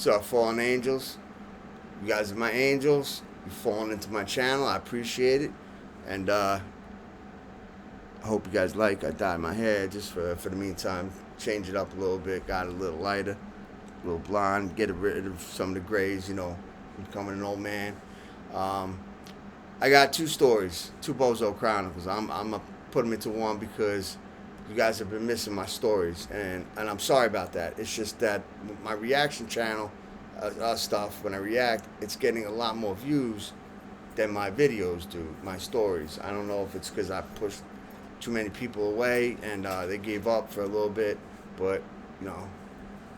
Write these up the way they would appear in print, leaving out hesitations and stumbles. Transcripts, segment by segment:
So, fallen angels, you guys are my angels. You've fallen into my channel. I appreciate it. And I hope you guys like. I dyed my hair just for the meantime. Change it up a little bit. Got it a little lighter, a little blonde. Get rid of some of the grays, you know, becoming an old man. Um, I got two stories, two Bozo Chronicles. I'm going to put them into one because you guys have been missing my stories. And I'm sorry about that. It's just that my reaction channel stuff, when I react, it's getting a lot more views than my videos do, my stories. I don't know if it's because I pushed too many people away and they gave up for a little bit, but you know,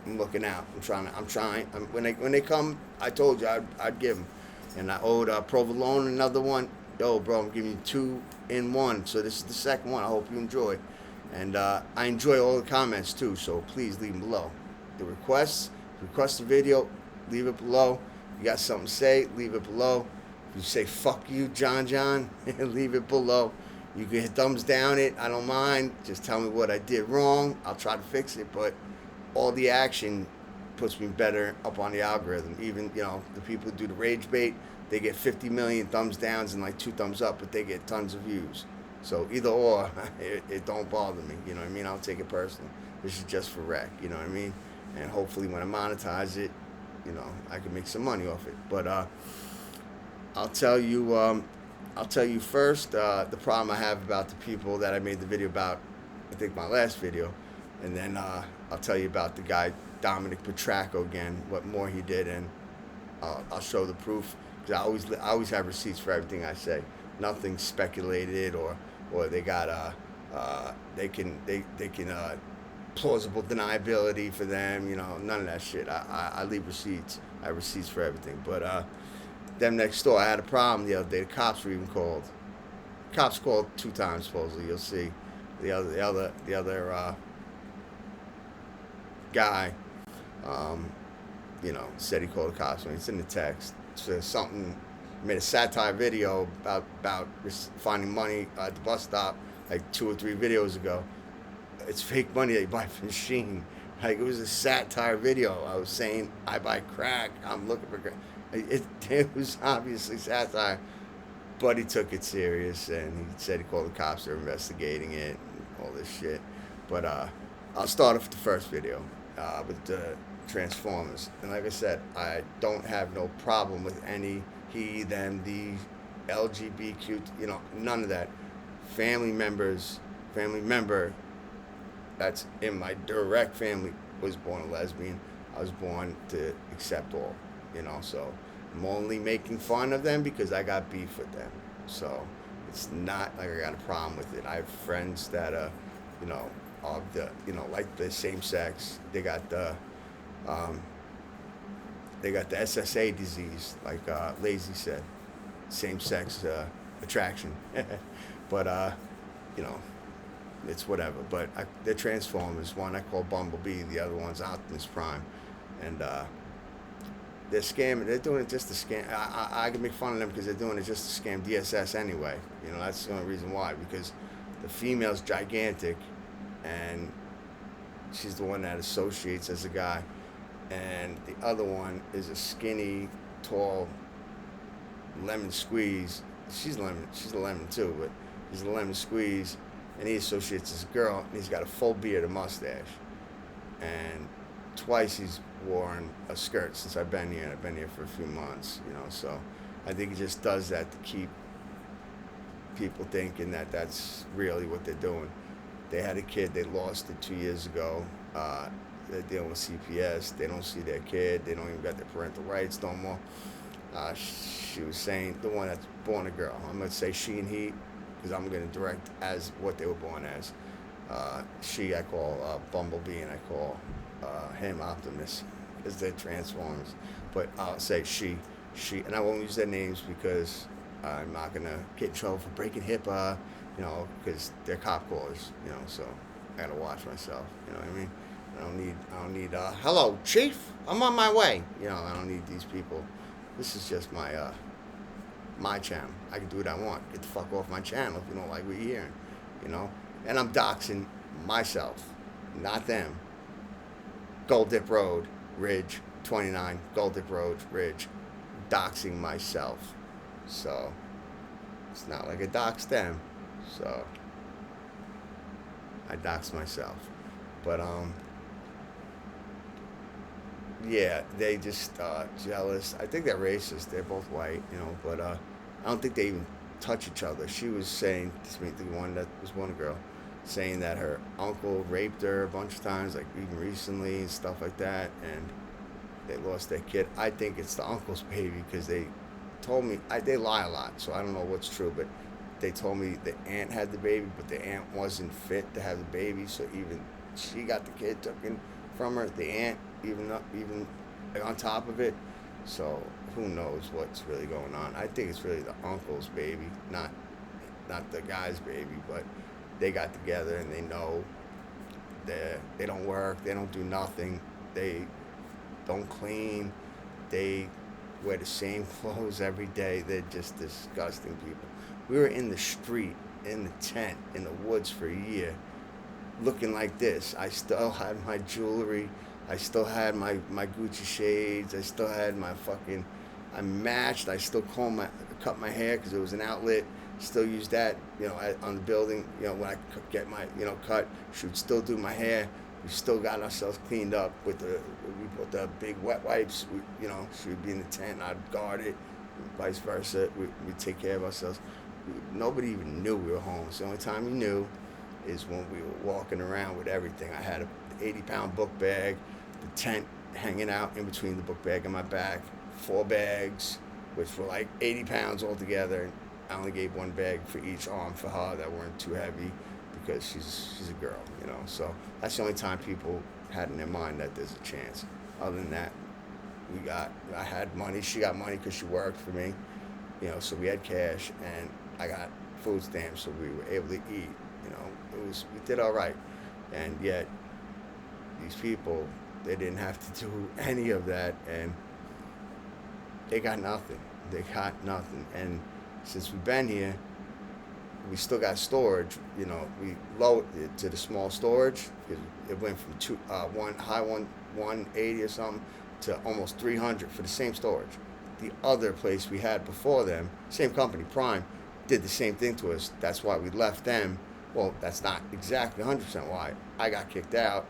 I'm looking out. I'm trying. When they come, I told you I'd give them, and I owed Provolone another one. Yo, bro, I'm giving you 2 in 1. So this is the second one. I hope you enjoy, and I enjoy all the comments too. So please leave them below. The request a video, leave it below. You got something to say, leave it below. If you say fuck you, John, leave it below. You can hit thumbs down it. I don't mind. Just tell me what I did wrong. I'll try to fix it. But all the action puts me better up on the algorithm. Even, you know, the people who do the rage bait, they get 50 million thumbs downs and like 2 thumbs up, but they get tons of views. So either or, it don't bother me. You know what I mean? I'll take it personally. This is just for rec. You know what I mean? And hopefully when I monetize it, you know, I can make some money off it. But I'll tell you first the problem I have about the people that I made the video about. I think my last video, and then I'll tell you about the guy Dominic Petracco again, what more he did, and I'll show the proof. Because I always have receipts for everything I say. Nothing speculated or they got they can plausible deniability for them. You know, none of that shit. I leave receipts. I have receipts for everything. But them next door, I had a problem the other day. The cops were even called. Cops called 2 times supposedly. You'll see. The other guy, you know, said he called the cops. It's in the text. So something, made a satire video about finding money at the bus stop like 2 or 3 videos ago. It's fake money that you buy from Sheen. Like, it was a satire video. I was saying I buy crack. I'm looking for crack. It was obviously satire, but he took it serious and he said he called the cops. They're investigating it and all this shit. But I'll start off with the first video with the Transformers. And like I said, I don't have no problem with any he, them, the LGBTQ, you know, none of that. Family member that's in my direct family was born a lesbian. I was born to accept all, you know, so I'm only making fun of them because I got beef with them. So it's not like I got a problem with it. I have friends that you know, of the, you know, like the same sex. They got the SSA disease, like Lazy said, same sex attraction. But you know, it's whatever. But they're Transformers. One I call Bumblebee, the other one's Optimus Prime, and they're scamming. They're doing it just to scam. I can make fun of them because they're doing it just to scam DSS anyway. You know, that's the only reason why. Because the female's gigantic, and she's the one that associates as a guy, and the other one is a skinny, tall, lemon squeeze. She's a lemon too, but he's a lemon squeeze, and he associates as a girl, and he's got a full beard and mustache, and twice he's worn a skirt since I've been here. I've been here for a few months, you know, so I think he just does that to keep people thinking that that's really what they're doing. They had a kid, they lost it 2 years ago. They're dealing with CPS. They don't see their kid. They don't even got their parental rights no more. She was saying, the one that's born a girl, I'm going to say she and he, because I'm going to direct as what they were born as. She, I call Bumblebee, and I call him Optimus, because they're Transformers. But I'll say she, and I won't use their names because I'm not going to get in trouble for breaking HIPAA, you know, because they're cop callers, you know, so I got to watch myself, you know what I mean? I don't need, hello, Chief, I'm on my way. You know, I don't need these people. This is just my channel. I can do what I want. Get the fuck off my channel if you don't like what you're hearing, you know? And I'm doxing myself, not them. Gold Dip Road, Ridge, 29, Goldick Road, Ridge, doxing myself. So it's not like I doxed them. So I doxed myself. But yeah, they just jealous. I think they're racist. They're both white, but I don't think they even touch each other. She was saying to me, the one that was one girl, saying that her uncle raped her a bunch of times, like even recently and stuff like that, and they lost their kid. I think it's the uncle's baby because they told me they lie a lot, so I don't know what's true, but they told me the aunt had the baby, but the aunt wasn't fit to have the baby, so even she got the kid taken from her. The aunt even on top of it. So who knows what's really going on? I think it's really the uncle's baby, not the guy's baby, but they got together and they know they don't work, they don't do nothing, they don't clean, they wear the same clothes every day. They're just disgusting people. We were in the street, in the tent, in the woods for a year, looking like this. I still had my jewelry. I still had my Gucci shades. I still had my fucking, I matched. I still cut my hair because it was an outlet. Still use that, on the building, when I get my, cut. She would still do my hair. We still got ourselves cleaned up we put the big wet wipes. She would be in the tent. I'd guard it, vice versa. We'd take care of ourselves. Nobody even knew we were homeless. The only time you knew is when we were walking around with everything. I had a 80-pound book bag, the tent hanging out in between the book bag and my back, 4 bags, which were like 80 pounds altogether. I only gave 1 bag for each arm for her that weren't too heavy because she's a girl, So that's the only time people had in their mind that there's a chance. Other than that, I had money. She got money because she worked for me, so we had cash, and I got food stamps, so we were able to eat. We did all right, and yet these people, they didn't have to do any of that, and they got nothing. And since we've been here, we still got storage. We lowered it to the small storage because it went from 180 or something to almost 300 for the same storage. The other place we had before them, same company, Prime, did the same thing to us. That's why we left them. Well, that's not exactly 100% why. I got kicked out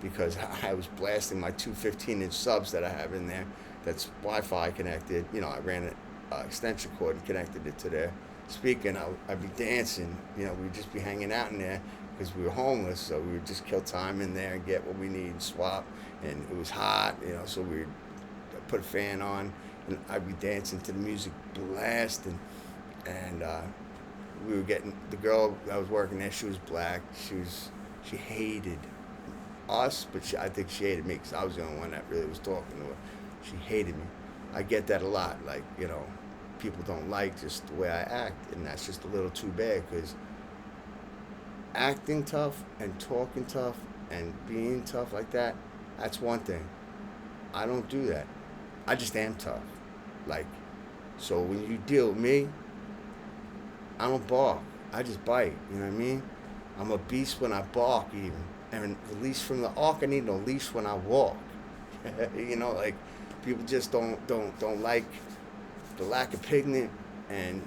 because I was blasting my 2 15-inch subs that I have in there. That's Wi-Fi connected. I ran an extension cord and connected it to their speaker. I'd be dancing. We'd just be hanging out in there because we were homeless. So we would just kill time in there and get what we need and swap. And it was hot, so we'd put a fan on and I'd be dancing to the music, blasting. And we were getting, the girl that was working there, she was black. She hated us, but I think she hated me because I was the only one that really was talking to her. She hated me. I get that a lot. Like, people don't like just the way I act, and that's just a little too bad because acting tough and talking tough and being tough like that, that's one thing. I don't do that. I just am tough. Like, so when you deal with me, I don't bark. I just bite. You know what I mean? I'm a beast when I bark even. And the leash from the ark, I need no leash when I walk. Like people just don't like the lack of pigment, and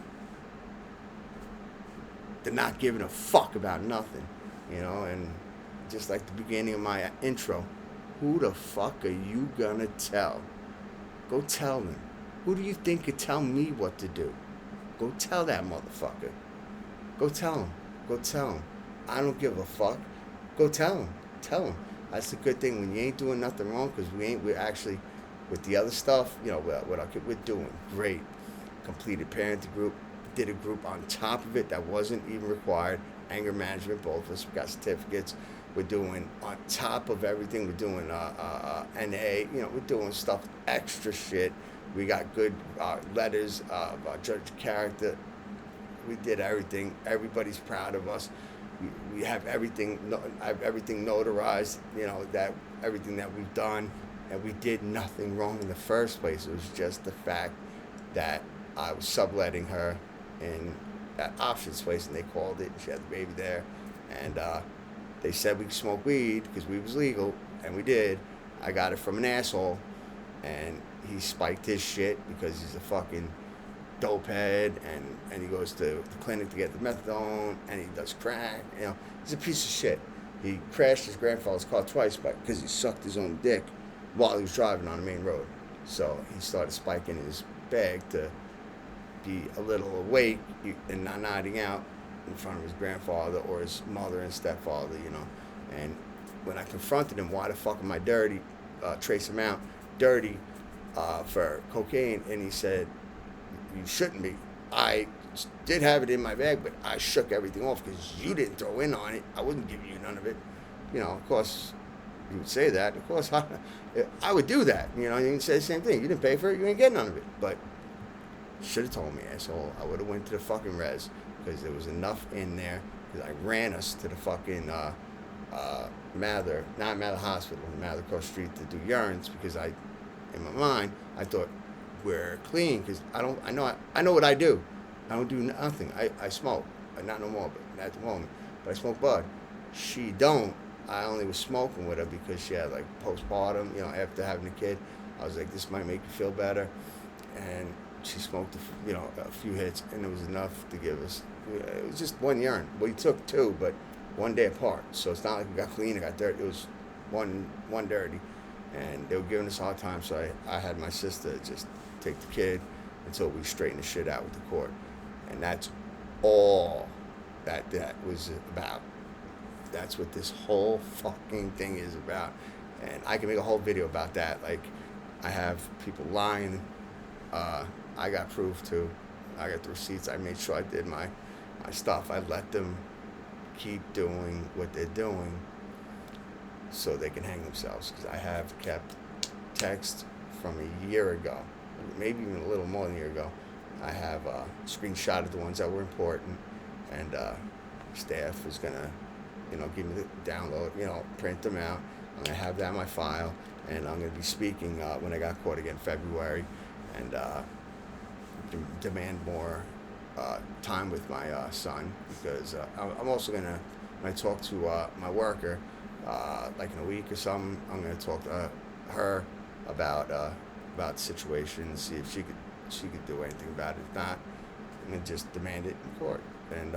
they're not giving a fuck about nothing, and just like the beginning of my intro, who the fuck are you gonna tell? Go tell them. Who do you think could tell me what to do? Go tell that motherfucker. Go tell him. Go tell him. I don't give a fuck. Go tell him. Tell him. That's the good thing when you ain't doing nothing wrong, because we're actually, with the other stuff, what our kid, we're doing great. Completed parenting group. Did a group on top of it that wasn't even required. Anger management, both of us. We got certificates. We're doing, on top of everything, we're doing NA. We're doing stuff, extra shit. We got good letters of judge character. We did everything. Everybody's proud of us. We have everything. I have everything notarized. That everything that we've done, and we did nothing wrong in the first place. It was just the fact that I was subletting her in that options place, and they called it. She had the baby there, and they said we could smoke weed because we was legal, and we did. I got it from an asshole, and he spiked his shit because he's a fucking dope head, and he goes to the clinic to get the methadone, and he does crack. You know, he's a piece of shit. He crashed his grandfather's car twice because he sucked his own dick while he was driving on the main road. So he started spiking his bag to be a little awake and not nodding out in front of his grandfather or his mother and stepfather, you know. And when I confronted him, why the fuck am I dirty? Trace him out, dirty for cocaine, and he said, you shouldn't be. I did have it in my bag, but I shook everything off because you didn't throw in on it. I wouldn't give you none of it. You know, of course, you would say that. Of course, I would do that. You know, you can say the same thing. You didn't pay for it, you ain't getting none of it. But should have told me, asshole. I would have went to the fucking res because there was enough in there. Because I ran us to the fucking Mather Hospital, Mather across the street to do urines because in my mind, I thought we're clean because I know what I do. I don't do nothing. I smoke, not no more, but at the moment. But I smoke bud. She don't. I only was smoking with her because she had like postpartum, you know, after having a kid. I was like, this might make you feel better, and she smoked, a few hits, and it was enough to give us. It was just one urine. We took two, but one day apart. So it's not like we got clean, it got dirty. It was one dirty, and they were giving us a hard time. So I had my sister just take the kid until we straightened the shit out with the court, and that's all that was about. That's what this whole fucking thing is about, and I can make a whole video about that. Like, I have people lying. I got proof too. I got the receipts. I made sure I did my stuff. I let them keep doing what they're doing so they can hang themselves. Because I have kept text from a year ago, maybe even a little more than a year ago. I have screenshotted the ones that were important, and staff is gonna, give me the download, print them out. I'm gonna have that in my file, and I'm gonna be speaking when I got caught again in February, and demand more time with my son, because I'm also gonna, when I talk to my worker, like in a week or something, I'm gonna talk to her about the situation, see if she could do anything about it. If not, I'm gonna just demand it in court, and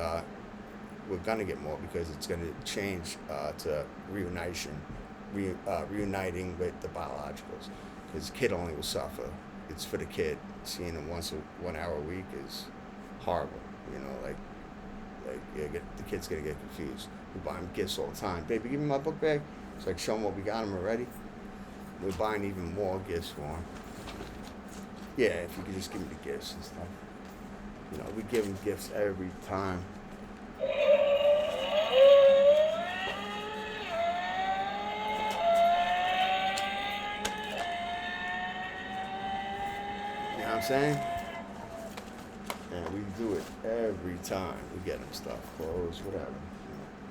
we're gonna get more because it's gonna change to reuniting with the biologicals, because the kid only will suffer. It's for the kid. Seeing him 1 hour a week is horrible. The kid's gonna get confused. We buy him gifts all the time. Baby, give me my book bag. It's like, show him what we got him already. We're buying even more gifts for him. Yeah, if you could just give me the gifts and stuff. We give him gifts every time. You know what I'm saying? And we do it every time. We get him stuff, clothes, whatever.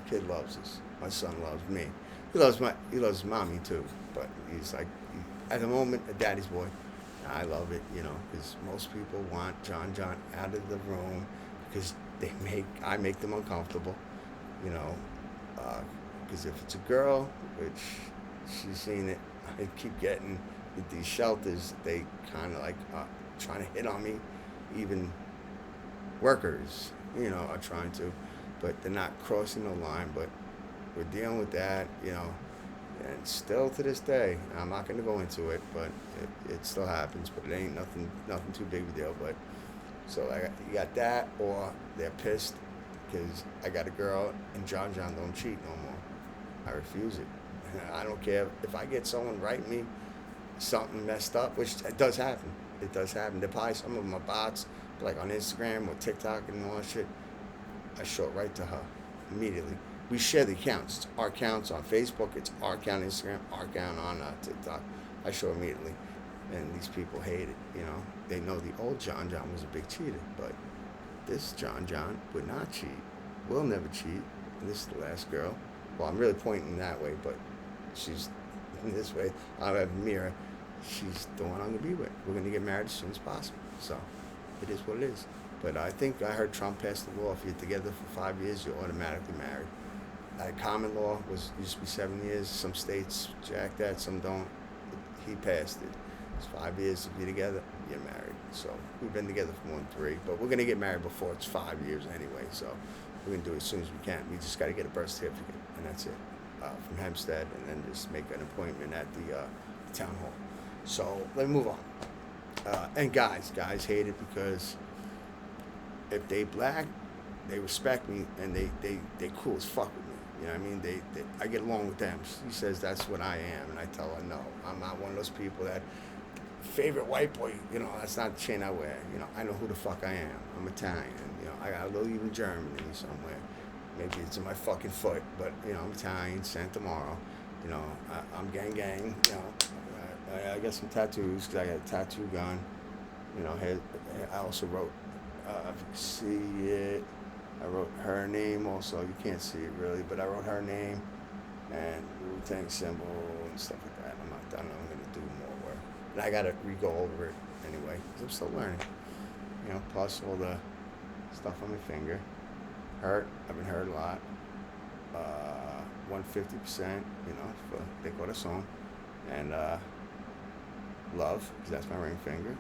Kid loves us. My son loves me. He loves mommy too. But he's like, at the moment, a daddy's boy. And I love it, because most people want John out of the room because I make them uncomfortable, because if it's a girl, which she's seen it, I keep getting at these shelters, they kind of like trying to hit on me. Even workers, are trying to, but they're not crossing the line. But we're dealing with that, and still to this day, I'm not going to go into it, but it still happens. But it ain't nothing too big of a deal. But so you got that, or they're pissed because I got a girl and John don't cheat no more. I refuse it. I don't care if I get someone write me something messed up, which it does happen. It does happen. They're probably some of my bots, like on Instagram or TikTok and all that shit. I show it right to her immediately. We share the accounts. It's our accounts on Facebook. It's our account on Instagram. Our account on TikTok. I show immediately. And these people hate it, They know the old John was a big cheater, but this John would not cheat. Will never cheat. And this is the last girl. Well, I'm really pointing that way, but she's in this way. I have Mira. She's the one I'm going to be with. We're going to get married as soon as possible. So it is what it is. But I think I heard Trump passed the law. If you're together for 5 years, you're automatically married. Common law used to be 7 years. Some states jack that, some don't. he passed it. It's 5 years to be together, get married. So we've been together for more than 3, but we're gonna get married before it's 5 years anyway. So we're gonna do it as soon as we can. We just gotta get a birth certificate, and that's it, from Hempstead, and then just make an appointment at the town hall. So let me move on. And guys hate it because if they black, they respect me, and they cool as fuck with me. You know what I mean? I get along with them. She says that's what I am, and I tell her no. I'm not one of those people that favorite white boy. You know, that's not the chain I wear. You know, I know who the fuck I am. I'm Italian. You know, I got a little even German in me somewhere. Maybe it's in my fucking foot, but you know, I'm Italian. Sent tomorrow. You know, I'm gang. You know, I got some tattoos because I got a tattoo gun. You know, I also wrote. If you can see it. I wrote her name also. You can't see it really, but I wrote her name and Wu-Tang symbol and stuff like that. I'm not done. I'm going to do more work. And I got to re-go over it anyway because I'm still learning. You know, plus all the stuff on my finger. Hurt. I've been hurt a lot. 150%, you know, for de corazon. And love, because that's my ring finger.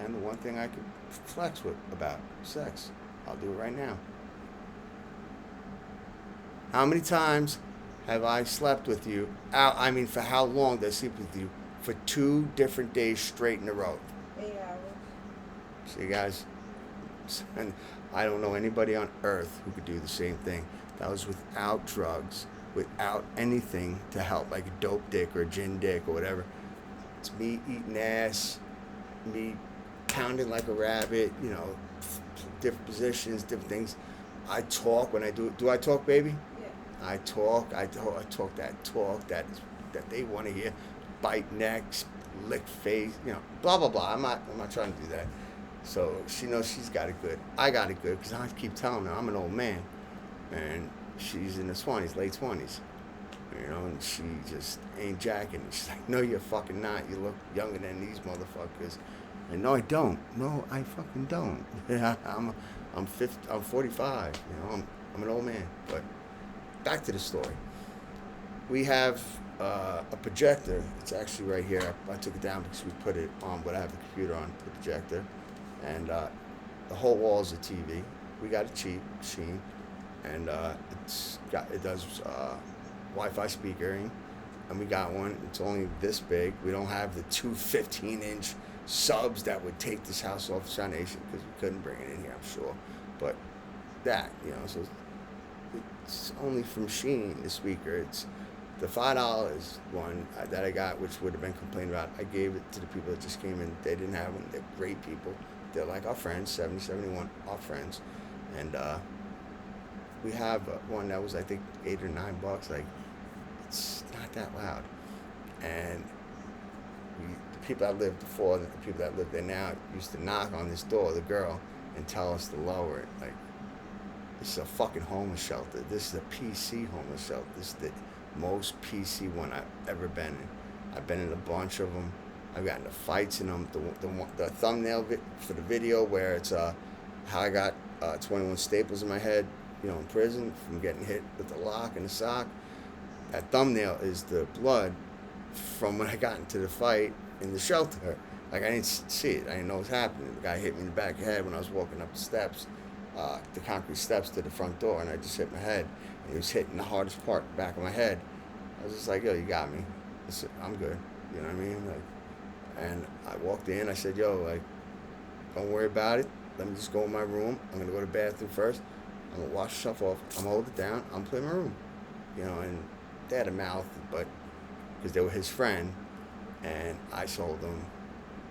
And the one thing I could flex with about sex. I'll do it right now. How many times have I slept with you? I mean, for how long did I sleep with you? For 2 different days straight in a row. 8 hours. See, guys, and I don't know anybody on earth who could do the same thing. That was without drugs, without anything to help, like a dope dick or a gin dick or whatever. It's me eating ass, me pounding like a rabbit, you know, different positions, different things. I talk when I do. Do I talk, baby? Yeah. I talk that talk that they want to hear. Bite necks, lick face, you know, blah blah blah. I'm not trying to do that. So she knows she's got it good. I got it good because I keep telling her I'm an old man, and she's in the 20s, late 20s. You know, and she just ain't jacking. She's like, no, you're fucking not. You look younger than these motherfuckers. And no, I don't. No, I fucking don't. I'm 45. You know, I'm an old man. But back to the story. We have a projector. It's actually right here. I took it down because we put it on, but I have the computer on the projector, and the whole wall is a TV. We got it cheap, Sheen, and it does Wi-Fi speakering, and we got one. It's only this big. We don't have the 2 15-inch subs that would take this house off its foundation because we couldn't bring it in here, I'm sure. But that, you know, so it's only from Sheen, the speaker. It's the $5 one that I got, which would have been complained about. I gave it to the people that just came in. They didn't have one. They're great people. They're like our friends, 70, 71, our friends. And we have one that was, I think, $8 or $9. Like, it's not that loud. And the people that lived before, the people that live there now, used to knock on this door, the girl, and tell us to lower it. Like, this is a fucking homeless shelter. This is a PC homeless shelter. This is the most PC one I've ever been in. I've been in a bunch of them. I've gotten into fights in them. The thumbnail for the video where it's how I got 21 staples in my head, you know, in prison from getting hit with the lock and the sock. That thumbnail is the blood from when I got into the fight in the shelter. Like, I didn't see it. I didn't know what was happening. The guy hit me in the back of the head when I was walking up the steps, the concrete steps to the front door, and I just hit my head. And he was hitting the hardest part, the back of my head. I was just like, yo, you got me. I'm good. You know what I mean? Like, and I walked in. I said, yo, like, don't worry about it. Let me just go in my room. I'm going to go to the bathroom first. I'm going to wash myself off. I'm going to hold it down. I'm going to play my room. You know, and they had a mouth, but because they were his friend, and I told them,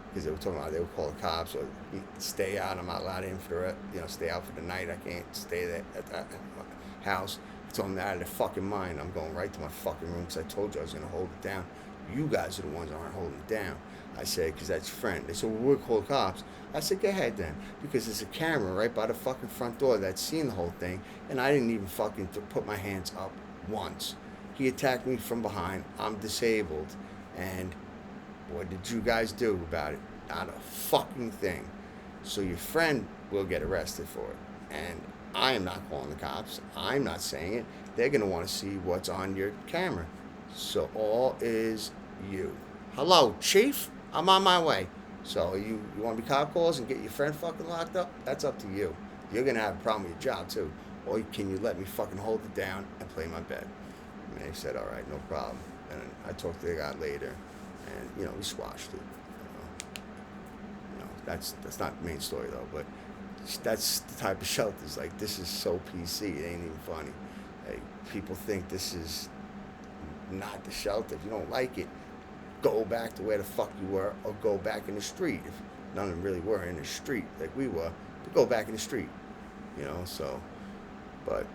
because they were talking about they would call the cops or stay out. I'm not allowed in for stay out for the night. I can't stay there at that house. I told them they're out of their fucking mind. I'm going right to my fucking room because I told you I was going to hold it down. You guys are the ones that aren't holding it down. I said, because that's your friend. They said, well, we'll call the cops. I said, go ahead then, because there's a camera right by the fucking front door that's seen the whole thing, and I didn't even fucking put my hands up once. He attacked me from behind. I'm disabled, and what did you guys do about it? Not a fucking thing. So your friend will get arrested for it, and I am not calling the cops. I'm not saying it. They're going to want to see what's on your camera. So all is you. Hello, chief. I'm on my way. So you want to be cop calls and get your friend fucking locked up? That's up to you. You're gonna have a problem with your job too. Or can you let me fucking hold it down and play my bed? And they said, all right, no problem. And I talked to the guy later, and we squashed it. That's not the main story though, but that's the type of shelters. Like, this is so PC, it ain't even funny. Like, people think this is not the shelter. If you don't like it, go back to where the fuck you were, or go back in the street. If none of them really were in the street like we were, but go back in the street. So, but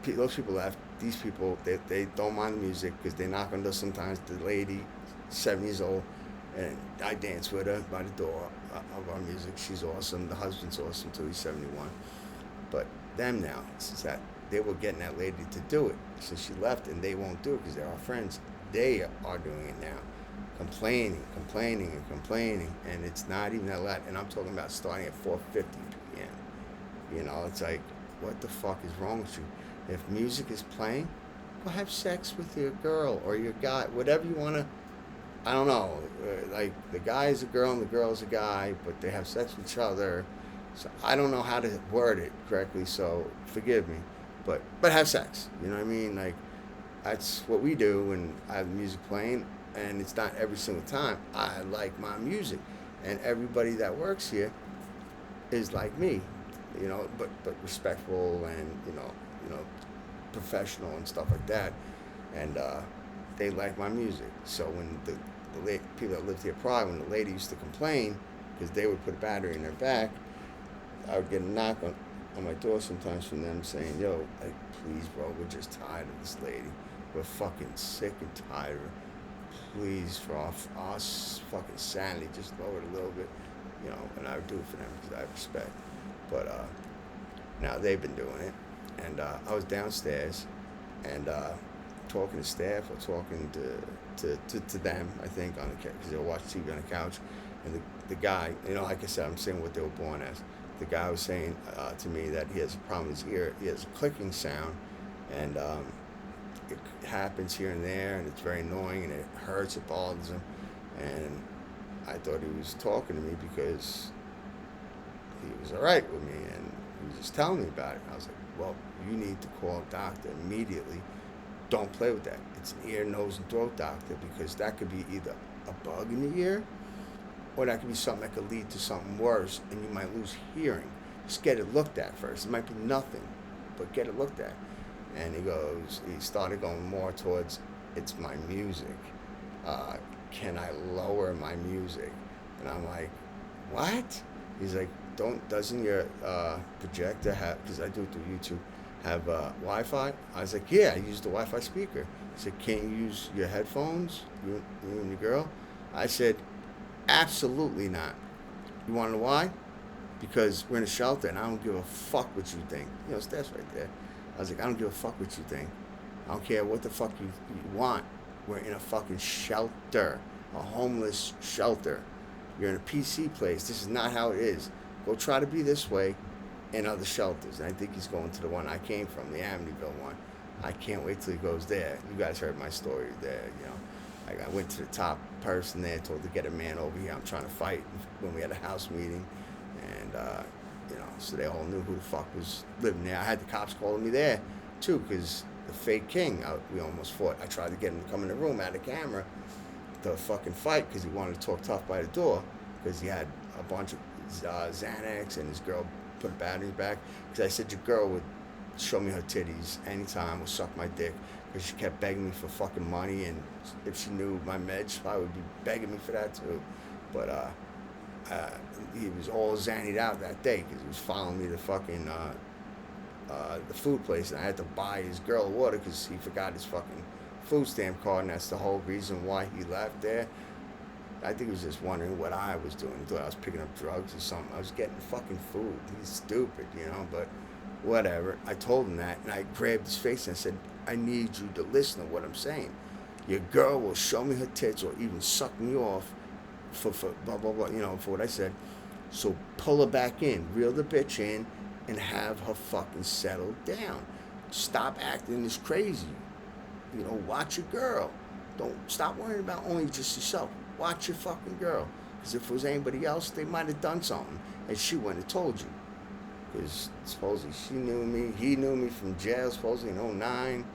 those people left. These people, they don't mind the music because they knock on the door sometimes. The lady, 7 years old, and I dance with her by the door of our music. She's awesome. The husband's awesome too. He's 71. But them now, since that they were getting that lady to do it, since she left, and they won't do it because they're our friends. They are doing it now, complaining, and it's not even that loud. And I'm talking about starting at 4:50 p.m. It's like, what the fuck is wrong with you? If music is playing, go have sex with your girl or your guy, whatever you want to. I don't know. Like, the guy is a girl and the girl is a guy, but they have sex with each other. So I don't know how to word it correctly. So forgive me, but have sex. You know what I mean? Like, that's what we do when I have the music playing, and it's not every single time. I like my music, and everybody that works here is like me, but respectful and professional and stuff like that, and they like my music. So when the people that lived here prior, when the lady used to complain because they would put a battery in their back, I would get a knock on my door sometimes from them saying, yo, like, please, bro, we're just tired of this lady. We're fucking sick and tired of her. Please, for our fucking sanity, just lower it a little bit, and I would do it for them because I have respect. But now they've been doing it, and I was downstairs, and talking to staff or talking to them, I think, on the because they'll watch TV on the couch, and the guy, like I said, I'm saying what they were born as. The guy was saying to me that he has a problem with his ear. He has a clicking sound, and it happens here and there, and it's very annoying, and it hurts, it bothers him. And I thought he was talking to me because he was all right with me, and he was just telling me about it. I was like, well, you need to call a doctor immediately. Don't play with that. It's an ear, nose, and throat doctor, because that could be either a bug in the ear, or that could be something that could lead to something worse, and you might lose hearing. Just get it looked at first. It might be nothing, but get it looked at. And he started going more towards, it's my music. Can I lower my music? And I'm like, what? He's like, doesn't your projector have, because I do it through YouTube, have Wi-Fi? I was like, yeah, I use the Wi-Fi speaker. He said, can't you use your headphones, you and your girl? I said, absolutely not. You want to know why? Because we're in a shelter, and I don't give a fuck what you think. That's right there. I was like, I don't give a fuck what you think. I don't care what the fuck you want. We're in a fucking shelter, a homeless shelter. You're in a PC place. This is not how it is. Go try to be this way in other shelters. And I think he's going to the one I came from, the Amityville one. I can't wait till he goes there. You guys heard my story there, Like, I went to the top person there, told to get a man over here. I'm trying to fight when we had a house meeting. And, so they all knew who the fuck was living there. I had the cops calling me there, too, because the fake king, we almost fought. I tried to get him to come in the room, out of camera, to fucking fight, because he wanted to talk tough by the door, because he had a bunch of Xanax, and his girl put a battery back. Because I said, your girl would show me her titties anytime, or suck my dick, because she kept begging me for fucking money, and if she knew my meds, she probably would be begging me for that, too. But, he was all zannied out that day because he was following me to fucking the food place, and I had to buy his girl water because he forgot his fucking food stamp card, and that's the whole reason why he left there. I think he was just wondering what I was doing. He thought I was picking up drugs or something. I was getting fucking food. He's stupid, but whatever. I told him that, and I grabbed his face and I said, I need you to listen to what I'm saying. Your girl will show me her tits or even suck me off for blah, blah, blah, for what I said. So pull her back in, reel the bitch in, and have her fucking settle down. Stop acting this crazy. Watch your girl. Don't stop worrying about only just yourself. Watch your fucking girl. Because if it was anybody else, they might have done something, and she wouldn't have told you. Because supposedly she knew me. He knew me from jail, supposedly in '09.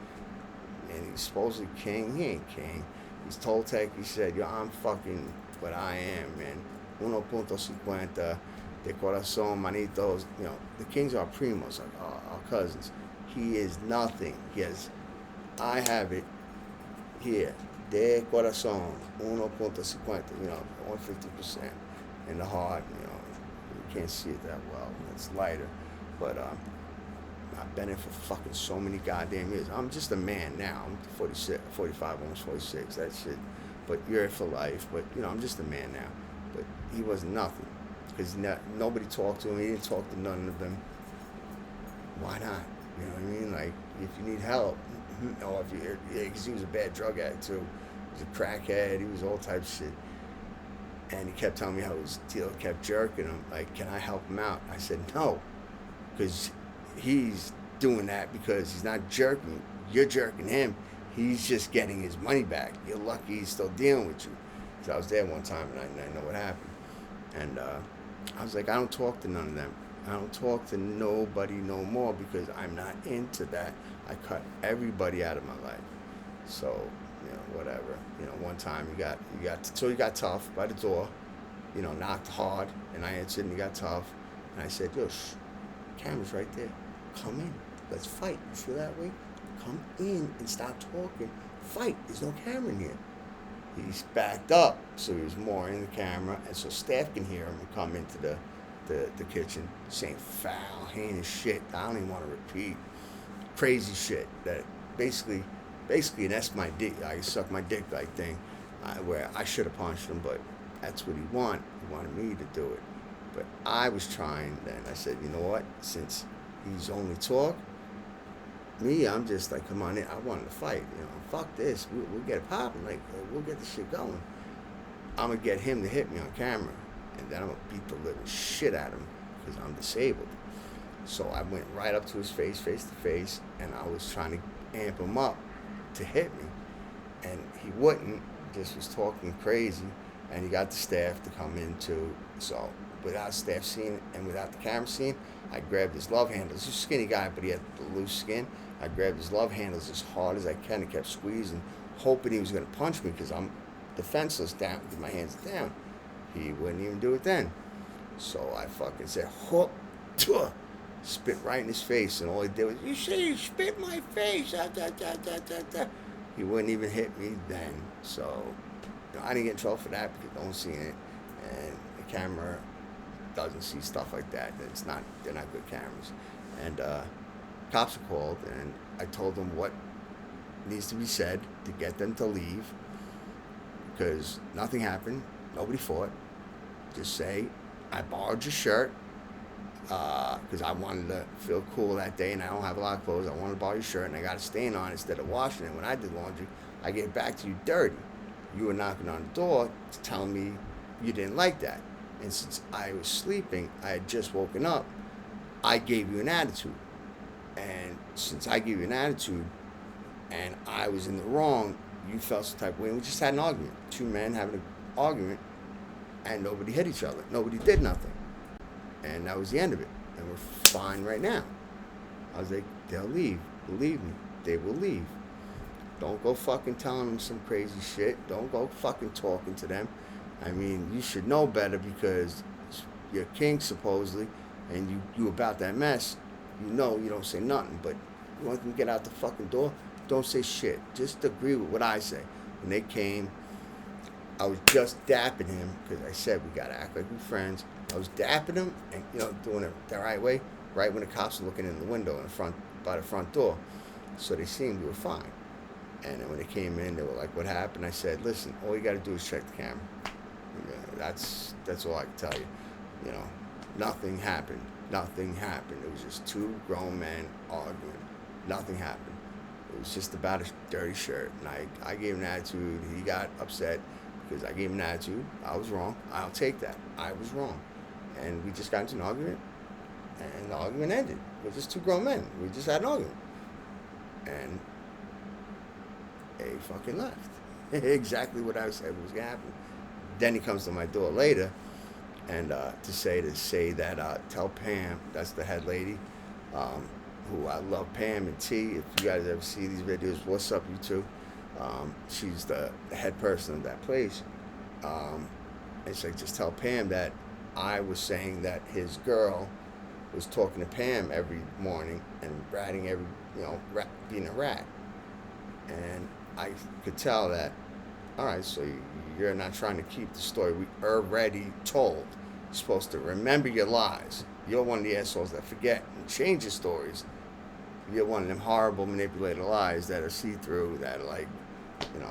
And he's supposedly king. He ain't king. He's Toltec. He said, yo, I'm fucking what I am, man. 1.50 de corazón, manitos. You know, the kings are primos, like our cousins. He is nothing. I have it here. De corazón, 1.50, you know, 150% in the heart, you know. You can't see it that well. It's lighter. But I've been in for fucking so many goddamn years. I'm just a man now. I'm 46, 45, almost 46. That shit. But you're for life. But, you know, I'm just a man now. But he was nothing. Because nobody talked to him. He didn't talk to none of them. Why not? You know what I mean? Like, if you need help, or if you, because he was a bad drug addict too. He was a crackhead. He was all types of shit. And he kept telling me how his dealer kept jerking him. Like, can I help him out? I said, no. Because he's doing that because he's not jerking. You're jerking him. He's just getting his money back. You're lucky he's still dealing with you. So I was there one time and I know what happened. And I was like, I don't talk to none of them. I don't talk to nobody no more because I'm not into that. I cut everybody out of my life. So, you know, whatever. You know, one time he got tough by the door, you know, knocked hard, and I answered and he got tough. And I said, yo, camera's right there. Come in. Let's fight. You feel that way? Come in and stop talking. Fight. There's no camera in here. He's backed up, so he was more in the camera, and so staff can hear him and come into the kitchen saying foul, heinous shit. I don't even want to repeat. Crazy shit that basically, and that's my dick. I suck my dick like thing, where I should have punched him, but that's what he wanted. He wanted me to do it. But I was trying, and I said, you know what? Since he's only talk, me, I'm just like, come on in. I wanted to fight. You know, fuck this. We'll get it popping. Like, we'll get this shit going. I'm going to get him to hit me on camera. And then I'm going to beat the living shit out of him because I'm disabled. So I went right up to his face to face, and I was trying to amp him up to hit me. And he wouldn't, just was talking crazy. And he got the staff to come in too. So without staff seeing it and without the camera seeing, I grabbed his love handles. He's a skinny guy, but he had the loose skin. I grabbed his love handles as hard as I can and kept squeezing, hoping he was going to punch me because I'm defenseless down with my hands down. He wouldn't even do it then. So I fucking said, "Hook," spit right in his face, and all he did was, "You say you spit in my face." He wouldn't even hit me then. So you know, I didn't get in trouble for that because I don't see it, and the camera doesn't see stuff like that. They're not good cameras. And cops were called, and I told them what needs to be said to get them to leave because nothing happened. Nobody fought. Just say, I borrowed your shirt because I wanted to feel cool that day and I don't have a lot of clothes. I wanted to borrow your shirt and I got a stain on it instead of washing it. When I did laundry, I gave it back to you dirty. You were knocking on the door to tell me you didn't like that. And since I was sleeping, I had just woken up, I gave you an attitude. And since I gave you an attitude and I was in the wrong, you felt some type of way. And we just had an argument. Two men having an argument and nobody hit each other. Nobody did nothing. And that was the end of it. And we're fine right now. I was like, they'll leave. Believe me, they will leave. Don't go fucking telling them some crazy shit. Don't go fucking talking to them. I mean, you should know better because you're king supposedly, and you about that mess. You know you don't say nothing, but you want them to get out the fucking door, don't say shit. Just agree with what I say. When they came, I was just dapping him because I said we gotta act like we're friends. I was dapping him and doing it the right way, right when the cops were looking in the window by the front door, so they seen we were fine. And then when they came in, they were like, "What happened?" I said, "Listen, all you gotta do is check the camera." That's all I can tell you. You know, nothing happened. Nothing happened. It was just two grown men arguing. Nothing happened. It was just about a dirty shirt. And I gave him an attitude. He got upset because I gave him an attitude. I was wrong. I'll take that. I was wrong. And we just got into an argument. And the argument ended. We're just two grown men. We just had an argument. And they fucking left. exactly what I said was gonna happen. Then he comes to my door later, and to say that tell Pam, that's the head lady, um, who I love, Pam and T. If you guys ever see these videos, what's up, you two? She's the head person of that place. Um, it's like, just tell Pam that I was saying that his girl was talking to Pam every morning and ratting every, being a rat. And I could tell that, all right, so you're not trying to keep the story we already told. You're supposed to remember your lies. You're one of the assholes that forget and change your stories. You're one of them horrible manipulated lies that are see-through, that are like, you're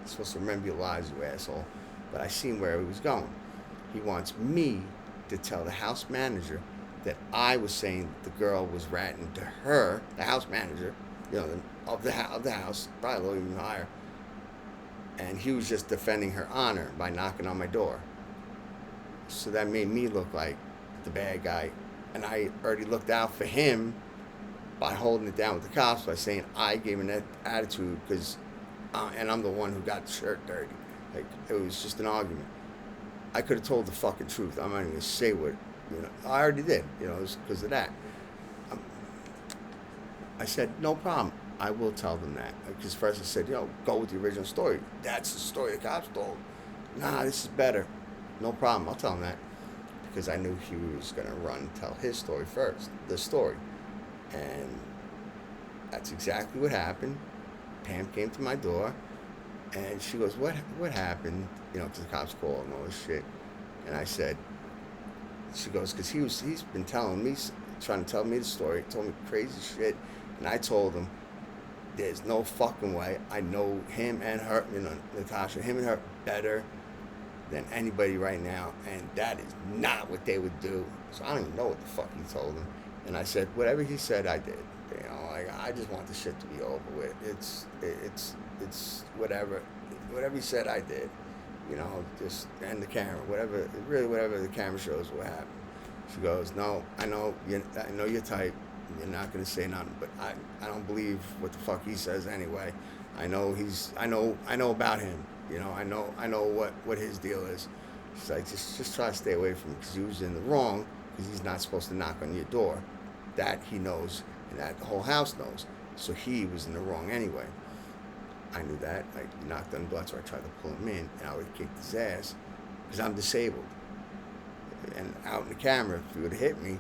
supposed to remember your lies, you asshole. But I seen where he was going. He wants me to tell the house manager that I was saying the girl was ratting to her, the house manager, of the house, probably a little even higher. And he was just defending her honor by knocking on my door. So that made me look like the bad guy. And I already looked out for him by holding it down with the cops, by saying I gave him that attitude because, and I'm the one who got the shirt dirty. Like, it was just an argument. I could have told the fucking truth. I'm not even going to say what, I already did, it was because of that. I said, no problem. I will tell them that. Because first I said, go with the original story. That's the story the cops told. Nah, this is better. No problem. I'll tell them that. Because I knew he was going to run and tell his story first. The story. And that's exactly what happened. Pam came to my door. And she goes, what happened? Because the cops called and all this shit. And I said, she goes, because he's been telling me, trying to tell me the story, told me crazy shit. And I told him, there's no fucking way. I know him and her, Natasha, him and her better than anybody right now. And that is not what they would do. So I don't even know what the fuck he told him. And I said, whatever he said, I did. I just want the shit to be over with. It's whatever he said, I did. Just end the camera. Whatever the camera shows will happen. She goes, no, I know your type. You're not gonna say nothing, but I don't believe what the fuck he says anyway. I know about him. I know what his deal is. She's like, just try to stay away from him because he was in the wrong because he's not supposed to knock on your door. That he knows and that the whole house knows. So he was in the wrong anyway. I knew that. He knocked on the door, so I tried to pull him in, and I would have kicked his ass because I'm disabled. And out in the camera, if he would have hit me,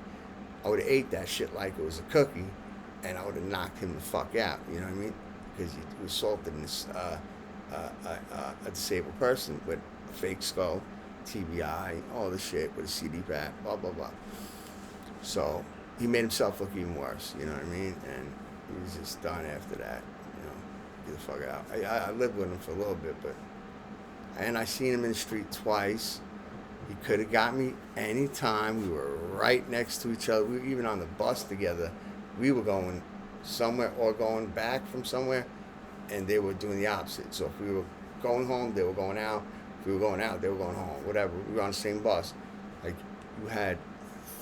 I would have ate that shit like it was a cookie, and I would have knocked him the fuck out. You know what I mean? Because he assaulted a disabled person with a fake skull, TBI, all this shit with a CD pat, blah blah blah. So he made himself look even worse. You know what I mean? And he was just done after that. Get the fuck out. I lived with him for a little bit, and I seen him in the street twice. He could have got me anytime. We were right next to each other. We were even on the bus together. We were going somewhere or going back from somewhere, and they were doing the opposite. So if we were going home, they were going out. If we were going out, they were going home. Whatever. We were on the same bus.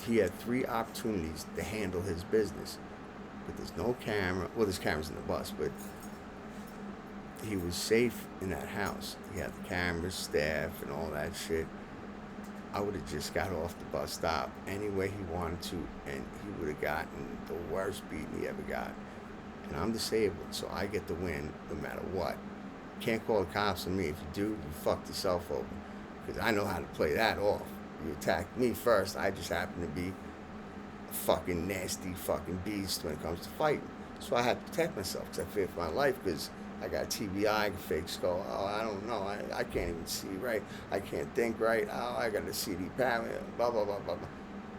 He had 3 opportunities to handle his business, but there's no camera. Well, there's cameras in the bus, but he was safe in that house. He had the cameras, staff, and all that shit. I would have just got off the bus stop any way he wanted to, and he would have gotten the worst beating he ever got. And I'm disabled, so I get the win no matter what. Can't call the cops on me. If you do, you fucked yourself over. Because I know how to play that off. You attacked me first. I just happen to be a fucking nasty fucking beast when it comes to fighting. So I had to protect myself because I feared for my life because I got TBI, a fake skull. Oh, I don't know. I can't even see right. I can't think right. Oh, I got a CD pat. Blah, blah, blah, blah, blah.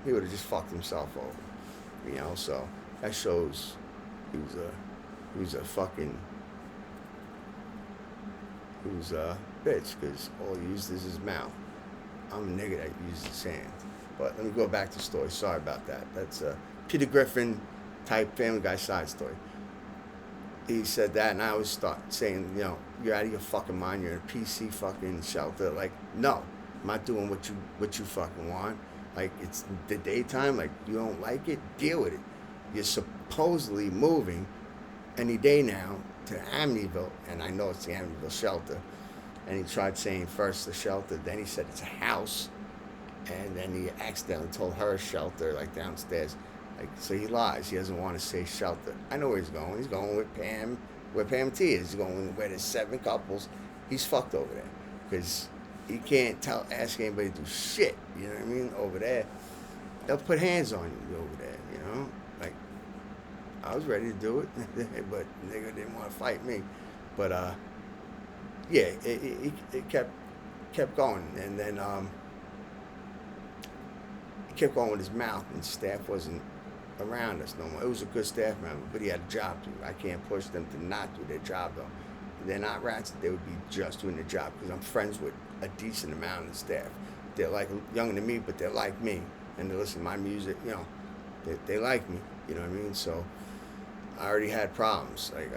He would have just fucked himself over. So that shows he was a bitch because all he used is his mouth. I'm a nigga that uses his hand. But let me go back to the story. Sorry about that. That's a Peter Griffin type Family Guy side story. He said that, and I always start saying, you're out of your fucking mind. You're in a PC fucking shelter. Like, no, I'm not doing what you fucking want. Like, it's the daytime. Like, you don't like it, deal with it. You're supposedly moving, any day now to Amityville, and I know it's the Amityville shelter. And he tried saying first the shelter, then he said it's a house, and then he accidentally told her shelter, like downstairs. Like, so he lies. He doesn't want to say shelter. I know where he's going. He's going with Pam, where Pam T is. He's going where there's 7 couples. He's fucked over there because he can't ask anybody to do shit. You know what I mean? Over there, they'll put hands on you over there. You know, like I was ready to do it, but nigga didn't want to fight me. But yeah, it kept going, and then he kept going with his mouth, and staff wasn't around us no more. It was a good staff member, but he had a job to do. I can't push them to not do their job though. They're not rats. They would be just doing their job because I'm friends with a decent amount of the staff. They're like younger than me, but they're like me, and they listen to my music. You know, they like me. You know what I mean? So I already had problems. Like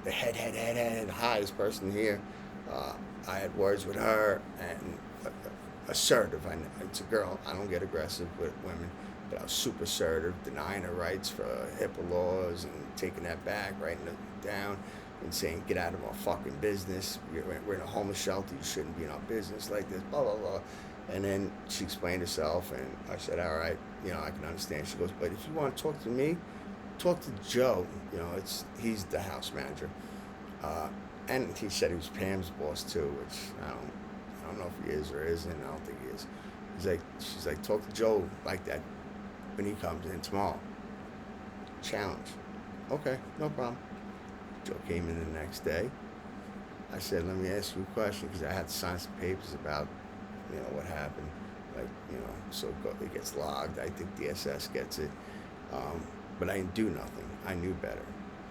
the head highest person here. I had words with her and assertive. It's a girl. I don't get aggressive with women, but I was super assertive, denying her rights for HIPAA laws and taking that back, writing it down, and saying, "Get out of our fucking business. We're in a homeless shelter. You shouldn't be in our business like this." Blah blah blah. And then she explained herself, and I said, "All right, you know, I can understand." She goes, "But if you want to talk to me, talk to Joe. You know, he's the house manager." And he said he was Pam's boss too, which I don't know if he is or isn't. I don't think he is. She's like, talk to Joe like that when he comes in tomorrow. Challenge. Okay, no problem. Joe came in the next day. I said, let me ask you a question because I had to sign some papers about, you know, what happened. Like, you know, so it gets logged. I think DSS gets it. But I didn't do nothing. I knew better.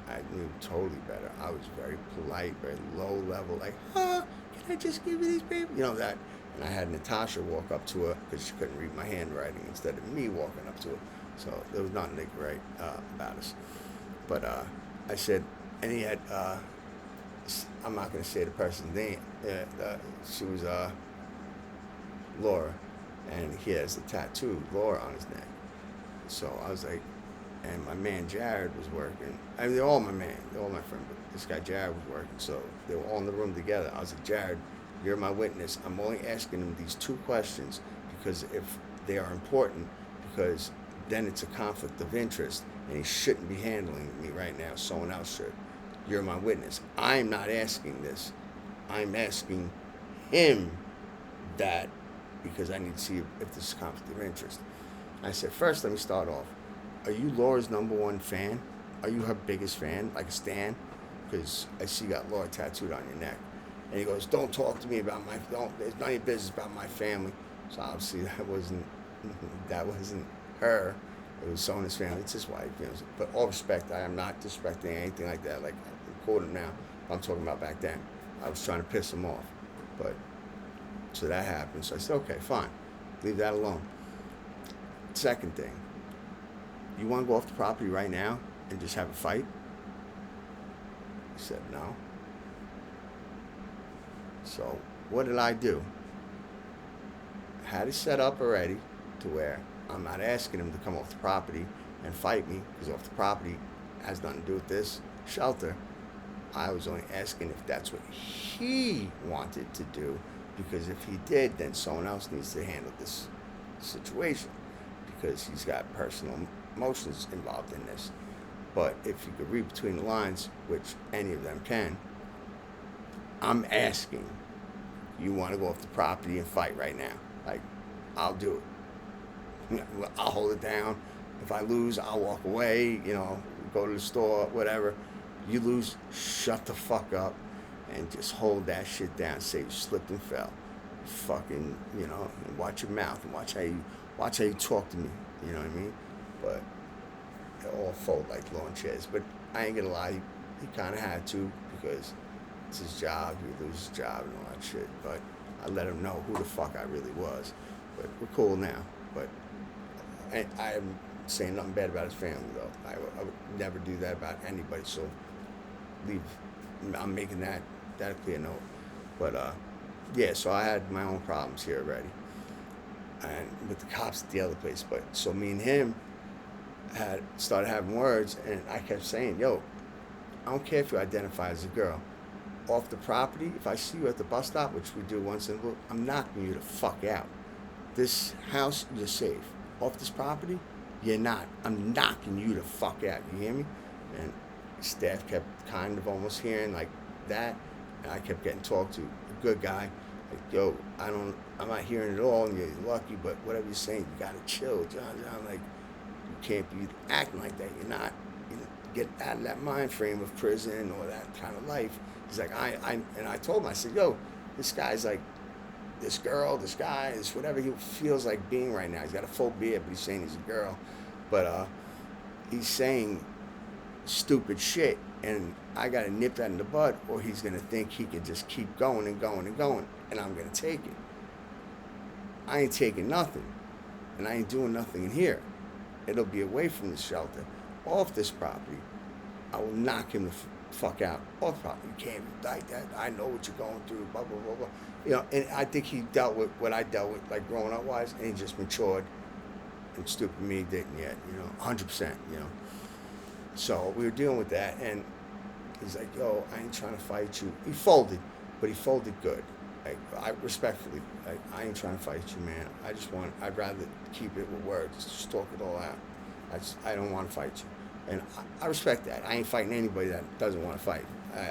I knew totally better. I was very polite, very low level, like, can I just give you these papers? You know that. And I had Natasha walk up to her because she couldn't read my handwriting instead of me walking up to her. So there was nothing right about us. But I said, and he had, I'm not going to say the person's name. She was Laura, and he has a tattoo, Laura, on his neck. So I was like, and my man Jared was working. I mean, they're all my man, they're all my friend, but this guy Jared was working, so they were all in the room together. I was like, Jared, you're my witness. I'm only asking him these 2 questions because if they are important, because then it's a conflict of interest, and he shouldn't be handling me right now. Someone else should. You're my witness. I'm not asking this. I'm asking him that because I need to see if this is a conflict of interest. I said, first, let me start off. Are you Laura's #1 fan? Are you her biggest fan, like a stan? Because I see you got Laura tattooed on your neck. And he goes, don't talk to me about it's none of your business about my family. So obviously that wasn't her. It was someone in his family. It's his wife. You know. But all respect, I am not disrespecting anything like that. Like, I'm quoting him now. I'm talking about back then. I was trying to piss him off. But, so that happened. So I said, okay, fine. Leave that alone. Second thing. You want to go off the property right now and just have a fight? He said, no. So, what did I do? I had it set up already to where I'm not asking him to come off the property and fight me, because off the property has nothing to do with this shelter. I was only asking if that's what he wanted to do, because if he did, then someone else needs to handle this situation, because he's got personal emotions involved in this. But if you could read between the lines, which any of them can, I'm asking, you want to go off the property and fight right now? Like, I'll do it. I'll hold it down. If I lose, I'll walk away, you know, go to the store, whatever. You lose, shut the fuck up and just hold that shit down. Say you slipped and fell. Fucking, you know, and watch your mouth and watch how you talk to me. You know what I mean? But they all fold like lawn chairs. But I ain't gonna lie, he kind of had to, because it's his job. He would lose his job and all that shit. But I let him know who the fuck I really was. But we're cool now. But I am saying nothing bad about his family, though. I would never do that about anybody. So I'm making that a clear note. But yeah, so I had my own problems here already, and with the cops at the other place. But so me and him had started having words, and I kept saying, yo, I don't care if you identify as a girl. Off the property, if I see you at the bus stop, which we do once in a blue, I'm knocking you the fuck out. This house, you're safe. Off this property, you're not. I'm knocking you the fuck out. You hear me? And staff kept kind of almost hearing like that. And I kept getting talked to. A good guy. Like, yo, I'm not hearing it all, and you're lucky, but whatever you're saying, you gotta chill, John. Like, you can't be acting like that. You're not. You know, get out of that mind frame of prison or that kind of life. He's like, and I told him, I said, yo, this guy's like, this girl, this guy, this whatever he feels like being right now. He's got a full beard, but he's saying he's a girl. But he's saying stupid shit, and I gotta nip that in the bud, or he's gonna think he can just keep going and going and going, and I'm gonna take it. I ain't taking nothing, and I ain't doing nothing in here. It'll be away from the shelter, off this property. I will knock him the fuck out. Off property. You can't be like that. I know what you're going through. Blah blah blah blah. You know, and I think he dealt with what I dealt with, like growing up wise, and he just matured. And stupid me didn't yet. You know, 100%. You know. So we were dealing with that, and he's like, "Yo, I ain't trying to fight you." He folded, but he folded good. Like, I respectfully, like, I ain't trying to fight you, man. I'd rather keep it with words, just talk it all out. I don't want to fight you, and I respect that. I ain't fighting anybody that doesn't want to fight.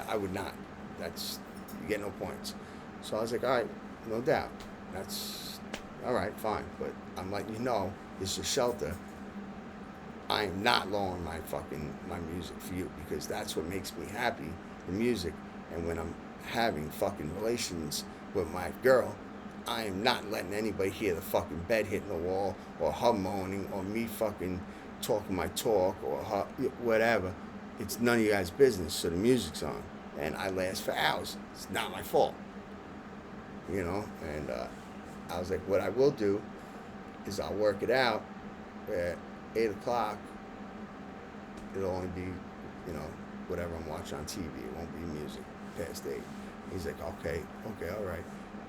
I would not. You get no points. So I was like, all right, no doubt. That's all right, fine. But I'm letting you know, this is a shelter. I am not lowering my music for you, because that's what makes me happy, the music. And when I'm having fucking relations with my girl, I am not letting anybody hear the fucking bed hitting the wall, or her moaning, or me fucking talking my talk, or her, whatever. It's none of you guys' business. So the music's on, and I last for hours. It's not my fault, you know. And I was like, what I will do is I'll work it out where 8 o'clock, it'll only be, you know, whatever I'm watching on TV. It won't be music past 8. He's like, okay, all right.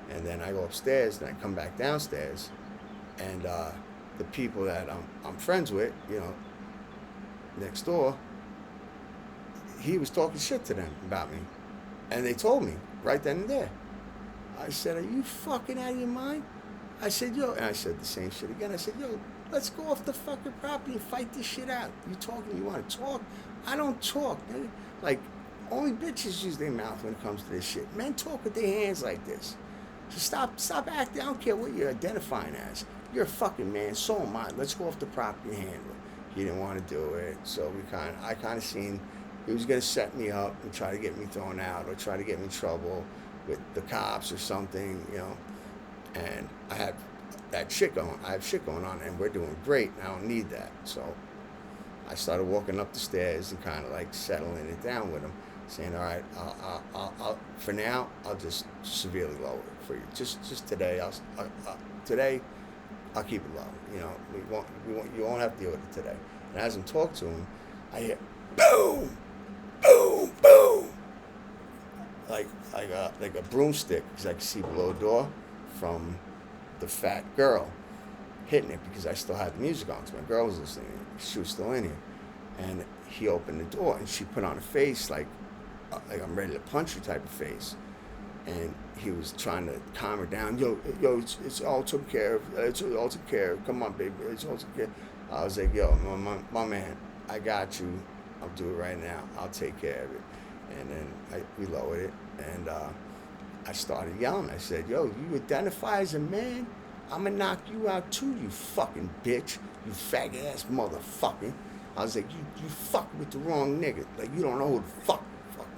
And then I go upstairs, and I come back downstairs, and the people that I'm friends with, you know, next door, he was talking shit to them about me. And they told me right then and there. I said, are you fucking out of your mind? I said, yo, and I said the same shit again. I said, yo, let's go off the fucking property and fight this shit out. You talking, you want to talk? I don't talk, nigga. Like, only bitches use their mouth when it comes to this shit. Men talk with their hands like this. So stop acting. I don't care what you're identifying as. You're a fucking man. So am I. Let's go off the property and handle it. He didn't want to do it. So I kind of seen he was going to set me up and try to get me thrown out, or try to get me in trouble with the cops or something, you know. And I have shit going on, and we're doing great, and I don't need that. So I started walking up the stairs and kind of like settling it down with him, saying, all right, I'll for now, I'll just severely lower it for you. Just today, today, I'll keep it low. You know, you won't have to deal with it today. And as I'm talking to him, I hear boom, boom, boom, like a broomstick, because I can see below the door from the fat girl hitting it, because I still had the music on, because my girl was listening. She was still in here. And he opened the door, and she put on a face like I'm ready to punch you type of face. And he was trying to calm her down. Yo, it's all taken care of. It's all taken care of. Come on, baby. It's all taken care of. I was like, yo, my man, I got you. I'll do it right now. I'll take care of it. And then we lowered it, and I started yelling. I said, yo, you identify as a man? I'm going to knock you out too, you fucking bitch. You faggot-ass motherfucker. I was like, you fuck with the wrong nigga. Like, you don't know who the fuck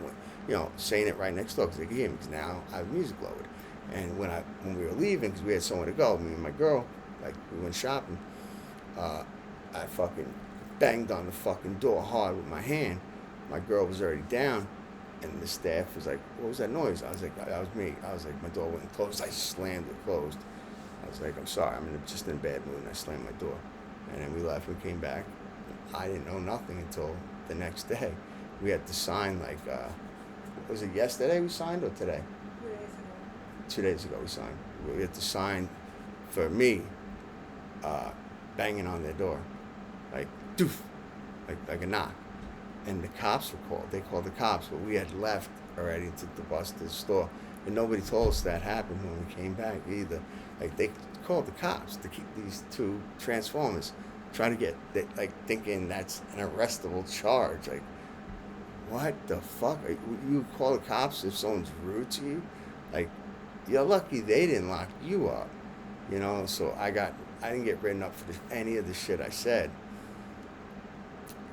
with. You know, saying it right next door, because they could hear me, because now I have music lowered. And when we were leaving, because we had somewhere to go, me and my girl, like, we went shopping, I fucking banged on the fucking door hard with my hand. My girl was already down, and the staff was like, what was that noise? I was like, that was me. I was like, my door wouldn't close. I slammed it closed. I was like, I'm sorry, just in a bad mood, and I slammed my door. And then we left, we came back. I didn't know nothing until the next day. We had to sign, like, was it yesterday we signed, or today? 2 days ago. 2 days ago we signed. We had to sign for me banging on their door, like, doof, like a knock. and the cops were called. They called the cops, but we had left already and took the bus to the store, and nobody told us that happened when we came back either. Like they called the cops to keep these two transformers, trying to get like thinking that's an arrestable charge. Like what the fuck? Like, you call the cops if someone's rude to you? Like you're lucky they didn't lock you up, you know. So I didn't get written up for any of the shit I said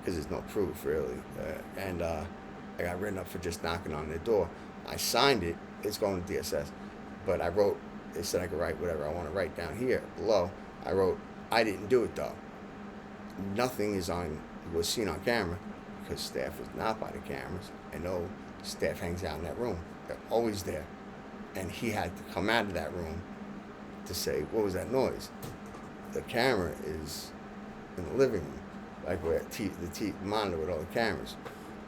because there's no proof really, and I got written up for just knocking on their door. I signed it. It's going to DSS, but I wrote. They said I could write whatever I want to write down here below. I wrote, I didn't do it though. Nothing was seen on camera because staff was not by the cameras. I know staff hangs out in that room. They're always there. And he had to come out of that room to say, what was that noise? The camera is in the living room, like where the monitor with all the cameras.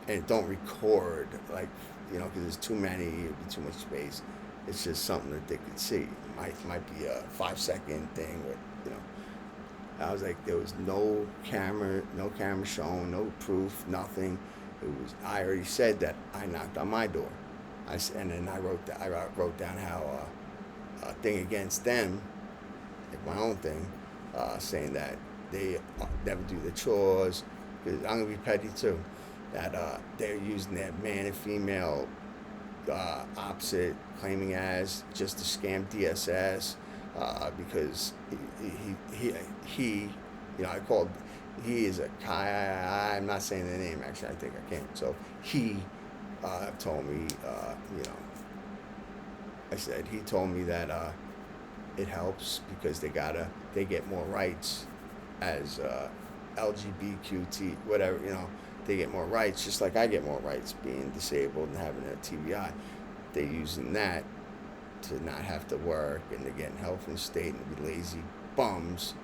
And it don't record, like, because there's too many, it'd be too much space. It's just something that they could see. It might be a 5-second thing, or, I was like, there was no camera shown, no proof, nothing. I already said that I knocked on my door. And then I wrote down how a thing against them, like my own thing, saying that they never do the chores. Because I'm gonna be petty too. That they're using their man and female opposite, claiming as just to scam DSS because he he is a I'm not saying the name actually, I think I can't. So he told me he told me that it helps because they get more rights as LGBTQ whatever, they get more rights just like I get more rights being disabled and having a TBI. They're using that to not have to work, and they're getting help from the state and be lazy bums,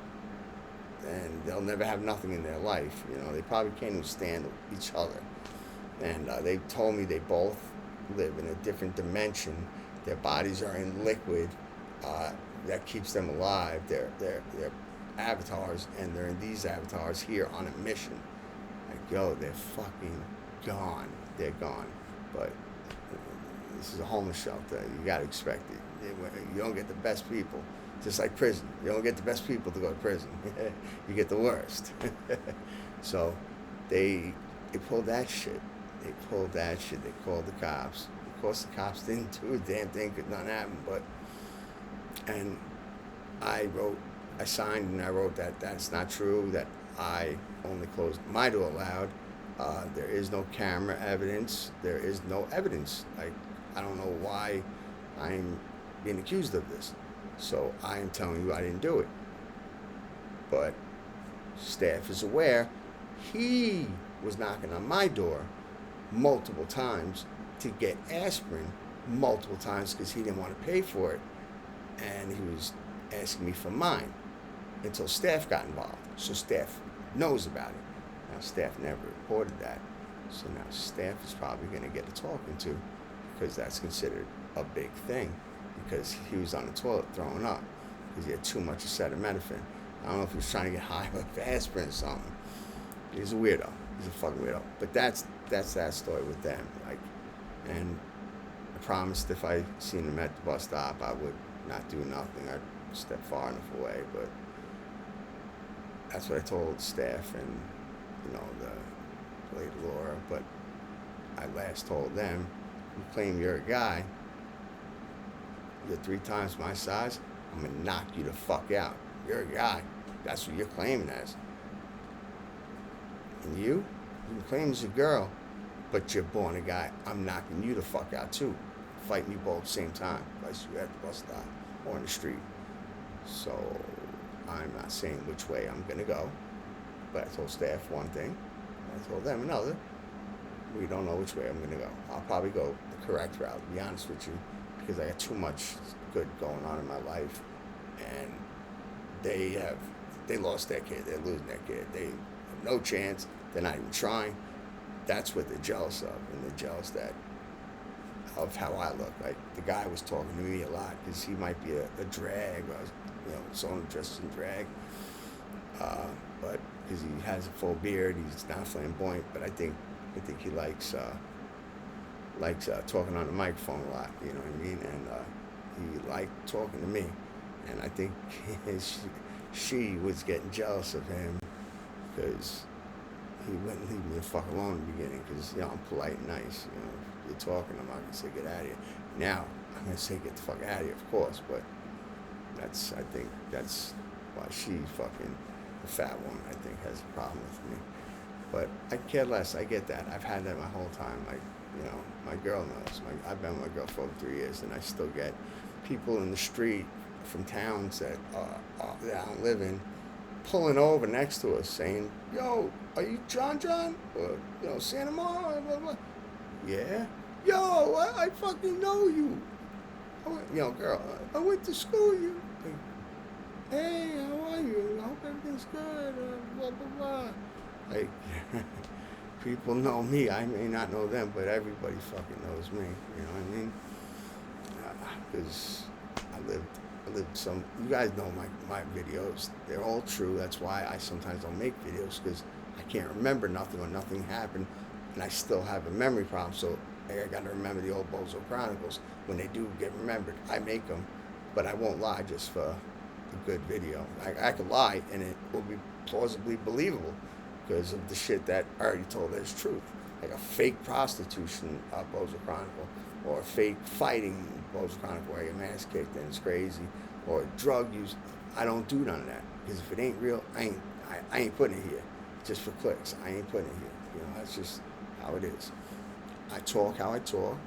and they'll never have nothing in their life. They probably can't even stand each other. And they told me they both live in a different dimension. Their bodies are in liquid that keeps them alive. They're avatars, and they're in these avatars here on a mission. Like, yo, they're fucking gone. They're gone. But this is a homeless shelter. You gotta expect it. You don't get the best people. Just like prison. You don't get the best people to go to prison. You get the worst. So they pulled that shit. They called the cops. Of course, the cops didn't do a damn thing because nothing happened. And I signed and I wrote that that's not true, that I only closed my door loud. There is no camera evidence. There is no evidence. I don't know why I'm being accused of this. So I am telling you I didn't do it. But staff is aware. He was knocking on my door multiple times to get aspirin multiple times because he didn't want to pay for it. And he was asking me for mine until staff got involved. So staff knows about it. Now staff never reported that. So now staff is probably going to get a talking to because that's considered a big thing because he was on the toilet throwing up because he had too much acetaminophen. I don't know if he was trying to get high off aspirin or something. He's a weirdo. He's a fucking weirdo. But that's that story with them. And I promised if I seen him at the bus stop, I would not do nothing. I'd step far enough away. But that's what I told staff and the lady Laura. But I last told them, you claim you're a guy, you're 3 times my size, I'm gonna knock you the fuck out. You're a guy. That's what you're claiming as. And you claim as a girl, but you're born a guy. I'm knocking you the fuck out too. Fighting you both at the same time. Vice you at the bus stop or in the street. So I'm not saying which way I'm gonna go, but I told staff one thing. I told them another. We don't know which way I'm gonna go. I'll probably go the correct route, to be honest with you, because I got too much good going on in my life, and they lost their kid. They're losing their kid. They have no chance. They're not even trying. That's what they're jealous of, and they're jealous of how I look. Like the guy was talking to me a lot because he might be a drag, or someone dressed in drag, but because he has a full beard, he's not flamboyant. But I think I think he likes talking on the microphone a lot. You know what I mean? And he liked talking to me, and I think she was getting jealous of him because he wouldn't leave me the fuck alone in the beginning because, you know, I'm polite and nice. You know, if you're talking, I'm not going to say get out of here. Now, I'm going to say get the fuck out of here, of course, but I think that's why she fucking, the fat woman, I think, has a problem with me. But I care less. I get that. I've had that my whole time. Like, you know, my girl knows. I've been with my girl for over 3 years, and I still get people in the street from towns that I don't live in pulling over next to us saying, yo, are you John? Or, you know, Santa Mara? Blah, blah. Yeah. Yo, I fucking know you. You know, girl, I went to school with you. Like, hey, how are you? I hope everything's good. Blah, blah, blah. Like, people know me. I may not know them, but everybody fucking knows me. You know what I mean? Because I lived some. You guys know my videos. They're all true. That's why I sometimes don't make videos, because I can't remember nothing or nothing happened, and I still have a memory problem. So I got to remember the old Bozo Chronicles. When they do get remembered, I make them, but I won't lie just for a good video. I could lie, and it will be plausibly believable because of the shit that I already told as truth. Like a fake prostitution Bozo Chronicle, or a fake fighting Bozo Chronicle where your mask kicked and it's crazy, or drug use. I don't do none of that, because if it ain't real, I ain't putting it here just for clicks. I ain't putting it here. You know, that's just how it is. I talk how I talk.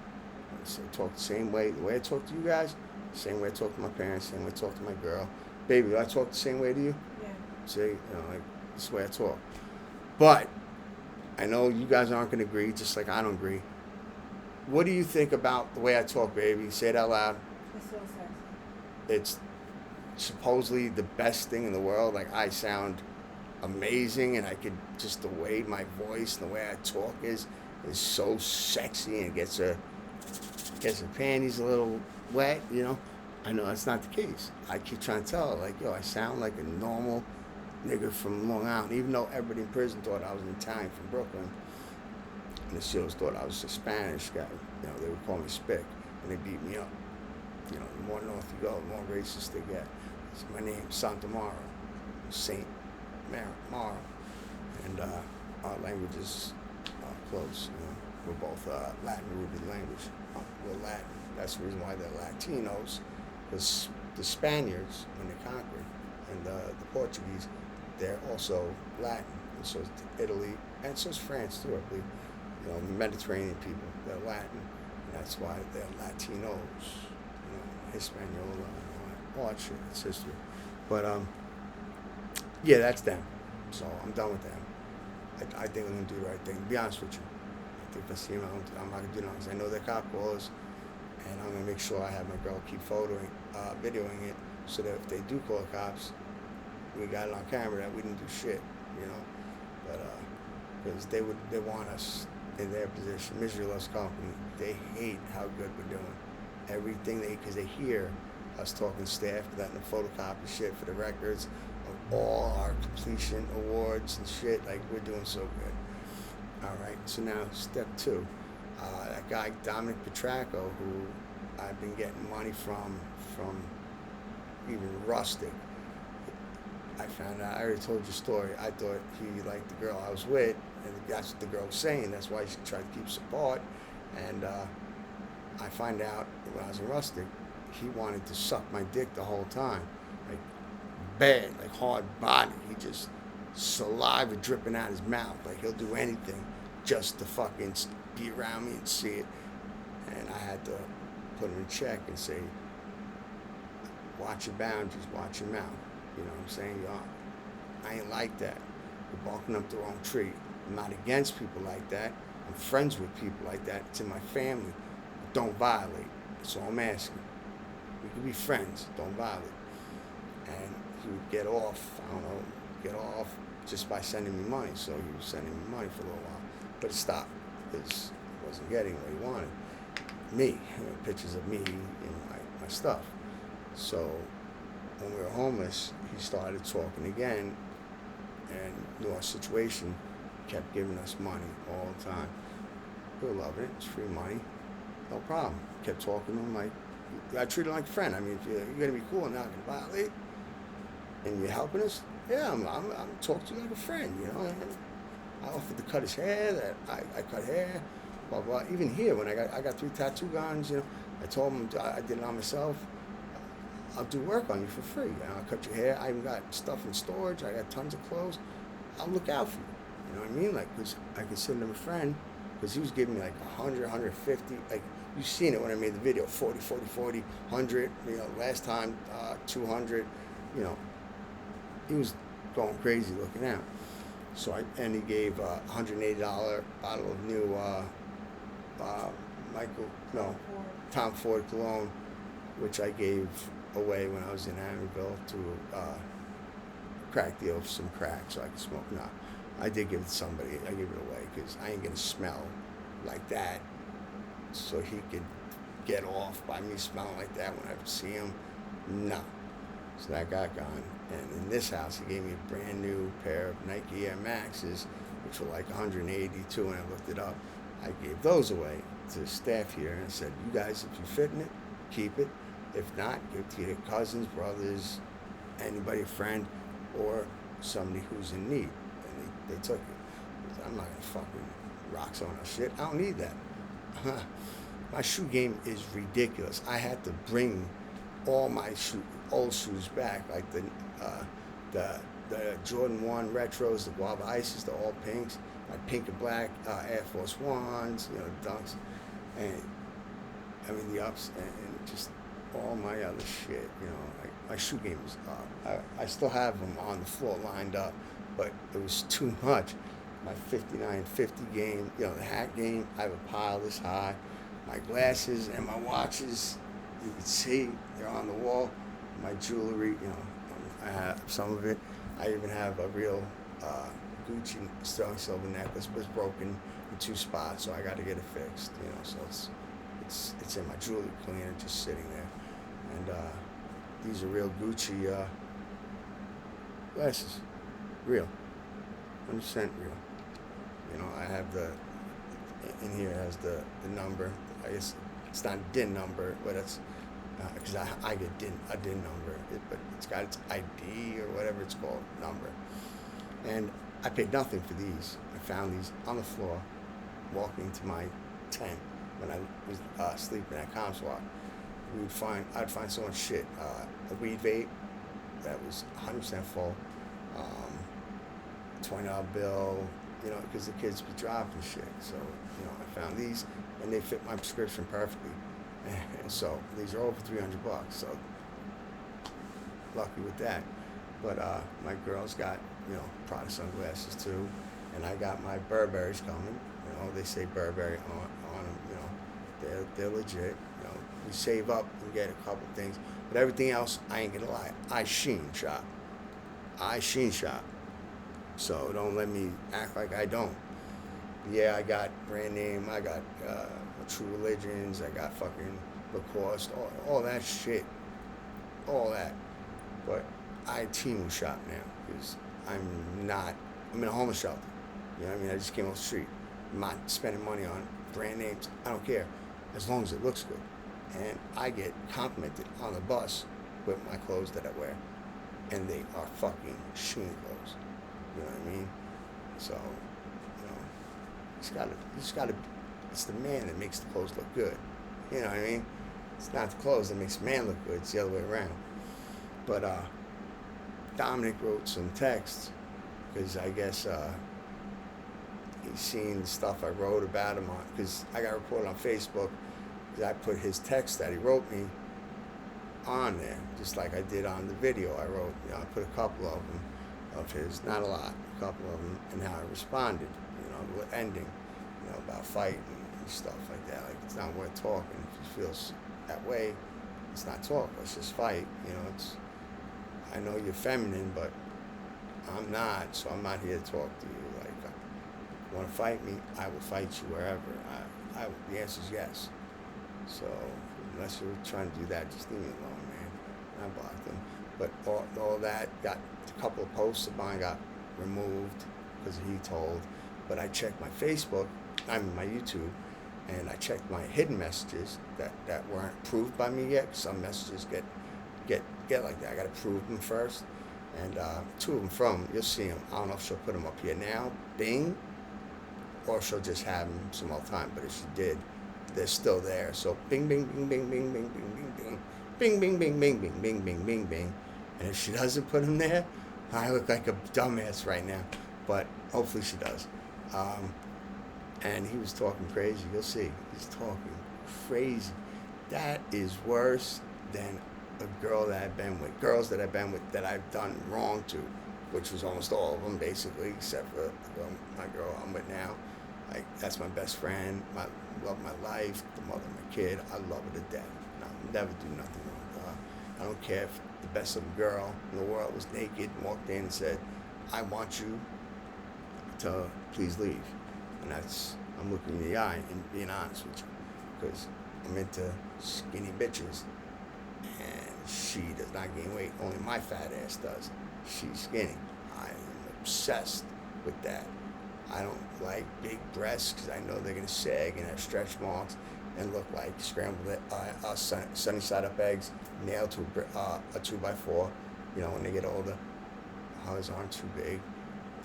I talk the same way, the way I talk to you guys, the same way I talk to my parents, the same way I talk to my girl. Baby, do I talk the same way to you? Yeah. See, you know, like, this is the way I talk. But I know you guys aren't going to agree, just like I don't agree. What do you think about the way I talk, baby? Say it out loud. It's so sexy. It's supposedly the best thing in the world. Like, I sound amazing, and I could, just the way my voice and the way I talk is so sexy, and gets her panties a little wet, you know? I know that's not the case. I keep trying to tell her, like, yo, I sound like a normal nigga from Long Island, even though everybody in prison thought I was an Italian from Brooklyn, and the SEALs thought I was a Spanish guy. You know, they would call me Spick, and they beat me up. You know, the more north you go, the more racist they get. So my name's Santa Mara, Saint Mara, and our languages are close. You know, we're both Latin-rooted language. We're Latin. That's the reason why they're Latinos, because the Spaniards, when they conquered, and the Portuguese, they're also Latin, and so is Italy, and so is France too, I believe. You know, the Mediterranean people, they're Latin, and that's why they're Latinos. You know, Hispaniola, all that shit. It's history. But yeah, that's them. So I'm done with them. I think I'm gonna do the right thing. To be honest with you, I think if I see them, I'm not gonna do nothing, because I know they're cop callers, and I'm gonna make sure I have my girl keep videoing it, so that if they do call the cops, we got it on camera that we didn't do shit, you know. But because they want us in their position. Misery loves company. They hate how good we're doing. Everything because they hear us talking staff, letting them photocopy shit for the records of all our completion awards and shit. Like, we're doing so good. All right. So now step 2. That guy Dominic Petracco, who I've been getting money from even Rustic. I found out, I already told you the story. I thought he liked the girl I was with, and that's what the girl was saying. That's why she tried to keep us apart. And I find out that when I was in Rustic, he wanted to suck my dick the whole time. Like, bad, like hard body. He just, saliva dripping out his mouth. Like, he'll do anything just to fucking be around me and see it. And I had to put him in check and say, watch your boundaries, watch your mouth. You know what I'm saying? Yo, I ain't like that. You're barking up the wrong tree. I'm not against people like that. I'm friends with people like that. It's in my family. But don't violate. That's all I'm asking. We can be friends. Don't violate. And he would get off, get off just by sending me money. So he was sending me money for a little while. But it stopped because he wasn't getting what he wanted. Me, pictures of me and my stuff. So when we were homeless, he started talking again and knew our situation. kept giving us money all the time. We were loving it. It's free money. No problem. Kept talking to him like, I treat him like a friend. I mean, if you're going to be cool and not going to violate, and you're helping us, yeah, I'm talking to you like a friend, you know. And I offered to cut his hair, that I cut hair, blah, blah. Even here, when I got 3 tattoo guns, you know, I told him I did it on myself. I'll do work on you for free. You know, I'll cut your hair. I even got stuff in storage. I got tons of clothes. I'll look out for you. You know what I mean? Like, because I considered him a friend, because he was giving me like 100, 150. Like, you've seen it when I made the video, 40, 40, 40, 100. You know, last time, 200. You know, he was going crazy looking out. So and he gave a $180 bottle of new Tom Ford cologne, which I gave away when I was in Amityville to crack deal for some crack so I could smoke. No, I did give it to somebody. I gave it away because I ain't gonna smell like that, so he could get off by me smelling like that when I see him. No. So that got gone. And in this house, he gave me a brand new pair of Nike Air Maxes, which were like 182, and I looked it up. I gave those away to the staff here, and I said, you guys, if you fit in it, keep it. If not, give it to your cousins, brothers, anybody, a friend, or somebody who's in need. And they took it. I'm not going to fucking rock someone else's shit. I don't need that. My shoe game is ridiculous. I had to bring all my old shoes back, like the Jordan 1 retros, the Guava Ices, the all pinks, my pink and black Air Force Ones, you know, Dunks, and I mean the ups, and just all my other shit, you know. Like, my shoe game is up. I still have them on the floor lined up, but it was too much. My 59-50 game, you know, the hat game, I have a pile this high. My glasses and my watches, you can see, they're on the wall. My jewelry, you know, I have some of it. I even have a real Gucci sterling silver necklace, but it's broken in 2 spots, so I got to get it fixed. You know, so it's in my jewelry cleaner, just sitting there. And these are real Gucci glasses, real, 100% real. You know, I have in here has the number. I guess it's not a DIN number, but it's because I get a DIN number, but it's got its ID or whatever it's called, number. And I paid nothing for these. I found these on the floor, walking to my tent when I was sleeping at Comswap. I'd find so much shit. A weed vape that was 100% full, $20 bill, you know, because the kids be dropping shit. So, you know, I found these, and they fit my prescription perfectly. And so these are over $300. So lucky with that. But my girls got, you know, Prada sunglasses too, and I got my Burberrys coming. You know, they say Burberry on them. You know, they're legit. You know, we save up and get a couple things, but everything else, I ain't gonna lie, I sheen shop. So don't let me act like I don't. Yeah, I got brand name. I got True Religions. I got fucking Lacoste. All that shit. All that. But I Temu shop now because I'm in a homeless shelter. You know what I mean? I just came off the street. I'm not spending money on brand names. I don't care as long as it looks good. And I get complimented on the bus with my clothes that I wear. And they are fucking Shein clothes. You know what I mean? So, you know, you just gotta, it's the man that makes the clothes look good. You know what I mean? It's not the clothes that makes the man look good, it's the other way around. But Dominic wrote some texts, because I guess he's seen the stuff I wrote about him on, because I got reported on Facebook, because I put his text that he wrote me on there, just like I did on the video I wrote. You know, I put a couple of them of his, not a lot, a couple of them, and how I responded, you know, the ending, you know, about fighting and stuff like that. Like, it's not worth talking. If he feels that way, it's not talk, let's just fight. You know, I know you're feminine, but I'm not, so I'm not here to talk to you. Like, you want to fight me, I will fight you wherever. The answer is yes. So, unless you're trying to do that, just leave me alone, man. I blocked him. But all that, got a couple of posts of mine got removed because he told. But I checked my Facebook, my YouTube, and I checked my hidden messages that weren't approved by me yet. Some messages get like that. I got to approve them first. And two of them you'll see them. I don't know if she'll put them up here now, Bing, or she'll just have them some other time. But if she did, they're still there. So bing, bing, bing, bing, bing, bing, bing, bing, bing, bing, bing, bing, bing, bing, bing, bing, bing, bing. And if she doesn't put them there, I look like a dumbass right now. But hopefully she does. And he was talking crazy. You'll see. He's talking crazy. That is worse than a girl that I've been with. Girls that I've been with that I've done wrong to, which was almost all of them, basically, except for my girl I'm with now. Like, that's my best friend. Love my life. The mother of my kid. I love her to death. And I'll never do nothing wrong with her. I don't care if the best of girl in the world was naked and walked in and said, I want you to please leave. And I'm looking in the eye and being honest with you, because I'm into skinny bitches, and she does not gain weight. Only my fat ass does. She's skinny. I am obsessed with that. I don't like big breasts because I know they're gonna sag and have stretch marks and look like scrambled sunny side up eggs nailed to a 2x4. You know, when they get older, hers aren't too big.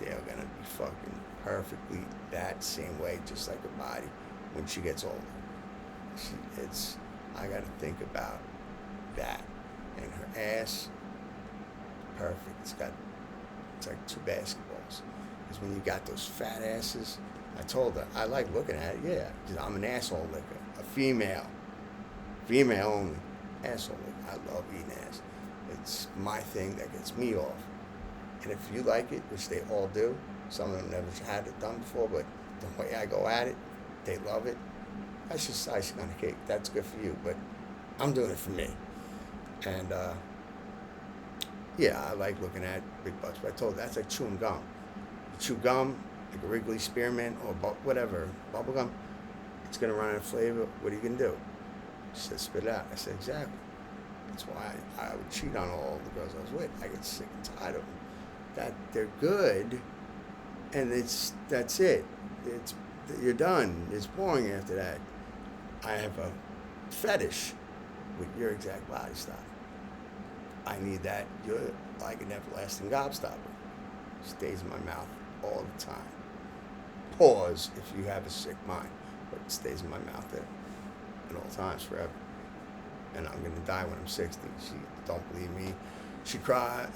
They're gonna be fucking perfectly that same way, just like her body when she gets older. I gotta think about that. And her ass, perfect. It's like two basketballs. Because when you got those fat asses, I told her, I like looking at it, yeah. Because I'm an asshole licker. A female only, asshole licker. I love eating ass. It's my thing that gets me off. And if you like it, which they all do, some of them never had it done before, but the way I go at it, they love it. That's just icing on the cake. That's good for you, but I'm doing it for me. And yeah, I like looking at big butts, but I told her that's like chewing gum. You chew gum, like a Wrigley Spearmint or whatever, bubble gum, it's gonna run out of flavor. What are you gonna do? She said, spit it out. I said, exactly. That's why I would cheat on all the girls I was with. I get sick and tired of them. That they're good, and that's it. You're done. It's boring after that. I have a fetish with your exact body style. I need that. You're like an everlasting gobstopper. Stays in my mouth all the time. Pause if you have a sick mind, but it stays in my mouth at all times forever. And I'm gonna die when I'm 60. She don't believe me. She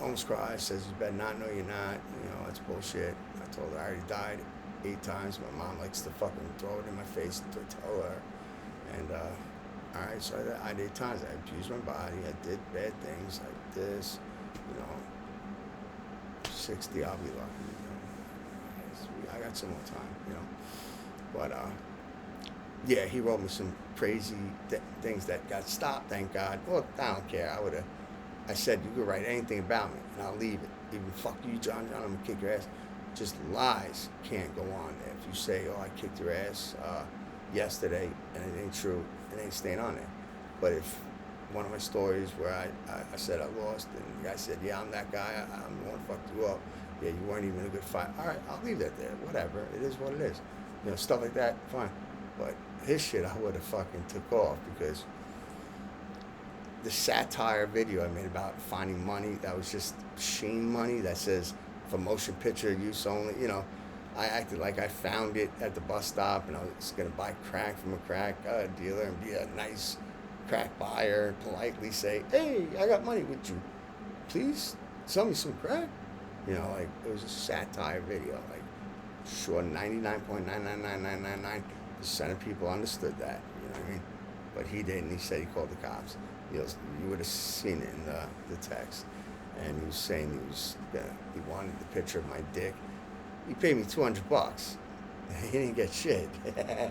almost cries, says you better not know you're not. You know, that's bullshit. I told her I already died 8 times. My mom likes to fucking throw it in my face to tell her. And all right, so I did 8 times. I abused my body. I did bad things like this. You know, 60, I'll be lucky. You know, I got some more time. You know, but yeah, he wrote me some crazy things that got stopped. Thank God. Well, I don't care. I said, you could write anything about me, and I'll leave it. Even fuck you, John, I'm gonna kick your ass. Just lies can't go on there. If you say, oh, I kicked your ass yesterday, and it ain't true, it ain't staying on there. But if one of my stories where I said I lost, and the guy said, yeah, I'm that guy, I'm the one who fucked you up. Yeah, you weren't even a good fight. All right, I'll leave that there. Whatever, it is what it is. You know, stuff like that, fine. But his shit, I would have fucking took off, because the satire video I made about finding money, that was just Sheen money that says for motion picture use only. You know, I acted like I found it at the bus stop and I was going to buy crack from a crack dealer and be a nice crack buyer, politely say, hey, I got money, would you please sell me some crack? You know, like, it was a satire video. Like, sure, 99.99999% of people understood that, you know what I mean? But he didn't. He said he called the cops. You would have seen it in the text. And he was saying he wanted the picture of my dick. He paid me $200. He didn't get shit. Yeah,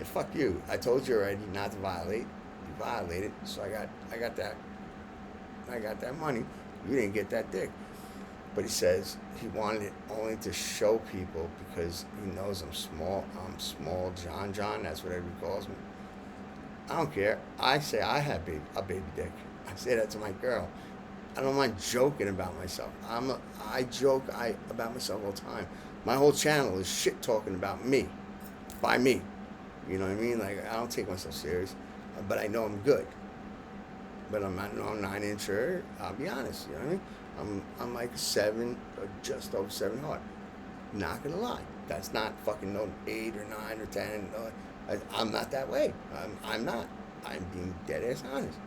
fuck you. I told you already not to violate. You violated, so I got that money. You didn't get that dick. But he says he wanted it only to show people because he knows I'm small. I'm small John. That's what everybody calls me. I don't care. I say I have a baby dick. I say that to my girl. I don't mind joking about myself. I joke about myself all the time. My whole channel is shit talking about me, by me. You know what I mean? Like, I don't take myself serious, but I know I'm good. But I'm not no 9-incher. I'll be honest. You know what I mean? I'm like a 7 or just over 7 hard. Not gonna lie. That's not fucking no 8 or 9 or 10. No, I'm not that way. I'm not. I'm being dead ass honest.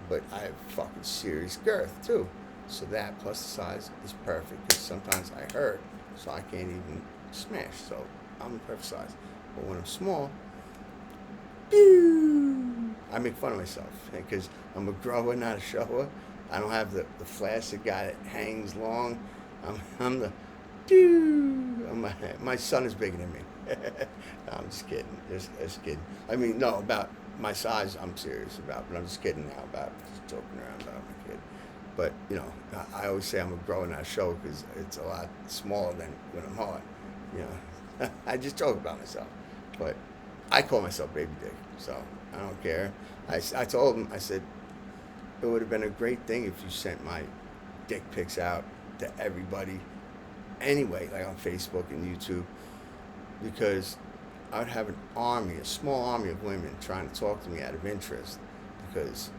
But I have fucking serious girth too. So that plus the size is perfect. Because sometimes I hurt, so I can't even smash. So I'm the perfect size. But when I'm small, I make fun of myself because I'm a grower, not a shower. I don't have the flaccid guy that hangs long. I'm the my son is bigger than me. No, I'm just kidding. Just kidding. I mean, no, about my size, I'm serious about, but I'm just kidding now about just joking around about my kid. But, you know, I always say I'm a grower, not a shower because it's a lot smaller than when I'm hard. You know, I just joke about myself. But I call myself Baby Dick, so I don't care. I told him, I said, it would have been a great thing if you sent my dick pics out to everybody anyway, like on Facebook and YouTube, because I would have an army, a small army of women trying to talk to me out of interest, because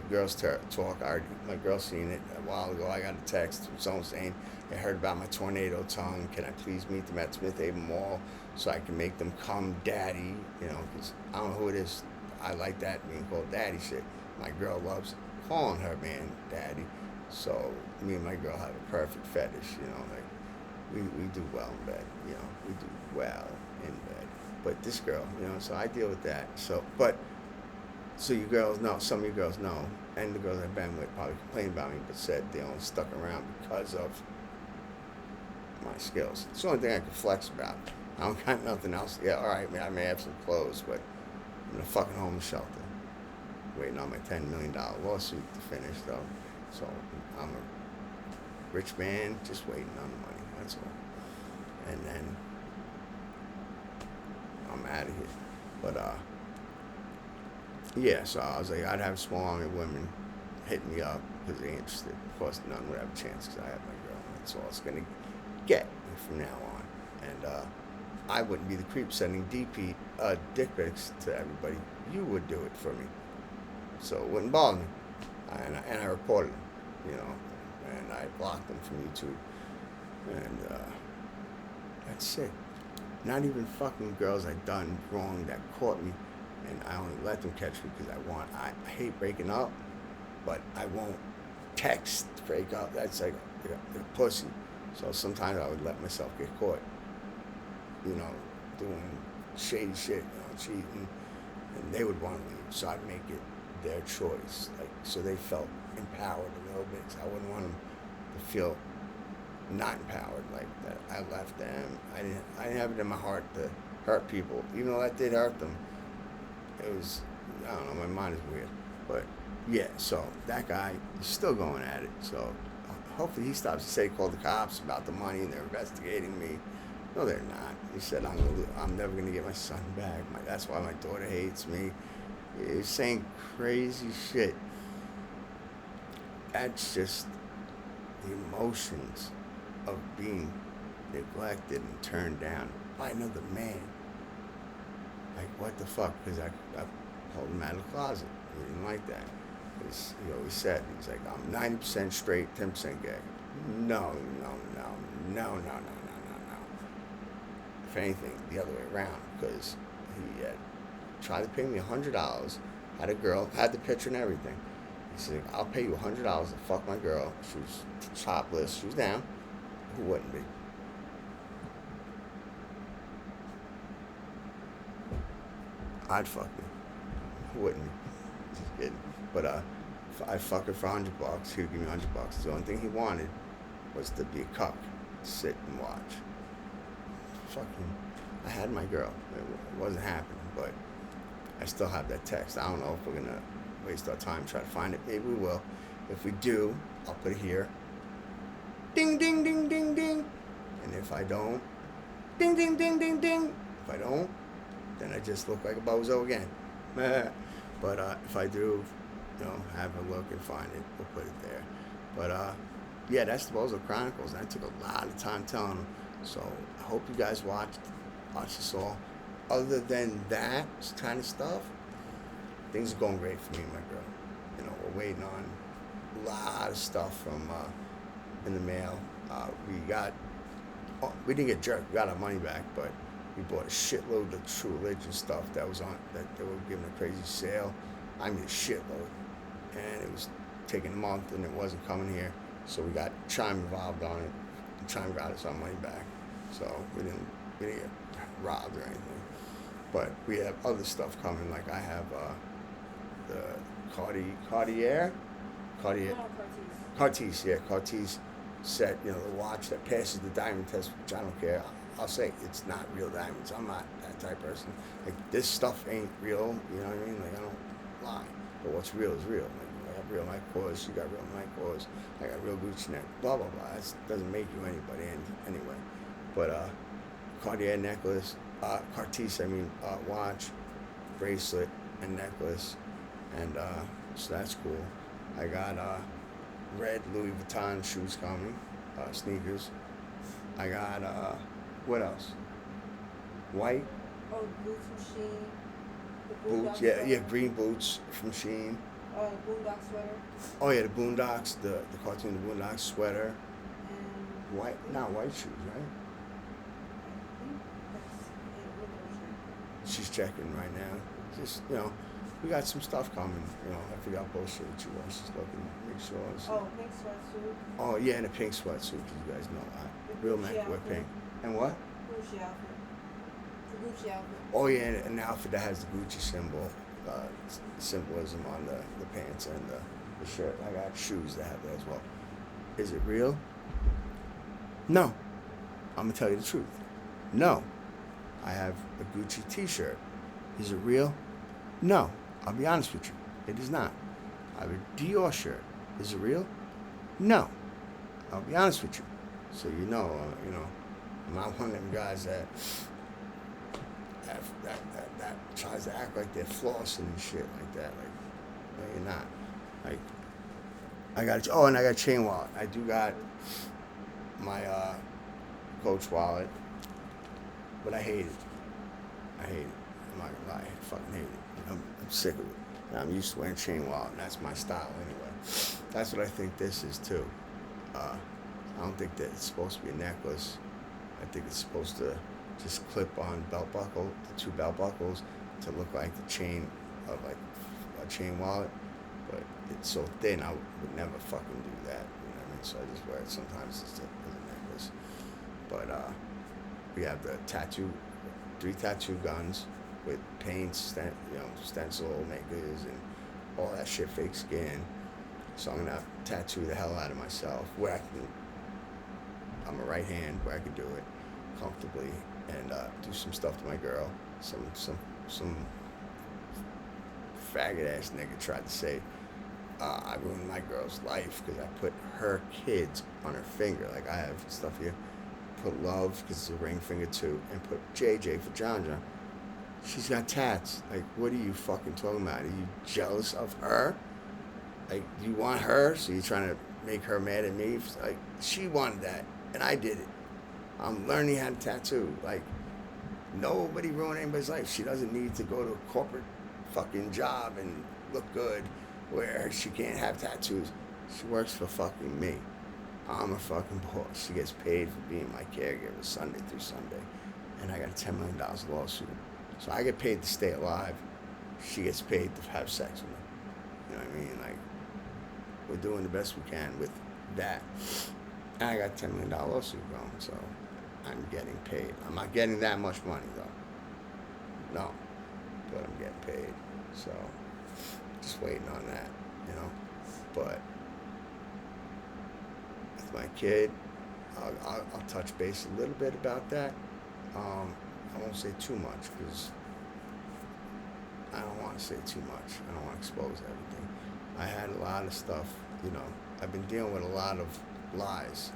girls talk. My girl seen it a while ago. I got a text from someone saying they heard about my tornado tongue. Can I please meet them at Smith Haven Mall so I can make them come daddy? You know, because I don't know who it is. I like that being called daddy shit. My girl loves calling her man daddy. So me and my girl have a perfect fetish. You know, like we do well in bed. You know, we do well in bed. But this girl, you know, so I deal with that. So you girls know, some of you girls know, and the girls I've been with probably complained about me, but said they only stuck around because of my skills. It's the only thing I can flex about. I don't got nothing else. Yeah, all right, I may have some clothes, but I'm in a fucking homeless shelter, waiting on my $10 million lawsuit to finish, though. So I'm a rich man just waiting on the money, that's all. And then I'm out of here. But, yeah, so I was like, I'd have a small army of women hit me up because they're interested. Of course, none would have a chance because I have my girl. That's all it's going to get from now on. And I wouldn't be the creep sending dick pics to everybody. You would do it for me. So it wouldn't bother me. And I reported them, you know, and I blocked them from YouTube. And that's it. Not even fucking girls I done wrong that caught me. And I only let them catch me because I hate breaking up, but I won't text break up. That's like a pussy. So sometimes I would let myself get caught, you know, doing shady shit, you know, cheating, and they would want to leave. So I'd make it their choice, like, so they felt empowered a little bit. So I wouldn't want them to feel not empowered, like that I left them. I didn't have it in my heart to hurt people, even though that did hurt them. It was, I don't know, my mind is weird. But, yeah, so that guy is still going at it. So hopefully he stops to say, call the cops about the money and they're investigating me. No, they're not. He said, I'm never going to get my son back. That's why my daughter hates me. He was saying crazy shit. That's just the emotions of being neglected and turned down by another man. Like, what the fuck? Because I pulled him out of the closet. He didn't like that. Because he always said, he's like, I'm 90% straight, 10% gay. No. If anything, the other way around. Because he had tried to pay me $100, had a girl, had the picture and everything. He said, I'll pay you $100 to fuck my girl. She was topless. She was down. Who wouldn't be? I'd fuck her. Who wouldn't? Just kidding. But I'd fuck her for $100. He would give me $100. The only thing he wanted was to be a cuck, sit and watch. Fucking, I had my girl. It wasn't happening, but I still have that text. I don't know if we're gonna waste our time trying to find it. Maybe we will. If we do, I'll put it here. Ding, ding, ding, ding, ding. And if I don't, ding, ding, ding, ding, ding. If I don't, then I just look like a bozo again. But if I do, you know, have a look and find it, we'll put it there. But yeah, that's the Bozo Chronicles. I took a lot of time telling them. So I hope you guys watch this all. Other than that kind of stuff, things are going great for me and my girl. You know, we're waiting on a lot of stuff from in the mail. We didn't get jerked. We got our money back, but we bought a shitload of True Religion stuff that they were giving a crazy sale. I mean, a shitload, and it was taking a month, and it wasn't coming here. So we got Chime involved on it, and Chime got us our money back. So we didn't get robbed or anything. But we have other stuff coming. Like I have the Cartier, Cartier set. You know, the watch that passes the diamond test, which I don't care. I'll say it's not real diamonds. I'm not that type of person. Like this stuff ain't real. You know what I mean? Like I don't lie. But what's real is real. Like I got real Mike Kors. You got real Mike Kors. I got real Gucci neck. Blah blah blah. That doesn't make you anybody anyway. But Cartier necklace, Cartier. Watch, bracelet, and necklace, and so that's cool. I got red Louis Vuitton shoes coming, sneakers. I got what else? White. Oh, boots from Sheen. Boots, yeah, green boots from Sheen. Boondock sweater. Oh yeah, the Boondocks, the cartoon, the Boondocks sweater. And White shoes, right? I think that's a winter shirt. She's checking right now. Just, you know, we got some stuff coming. You know, I forgot what she was. She's looking, make sure. Pink sweatsuit. Oh yeah, and a pink sweatsuit. You guys know real men wear pink. And what? Gucci outfit. The Gucci outfit. Oh yeah, and an outfit that has the Gucci symbolism on the pants and the shirt. I got shoes that have that as well. Is it real? No. I'm gonna tell you the truth. No. I have a Gucci t-shirt. Is it real? No. I'll be honest with you. It is not. I have a Dior shirt. Is it real? No. I'll be honest with you. So you know, I'm not one of them guys that tries to act like they're flossing and shit like that. Like, no, you're not. Like, I got a chain wallet. I do got my Coach wallet, but I hate it. I'm not gonna lie, I fucking hate it. I'm sick of it. And I'm used to wearing chain wallet, and that's my style anyway. That's what I think this is too. I don't think that it's supposed to be a necklace. I think it's supposed to just clip on the two belt buckles to look like the chain of like a chain wallet. But it's so thin, I would never fucking do that. You know what I mean? So I just wear it sometimes as a necklace. But we have the 3 tattoo guns with paints, stencil makers and all that shit, fake skin. So I'm gonna tattoo the hell out of myself I'm a right hand where I can do it comfortably and do some stuff to my girl. Some faggot ass nigga tried to say I ruined my girl's life because I put her kids on her finger. Like I have stuff here. Put love because it's a ring finger too, and put JJ for John John. She's got tats. Like, what are you fucking talking about? Are you jealous of her? Like, you want her, so you're trying to make her mad at me? Like, she wanted that, and I did it. I'm learning how to tattoo. Like, nobody ruined anybody's life. She doesn't need to go to a corporate fucking job and look good where she can't have tattoos. She works for fucking me. I'm a fucking boss. She gets paid for being my caregiver Sunday through Sunday. And I got a $10 million lawsuit. So I get paid to stay alive. She gets paid to have sex with me. You know what I mean? Like, we're doing the best we can with that. And I got a $10 million lawsuit going, so I'm getting paid. I'm not getting that much money, though. No. But I'm getting paid. So, just waiting on that, But with my kid, I'll touch base a little bit about that. I won't say too much because I don't want to say too much. I don't want to expose everything. I had a lot of stuff, I've been dealing with a lot of lies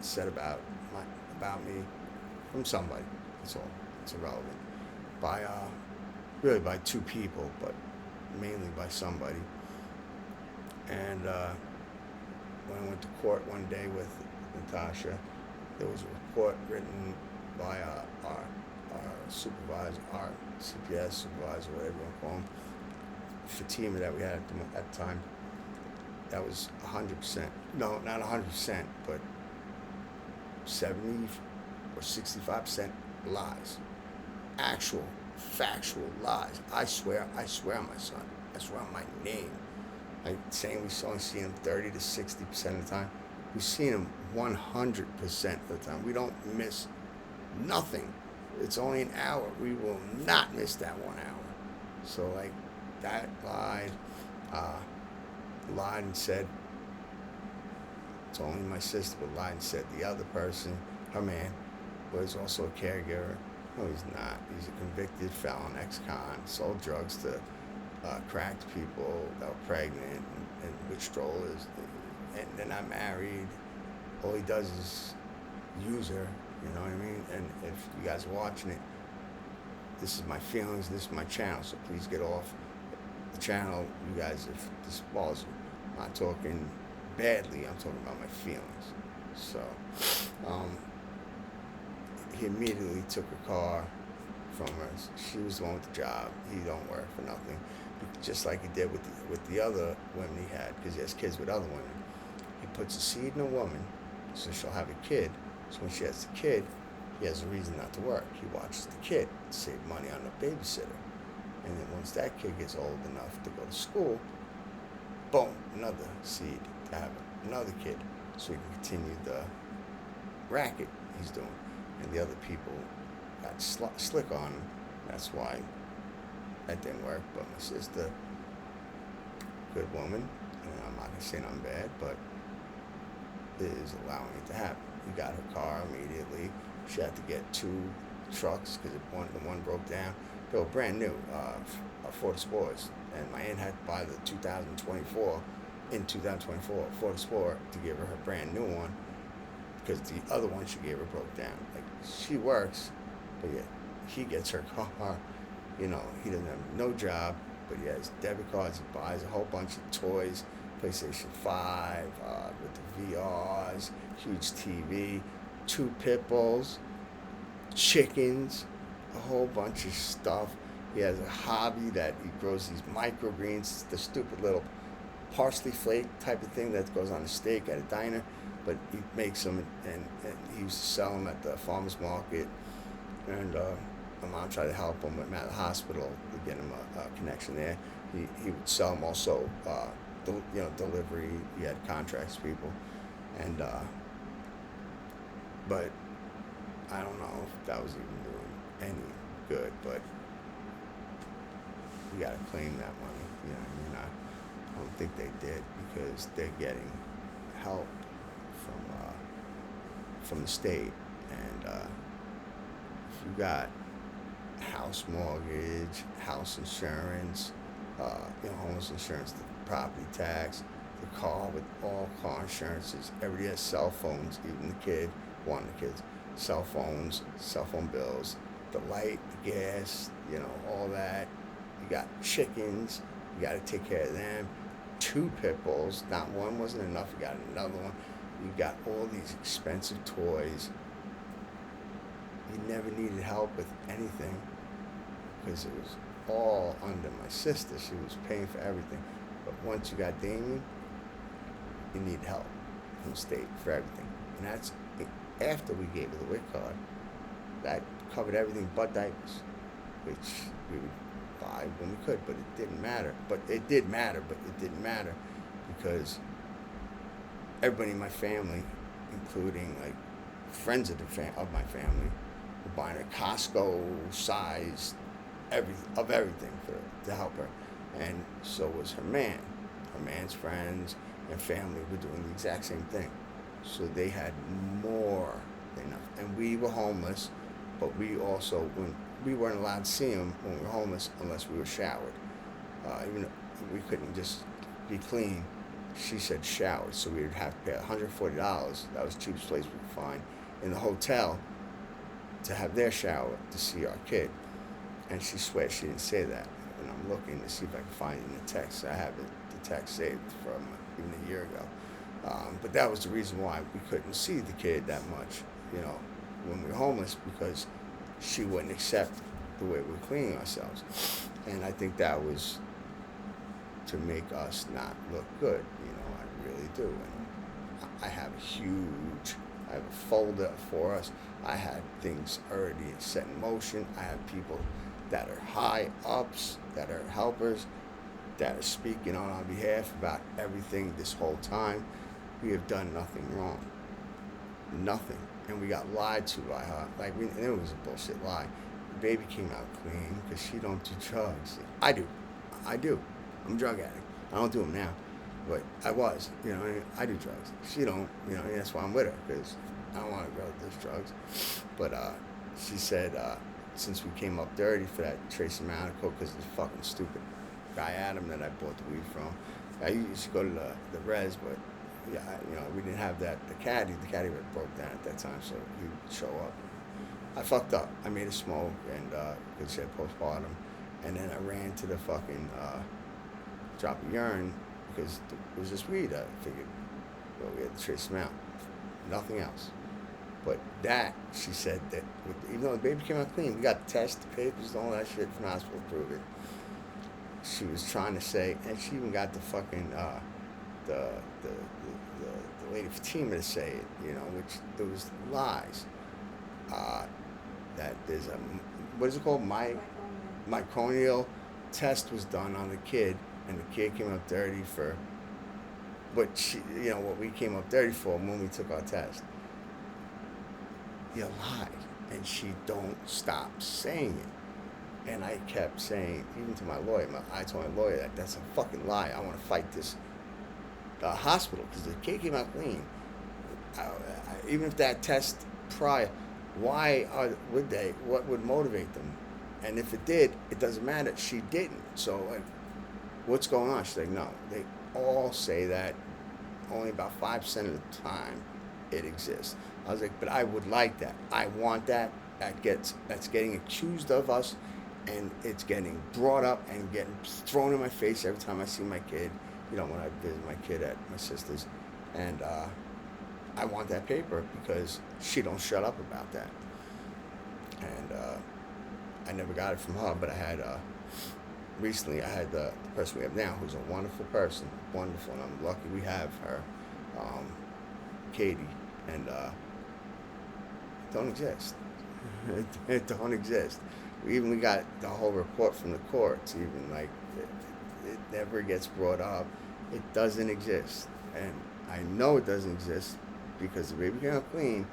said about me from somebody. That's all. It's irrelevant. Really by 2 people, but mainly by somebody. And when I went to court one day with Natasha, There was a report written by our supervisor, our CPS supervisor, whatever you want to call him, Fatima that we had at the time. That was 100%. No, not 100%, but 70 or 65% lies. Actual, factual lies. I swear on my son. I swear on my name. Like saying we only see him 30 to 60% of the time. We see him 100% of the time. We don't miss nothing. It's only an hour. We will not miss that 1 hour. So like that lied and said it's only my sister, but lied and said the other person, her man, was also a caregiver. No, he's not. He's a convicted felon, ex-con, sold drugs to cracked people that were pregnant and with strollers, and they're not married. All he does is use her, you know what I mean? And if you guys are watching it, this is my feelings, this is my channel, so please get off the channel, you guys, if this bothers you. I'm not talking badly, I'm talking about my feelings. So, he immediately took her car from her. She was the one with the job. He don't work for nothing. Just like he did with the other women he had, because he has kids with other women. He puts a seed in a woman, so she'll have a kid. So when she has the kid, he has a reason not to work. He watches the kid to save money on a babysitter. And then once that kid gets old enough to go to school, boom, another seed to have another kid, so he can continue the racket he's doing. And the other people got slick on him. That's why that didn't work. But my sister, good woman, and I'm not gonna say nothing bad, but is allowing it to happen. He got her car immediately. She had to get 2 trucks because the one broke down. They were brand new, Ford Explorers, and my aunt had to buy the 2024 Ford Explorer to give her brand new one, because the other one she gave her broke down. Like, she works, but yeah, he gets her car. You know, he doesn't have no job, but he has debit cards. He buys a whole bunch of toys, PlayStation 5, with the VRs, huge TV, 2 pit bulls, chickens, a whole bunch of stuff. He has a hobby that he grows these microgreens, the stupid little parsley flake type of thing that goes on a steak at a diner, but he makes them, and he used to sell them at the farmer's market. And my mom tried to help him at the hospital to get him a connection there. He would sell them also, delivery. He had contracts with people, and but I don't know if that was even doing any good. But we gotta claim that money. You know what I mean? I don't think they did, because they're getting help from the state, and if you got house mortgage, house insurance, homeless insurance, the property tax, the car with all car insurances, everybody has cell phones, even the kid, one of the kids, cell phones, cell phone bills, the light, the gas, all that. You got chickens, you got to take care of them. 2 pit bulls, not one wasn't enough, you got another one. You got all these expensive toys. You never needed help with anything, because it was all under my sister. She was paying for everything. But once you got Damien, you need help from the state for everything. And that's after we gave her the WIC card. That covered everything but diapers, which we would buy when we could, but it didn't matter. But it did matter, but it didn't matter, because everybody in my family, including like friends of my family, were buying her Costco size everything to help her, and so was her man. Her man's friends and family were doing the exact same thing, so they had more than enough. And we were homeless, but we also, when we weren't allowed to see him when we were homeless unless we were showered. Even if we couldn't just be clean, she said showered, so we would have to pay $140. That was the cheapest place we could find in the hotel to have their shower to see our kid. And she swears she didn't say that. And I'm looking to see if I can find it in the text. I have the text saved from even a year ago. But that was the reason why we couldn't see the kid that much. you know, when we were homeless because she wouldn't accept the way we're cleaning ourselves. And I think that was to make us not look good, you know, I really do. And I have I have a folder for us. I had things already set in motion. I have people that are high ups, that are helpers, that are speaking on our behalf about everything this whole time. We have done nothing wrong. Nothing. And we got lied to by her. Like, and it was a bullshit lie. The baby came out clean because she don't do drugs. I do. I'm a drug addict. I don't do them now. But I was, you know, I do drugs. She don't, you know, and that's why I'm with her, because I don't want a girl that does drugs. But she said, since we came up dirty for that trace amount of coke, because of the fucking stupid guy Adam that I bought the weed from. I used to go to the res, but yeah, you know, we didn't have that. The caddy broke down at that time, so he would show up. I fucked up. I made her smoke, and because she had postpartum, and then I ran to the fucking drop of urine because it was just weed. I figured, well, we had to trace them out. Nothing else. But that, she said that, even though the baby came out clean, we got the test, the papers, all that shit from the hospital to prove it. She was trying to say, and she even got the fucking the lady Fatima to say it, you know, which it was lies. That there's a, what is it called? Micronial test was done on the kid, and the kid came up dirty for what she, you know, what we came up dirty for when we took our test. You lied, and she don't stop saying it. And I kept saying, even to my lawyer, I told my lawyer that that's a fucking lie. I want to fight this hospital because the kid came out clean. Even if that test prior, would they? What would motivate them? And if it did, it doesn't matter. She didn't. So, like, what's going on? She's like, no. They all say that only about 5% of the time it exists. I was like, but I would like that. I want that. That's getting accused of us, and it's getting brought up and getting thrown in my face every time I see my kid. You know, when I visit my kid at my sister's, and I want that paper because she don't shut up about that. And I never got it from her, but I had recently I had the person we have now, who's a wonderful person, wonderful, and I'm lucky we have her, Katie, and don't exist. It don't exist. We got the whole report from the courts, even like it never gets brought up. It doesn't exist, and I know it doesn't exist because the baby came out clean,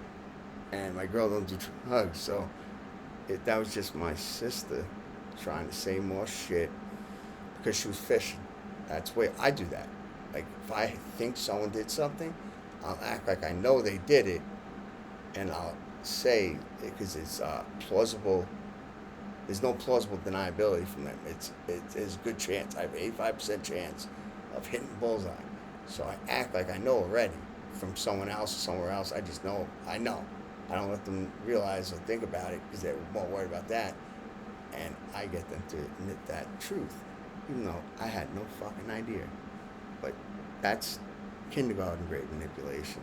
and my girl don't do drugs. So that was just my sister trying to say more shit because she was fishing. That's the way I do that. Like, if I think someone did something, I'll act like I know they did it, and I'll say, because it's plausible. There's no plausible deniability from them. It's a good chance. I have 85% chance of hitting the bullseye. So I act like I know already from someone else or somewhere else. I just know. I know. I don't let them realize or think about it because they're more worried about that. And I get them to admit that truth, even though I had no fucking idea. But that's kindergarten grade manipulation.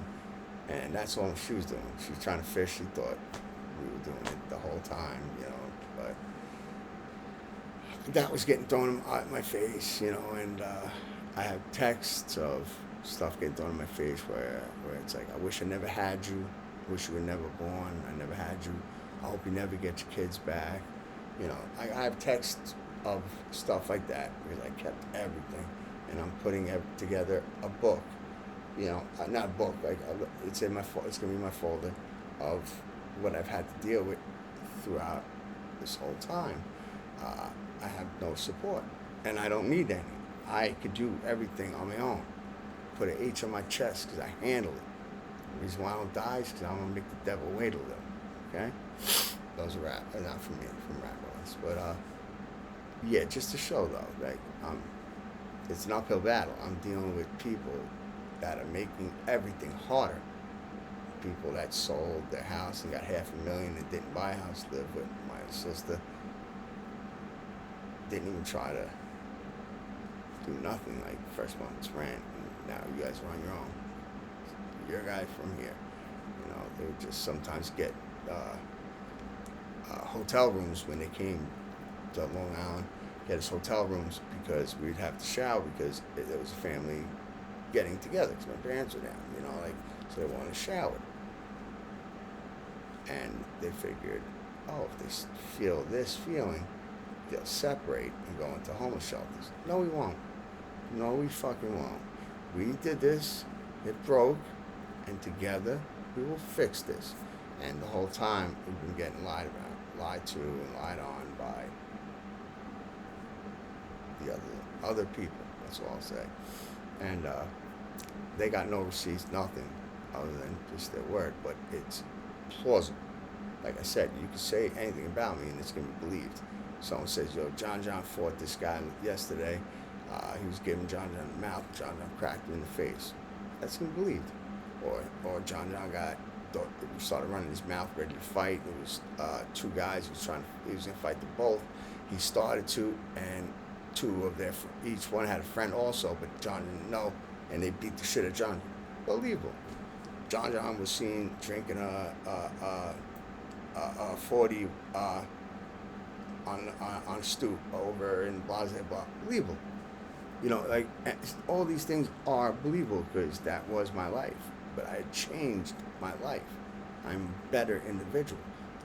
And that's all she was doing. She was trying to fish. She thought we were doing it the whole time, you know. But that was getting thrown in my face, you know. And I have texts of stuff getting thrown in my face where it's like, I wish I never had you. I wish you were never born. I never had you. I hope you never get your kids back. You know, I have texts of stuff like that because I kept everything, and I'm putting together a book. You know, not a book. Like, it's in my it's gonna be my folder of what I've had to deal with throughout this whole time. I have no support, and I don't need any. I could do everything on my own. Put an H on my chest because I handle it. The reason why I don't die is because I'm gonna make the devil wait a little. Okay, those are not from me, from rap boys. But yeah, just to show though, like it's an uphill battle. I'm dealing with people that are making everything harder. People that sold their house and got $500,000 and didn't buy a house to live with. My sister didn't even try to do nothing, like first month's rent. And now you guys are on your own. You're a guy from here. You know, would just sometimes get hotel rooms when they came to Long Island. Get us hotel rooms because we'd have to shower because there was a family getting together because my parents were down, you know, like, so they wanted to shower. And they figured, oh, if they feel this feeling, they'll separate and go into homeless shelters. No, we won't. No, we fucking won't. We did this, it broke, and together we will fix this. And the whole time we've been getting lied about, lied to, and lied on by the other people. That's all I'll say. And they got no receipts, nothing other than just their word. But it's plausible. Like I said, you can say anything about me and it's gonna be believed. Someone says, yo, John fought this guy yesterday. He was giving John the mouth. John cracked him in the face. That's gonna be believed. Or John started running his mouth, ready to fight. It was two guys. He was gonna fight them both. He started to, and each one had a friend also, but John didn't know, and they beat the shit out of John. Believable. John was seen drinking a 40 on a stoop over in blah. Believable. You know, like, all these things are believable because that was my life. But I had changed my life. I'm a better individual.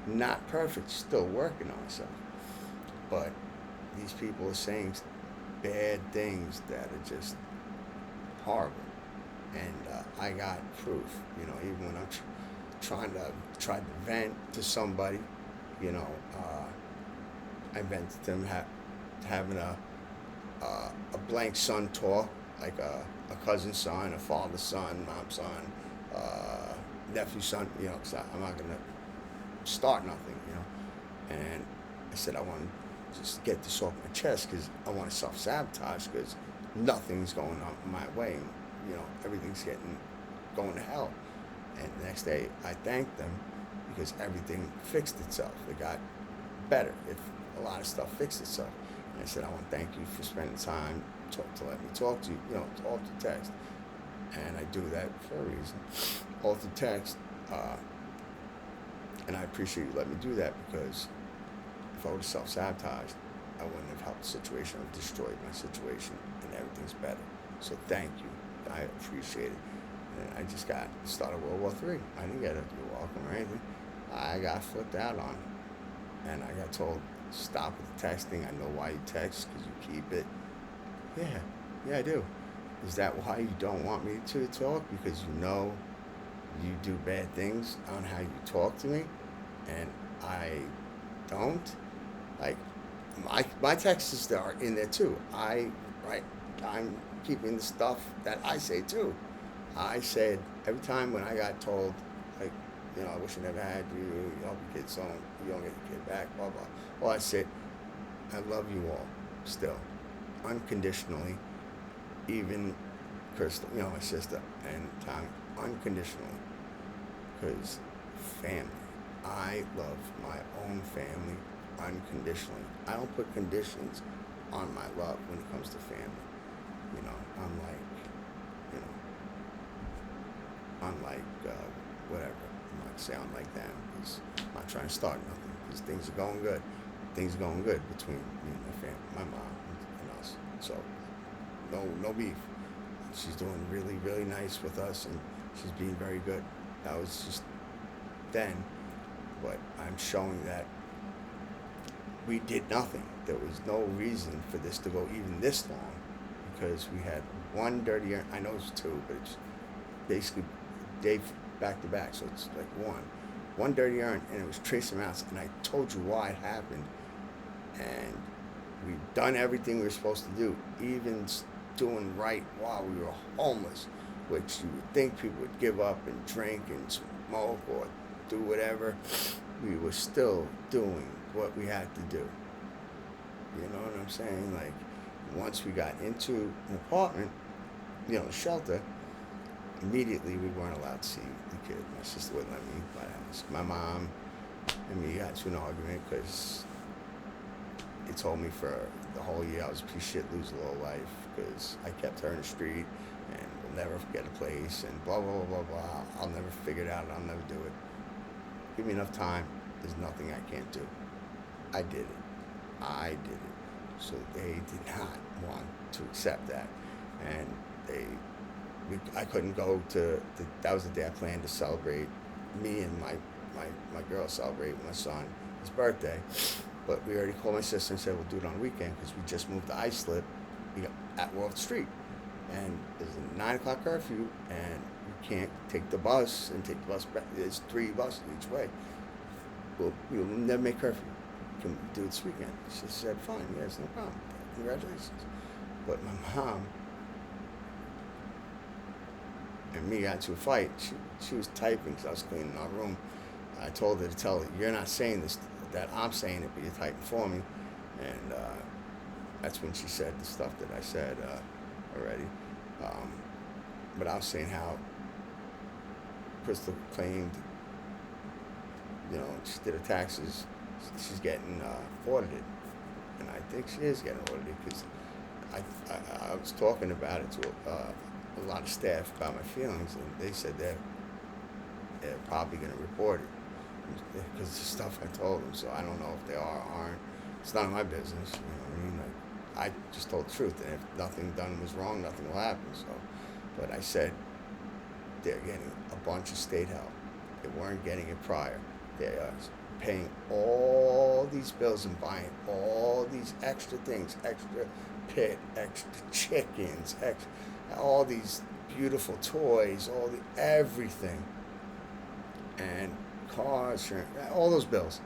Not perfect, still working on myself. But these people are saying bad things that are just horrible. And I got proof, you know, even when I'm tried to vent to somebody, you know, I vented to them having a blank son talk, like a cousin's son, a father's son, mom's son, nephew's son, you know, because I'm not going to start nothing, you know. And I said I want to just get this off my chest because I want to self-sabotage because nothing's going on my way. And, you know, everything's going to hell. And the next day I thanked them because everything fixed itself. It got better. A lot of stuff fixed itself. And I said, I want to thank you for spending time to let me talk to you, you know, all through text. And I do that for a reason. All through text. And I appreciate you letting me do that because if I would have self-sabotaged, I wouldn't have helped the situation. I would have destroyed my situation and everything's better. So thank you. I appreciate it. And I just got started World War III. I didn't get a you're welcome or anything. I got flipped out on. And I got told, stop with the texting. I know why you text, because you keep it. Yeah, I do. Is that why you don't want me to talk? Because you know you do bad things on how you talk to me, and I don't? Like, my texts are in there too. I'm keeping the stuff that I say too. I said every time when I got told, like, you know, I wish I never had you, you help your kids home, you don't get your kid back, blah, blah. Well, I said, I love you all still, unconditionally, even Crystal, you know, my sister, and Tommy, unconditionally, because family. I love my own family unconditionally. I don't put conditions on my love when it comes to family. You know, unlike whatever. I'm not saying I'm like them, because I'm not trying to start nothing, because things are going good. Things are going good between me and my family, my mom and us. So, no beef. She's doing really, really nice with us, and she's being very good. That was just then, but I'm showing that we did nothing. There was no reason for this to go even this long, because we had one dirty urn. I know it's two, but it's basically day back to back, so it's like one dirty urn, and it was trace amounts, and I told you why it happened, and we've done everything we were supposed to do, even doing right while we were homeless, which you would think people would give up and drink and smoke or do whatever. We were still doing what we had to do. You know what I'm saying? Like, once we got into an apartment, you know, a shelter, immediately we weren't allowed to see the kid. My sister wouldn't let me buy the house. My mom and me got into an argument because they told me for the whole year I was a piece of shit, lose a low life, because I kept her in the street and we'll never get a place and blah, blah, blah, blah, blah. I'll never figure it out. I'll never do it. give me enough time. There's nothing I can't do. I did it. I did it. So they did not want to accept that, and I couldn't go to. That was the day I planned to celebrate. Me and my girl celebrate my son his birthday, but we already called my sister and said we'll do it on the weekend because we just moved to Islip. We're off the street, and there's a 9 o'clock curfew, and you can't take the bus and take the bus back. There's 3 buses each way. We'll never make curfew. Can do it this weekend. She said, fine, yes, no problem. Congratulations. But my mom and me got into a fight. She was typing because I was cleaning our room. I told her to tell her, you're not saying this, that I'm saying it, but you're typing for me. And that's when she said the stuff that I said already. But I was saying how Crystal claimed, she did her taxes. She's getting audited, and I think she is getting audited because I was talking about it to a lot of staff about my feelings, and they said they're probably going to report it because it's the stuff I told them. So I don't know if they are or aren't. It's none of my business. You know what I mean? I just told the truth, and if nothing done was wrong, nothing will happen. So, but I said they're getting a bunch of state help. They weren't getting it prior. They are paying all these bills and buying all these extra things, extra pit, extra chickens, all these beautiful toys, everything, and cars, all those bills.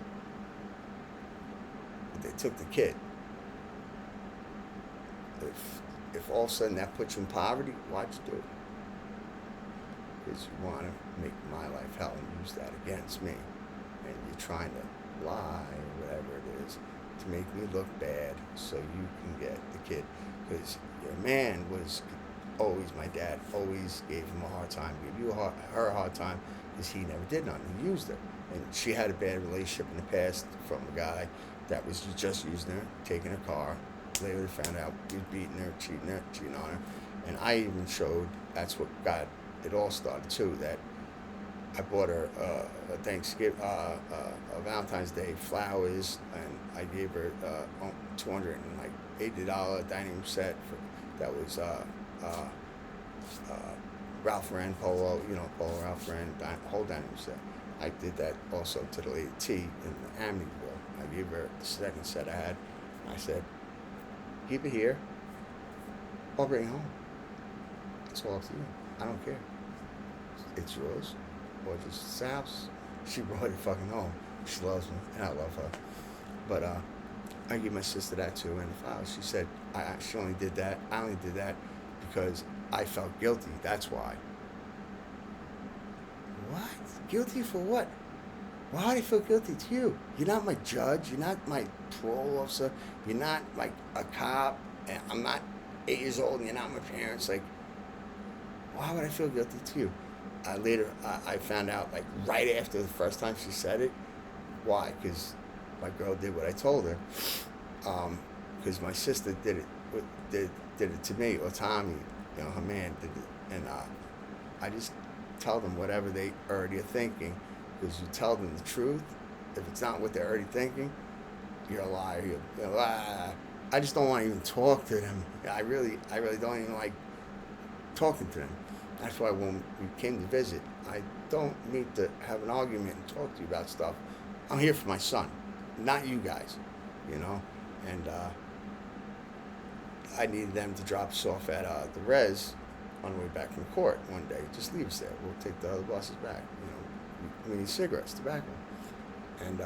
But they took the kid. If all of a sudden that puts you in poverty, why'd you do it? Because you want to make my life hell and use that against me. And you're trying to lie or whatever it is to make me look bad so you can get the kid. Because your man was always, my dad always gave him a hard time, gave her a hard time because he never did nothing. He used her. And she had a bad relationship in the past from a guy that was just using her, taking her car. Later they found out he was beating her, cheating on her. And I even showed, that's what got it all started too, that I bought her a Thanksgiving, a Valentine's Day flowers, and I gave her $280 dining room set that was Ralph Lauren polo, polo Ralph Lauren whole dining room set. I did that also to the lady T in the Amityville. I gave her the second set I had. I said, keep it here, or bring it home. It's all up to you. I don't care. It's yours. Or just Sal's. She brought it fucking home. She loves me, and I love her. But I gave my sister that too, and the flowers. She said she only did that. I only did that because I felt guilty. That's why. What? Guilty for what? Why do I feel guilty to you? You're not my judge. You're not my parole officer. You're not like a cop. And I'm not 8 years old, and you're not my parents. Like, why would I feel guilty to you? Later, I found out, like, right after the first time she said it. Why? Because my girl did what I told her. Because my sister did it to me, or Tommy, her man did it. And I just tell them whatever they already are thinking. Because you tell them the truth. If it's not what they're already thinking, you're a liar. I just don't want to even talk to them. I really don't even like talking to them. That's why when we came to visit, I don't need to have an argument and talk to you about stuff. I'm here for my son, not you guys, And I needed them to drop us off at the res on the way back from court one day. Just leave us there. We'll take the other buses back. We need cigarettes, tobacco. And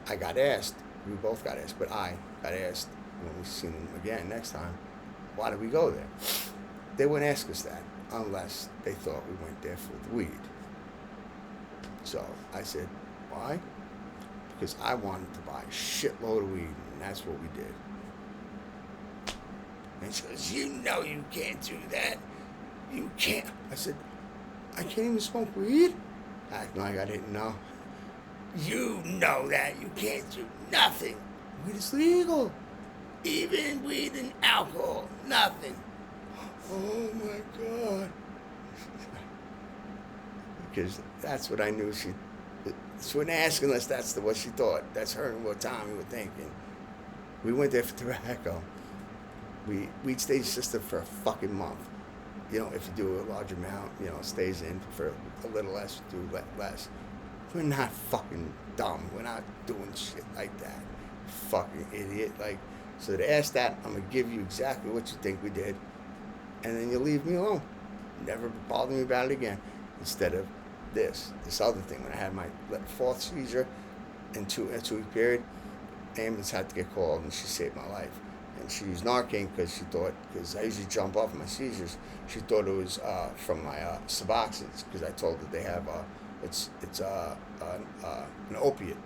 I got asked, we both got asked, but I got asked when we seen them again next time, why did we go there? They wouldn't ask us that unless they thought we went there for the weed. So I said, why? Because I wanted to buy a shitload of weed, and that's what we did. And she goes, you can't do that. You can't. I said, I can't even smoke weed? Acting like I didn't know. You know that. You can't do nothing. Weed is legal. Even weed and alcohol. Nothing. Oh my God. Because that's what I knew She wasn't asking us. That's what she thought. That's her and what Tommy would think. And we went there for tobacco. We'd stay sister for a fucking month. You know, if you do a large amount, you know, it stays in for a little less, do less. We're not fucking dumb. We're not doing shit like that. Fucking idiot. Like, so to ask that, I'm gonna give you exactly what you think we did, and then you leave me alone. Never bother me about it again. Instead of this other thing, when I had my fourth seizure in a 2-week period, ambulance had to get called, and she saved my life. And she used Narcan because I usually jump off my seizures. She thought it was from my Suboxones, because I told her they have it's an opiate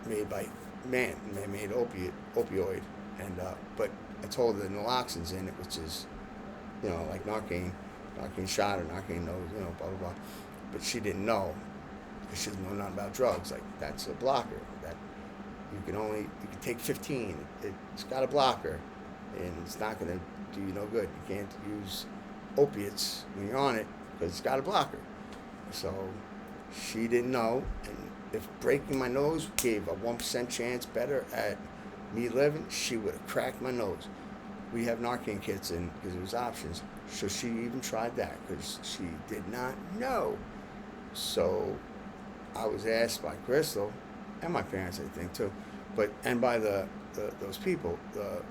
made by man-made opioid, and but I told her the naloxone's in it, which is, you know, like Narcan shot or Narcan nose, you know, blah blah blah. But she didn't know, because she doesn't know nothing about drugs. Like, that's a blocker. That you can take 15. It's got a blocker, and it's not going to do you no good. You can't use opiates when you're on it because it's got a blocker. So she didn't know, and if breaking my nose gave a 1% chance better at me living, she would have cracked my nose. We have Narcan kits in because it was options. So she even tried that because she did not know. So I was asked by Crystal, and my parents, I think too, and by those people, the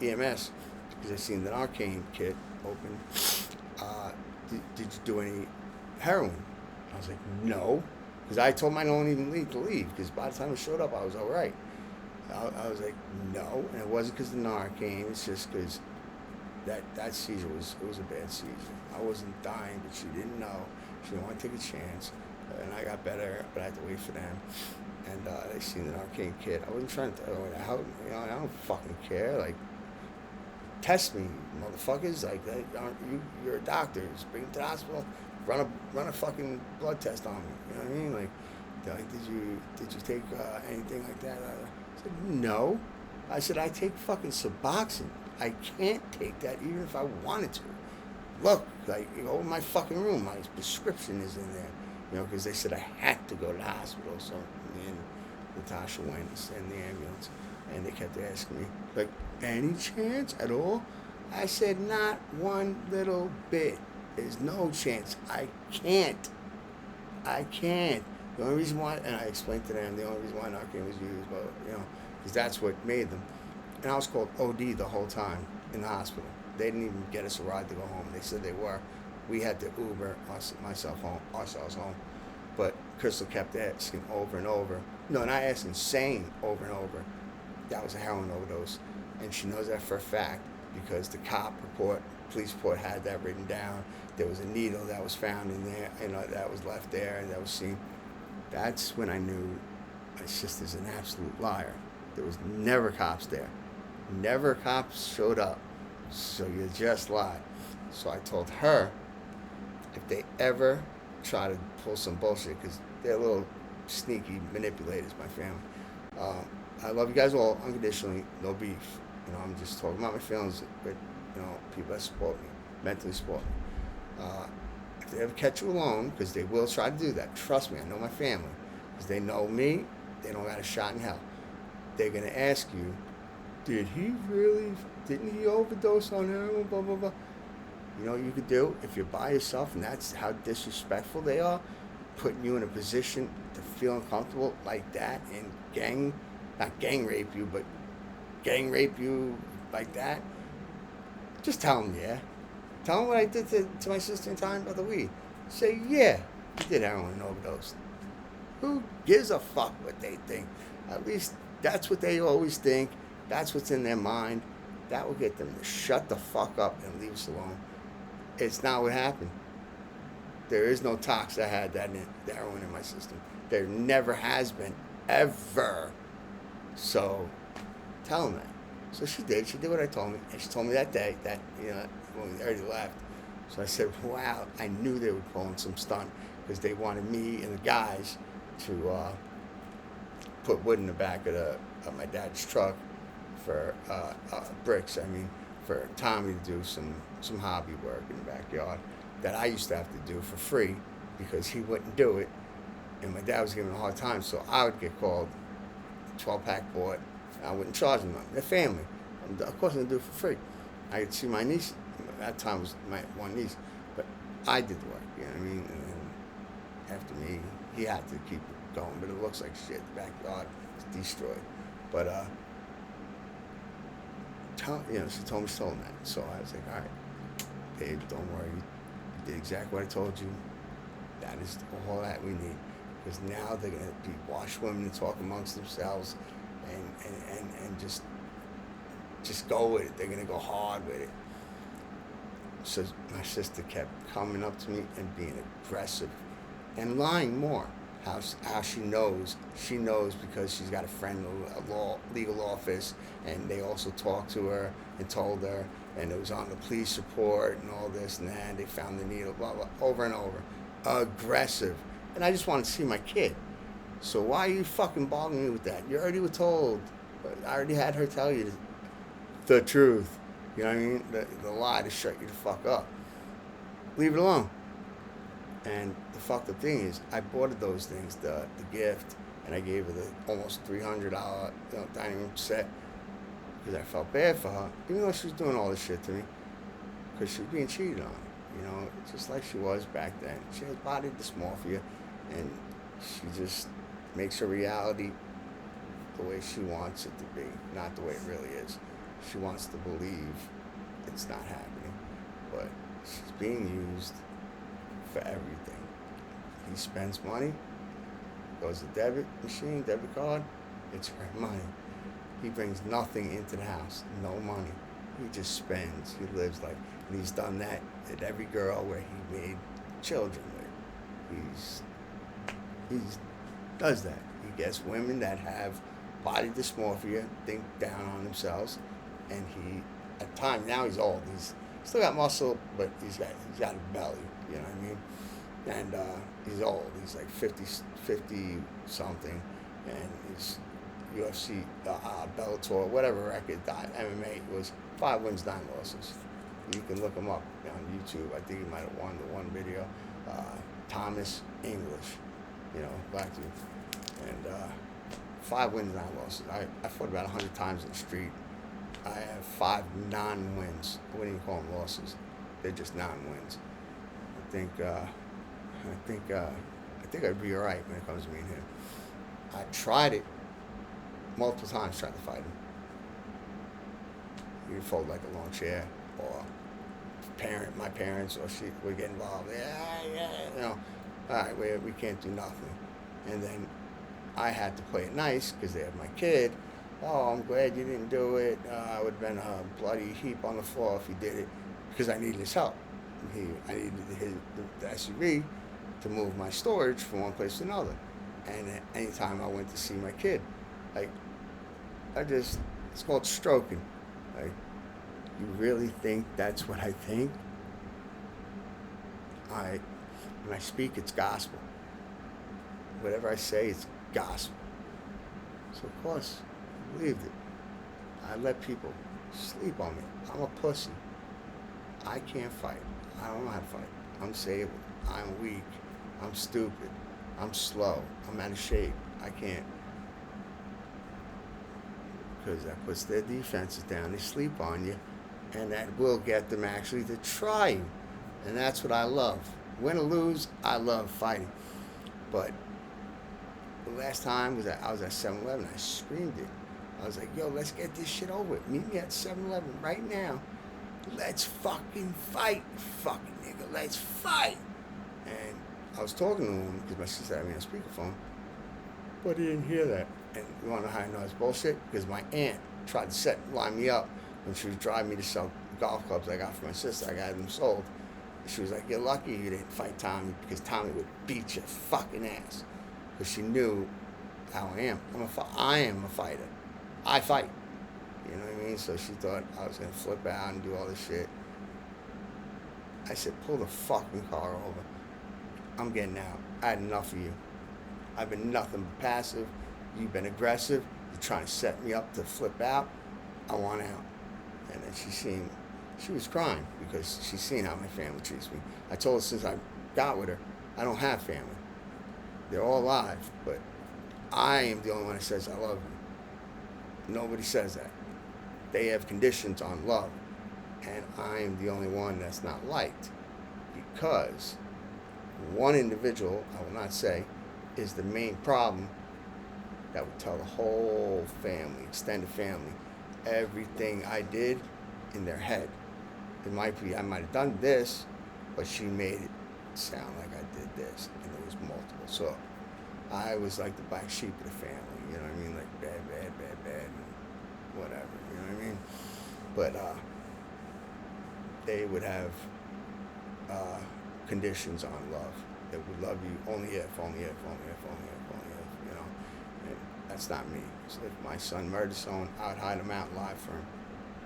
EMS, because I seen the Narcan kit open. Did you do any heroin? I was like, no, because I told them I don't even need to leave, because by the time I showed up, I was all right. I was like, no, and it wasn't because of the Narcan. It's just because that seizure was a bad seizure. I wasn't dying, but she didn't know. She didn't want to take a chance, and I got better, but I had to wait for them. And they seen the Narcan kit. I wasn't trying to throw it out. You know, I don't fucking care. Like, test me, motherfuckers. Like, you're a doctor. Just bring me to the hospital. Run a fucking blood test on me. You know what I mean? Like, did you take anything like that? I said, no. I said, I take fucking Suboxone. I can't take that even if I wanted to. Look, like, you go in my fucking room, my prescription is in there. You know, because they said I had to go to the hospital. So me and Natasha went in the ambulance, and they kept asking me, like, any chance at all? I said, not one little bit. There's no chance. I can't. The only reason why, and I explained to them, the only reason why Narcan was used, but, you know, because that's what made them. And I was called OD the whole time in the hospital. They didn't even get us a ride to go home. They said they were. We had to Uber ourselves home. But Crystal kept asking over and over. No, not asking, saying over and over, that was a heroin overdose. And she knows that for a fact because the police report had that written down. There was a needle that was found in there, you know, that was left there and that was seen. That's when I knew my sister's an absolute liar. There was never cops there. Never cops showed up. So you just lied. So I told her, if they ever try to pull some bullshit, because they're little sneaky manipulators, my family. I love you guys all unconditionally, no beef. You know, I'm just talking about my feelings with, you know, people that support me, mentally support me. If they ever catch you alone, because they will try to do that, trust me, I know my family, because they know me, they don't got a shot in hell. They're going to ask you, didn't he overdose on heroin, blah, blah, blah. You know what you could do if you're by yourself, and that's how disrespectful they are, putting you in a position to feel uncomfortable like that and not gang rape you, but gang rape you like that. Just tell them, yeah. Tell them what I did to my sister in time about the weed. Say, yeah, he did heroin and overdose. Who gives a fuck what they think? At least that's what they always think. That's what's in their mind. That will get them to shut the fuck up and leave us alone. It's not what happened. There is no tox that had that heroin in my system. There never has been, ever. So tell them that. So she did. She did what I told me. And she told me that day that, you know, when we already left. So I said, wow, I knew they were pulling some stunt because they wanted me and the guys to put wood in the back of my dad's truck for bricks. I mean, for Tommy to do some hobby work in the backyard that I used to have to do for free because he wouldn't do it, and my dad was giving him a hard time, so I would get called. 12-pack bought. I wouldn't charge them. They're family. Of course, I'm gonna do it for free. I could see my niece. At that time was my one niece, but I did the work. You know what I mean? And then after me, he had to keep it going. But it looks like shit. The backyard is destroyed. But she told me stolen that. So I was like, all right, babe, don't worry. You did exactly what I told you. That is all that we need. Because now they're going to be washwomen and talk amongst themselves and just go with it. They're going to go hard with it. So my sister kept coming up to me and being aggressive and lying more. How she knows. She knows because she's got a friend in a legal office, and they also talked to her and told her, and it was on the police report and all this and that. They found the needle, blah, blah, over and over. Aggressive. And I just want to see my kid. So why are you fucking bothering me with that? You already were told. I already had her tell you the truth. You know what I mean? The lie to shut you the fuck up. Leave it alone. And the fucked up thing is, I bought her those things, the gift, and I gave her the almost $300 dining room set because I felt bad for her, even though she was doing all this shit to me, because she was being cheated on. You know, just like she was back then. She has body dysmorphia, and she just makes her reality the way she wants it to be, not the way it really is. She wants to believe it's not happening, but she's being used for everything. He spends money, goes to debit card, it's her money. He brings nothing into the house, no money. He just spends, he lives like, and he's done that at every girl where he made children with. He does that. He gets women that have body dysmorphia, think down on themselves, and he, at the time, now he's old. He's still got muscle, but he's got a belly, you know what I mean? And he's old. He's like 50 something, and he's UFC, Bellator, whatever record, MMA was 5 wins, 9 losses. You can look him up on YouTube. I think he might have won the one video. Thomas English, black dude. And 5 wins, 9 losses. I fought about 100 times in the street. I have 5 non-wins. I wouldn't even call them losses. They're just non-wins. I think I'd be all right when it comes to me and him. I tried it multiple times, tried to fight him. He would fold like a long chair, or my parents, or she would get involved. Yeah, all right, we can't do nothing. And then I had to play it nice because they have my kid. Oh, I'm glad you didn't do it. I would have been a bloody heap on the floor if he did it, because I needed his help. I needed the SUV to move my storage from one place to another. And anytime I went to see my kid, it's called stroking. Like, you really think that's what I think? When I speak, it's gospel. Whatever I say, it's gospel. So of course, I believed it. I let people sleep on me. I'm a pussy. I can't fight. I don't know how to fight. I'm disabled. I'm weak. I'm stupid. I'm slow. I'm out of shape. I can't. Because that puts their defenses down. They sleep on you. And that will get them actually to try you. And that's what I love. Win or lose, I love fighting. But the last time I was at 7-Eleven. I screamed it. I was like, yo, let's get this shit over with. Meet me at 7-Eleven right now. Let's fucking fight, fucking nigga. Let's fight. And I was talking to him because my sister had me on speakerphone, but he didn't hear that. And you want to know how I know it's bullshit? Because my aunt tried to line me up when she was driving me to sell golf clubs I got for my sister. I got them sold. She was like, you're lucky you didn't fight Tommy, because Tommy would beat your fucking ass. Because she knew how I am. I am a fighter. I fight. You know what I mean? So she thought I was going to flip out and do all this shit. I said, pull the fucking car over. I'm getting out. I had enough of you. I've been nothing but passive. You've been aggressive. You're trying to set me up to flip out. I want out. And then she was crying because she's seen how my family treats me. I told her since I got with her, I don't have family. They're all alive, but I am the only one that says I love you. Nobody says that. They have conditions on love, and I am the only one that's not liked, because one individual, I will not say, is the main problem that would tell the whole family, extended family, everything I did in their head. It might be I might have done this, but she made it sound like I did this, and it was multiple. So I was like the black sheep of the family, you know what I mean? Like bad, and whatever, you know what I mean? But they would have conditions on love. They would love you only if, you know? And that's not me. So if my son murdered someone, I would hide him out and lie for him.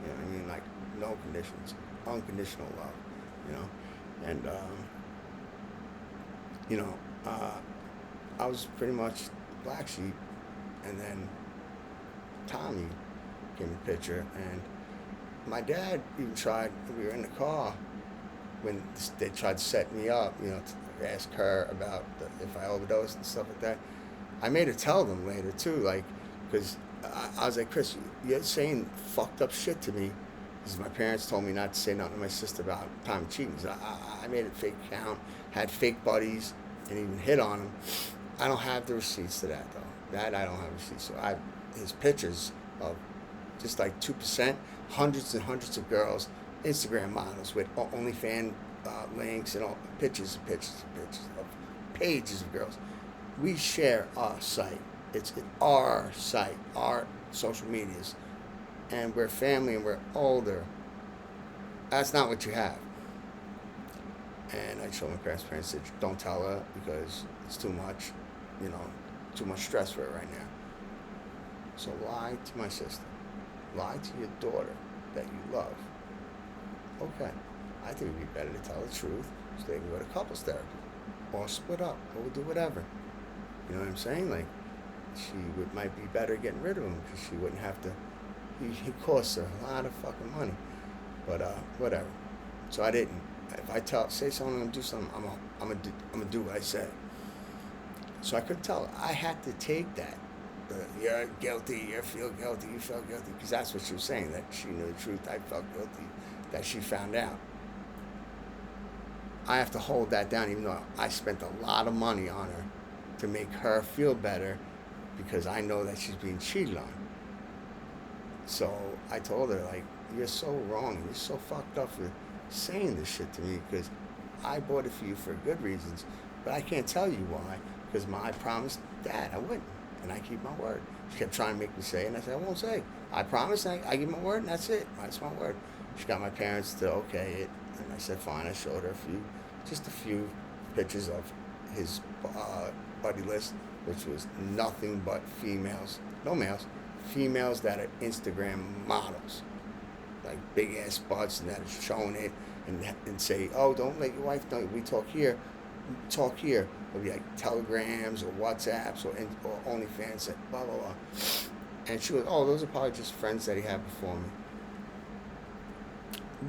You know what I mean? Like, no conditions. Unconditional love, you know? And, you know, I was pretty much black sheep, and then Tommy came in the picture, and my dad even tried, we were in the car when they tried to set me up, you know, to ask her about if I overdosed and stuff like that. I made her tell them later too, like, because I was like, Chris, you're saying fucked up shit to me, because my parents told me not to say nothing to my sister about Tommy cheating. So I made a fake account, had fake buddies, and even hit on him. I don't have the receipts to that, though. That I don't have receipts. So his pictures of just like 2%, hundreds and hundreds of girls, Instagram models with OnlyFans links and all pictures of pages of girls. We share our site. It's our site, our social medias, and we're family and we're older. That's not what you have. And I told my parents said, don't tell her because it's too much, you know, too much stress for her right now. So lie to my sister. Lie to your daughter that you love. Okay. I think it'd be better to tell the truth so they can go to couples therapy. Or split up. Or do whatever. You know what I'm saying? Like, might be better getting rid of him because she wouldn't have to. He costs her a lot of fucking money. But, whatever. So I didn't. If I say something, I'm going to do something, I'm gonna do what I say. So I couldn't tell her. I had to take that. You're guilty, you feel guilty, because that's what she was saying, that she knew the truth, I felt guilty, that she found out. I have to hold that down, even though I spent a lot of money on her to make her feel better, because I know that she's being cheated on. So I told her, like, you're so wrong, you're so fucked up for saying this shit to me, because I bought it for you for good reasons, but I can't tell you why, because I promised Dad I wouldn't. And I keep my word. She kept trying to make me say it, and I said, I won't say. I promise, I give my word, and that's it. That's my word. She got my parents to okay it, and I said, fine. I showed her just a few pictures of his buddy list, which was nothing but females, no males, females that are Instagram models, like big-ass butts, and that are showing it, and say, oh, don't let your wife know. We talk here. It'll be like telegrams or WhatsApps or OnlyFans, blah, blah, blah. And she goes, oh, those are probably just friends that he had before me.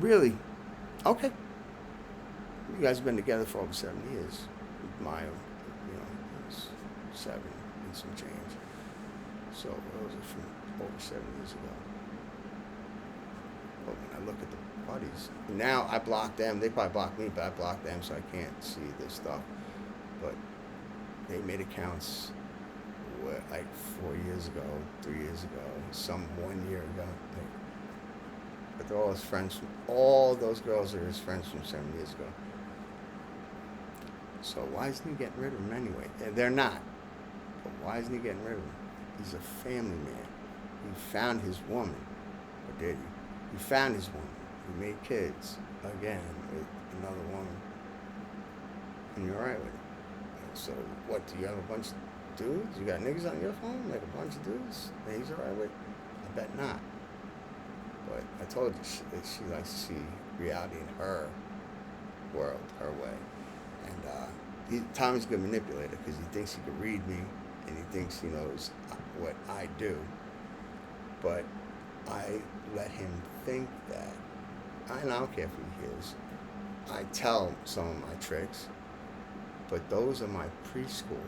Really? Okay. You guys have been together for over 7 years. My, you know, it was 7 and some change. So those are from over 7 years ago. But when I look at the buddies, now I block them. They probably block me, but I block them so I can't see this stuff. But they made accounts like 4 years ago, 3 years ago, some 1 year ago. But they're all his friends. All those girls are his friends from 7 years ago. So why isn't he getting rid of them anyway? They're not. But why isn't he getting rid of them? He's a family man. He found his woman. Or did he? He found his woman. He made kids again with another woman. And you're all right with it. So what, do you have a bunch of dudes? You got niggas on your phone? Like a bunch of dudes that he's all right with? I bet not. But I told you that she likes to see reality in her world, her way. And Tommy's a good manipulator because he thinks he can read me and he thinks he knows what I do. But I let him think that. I don't care if he hears. I tell some of my tricks. But those are my preschool.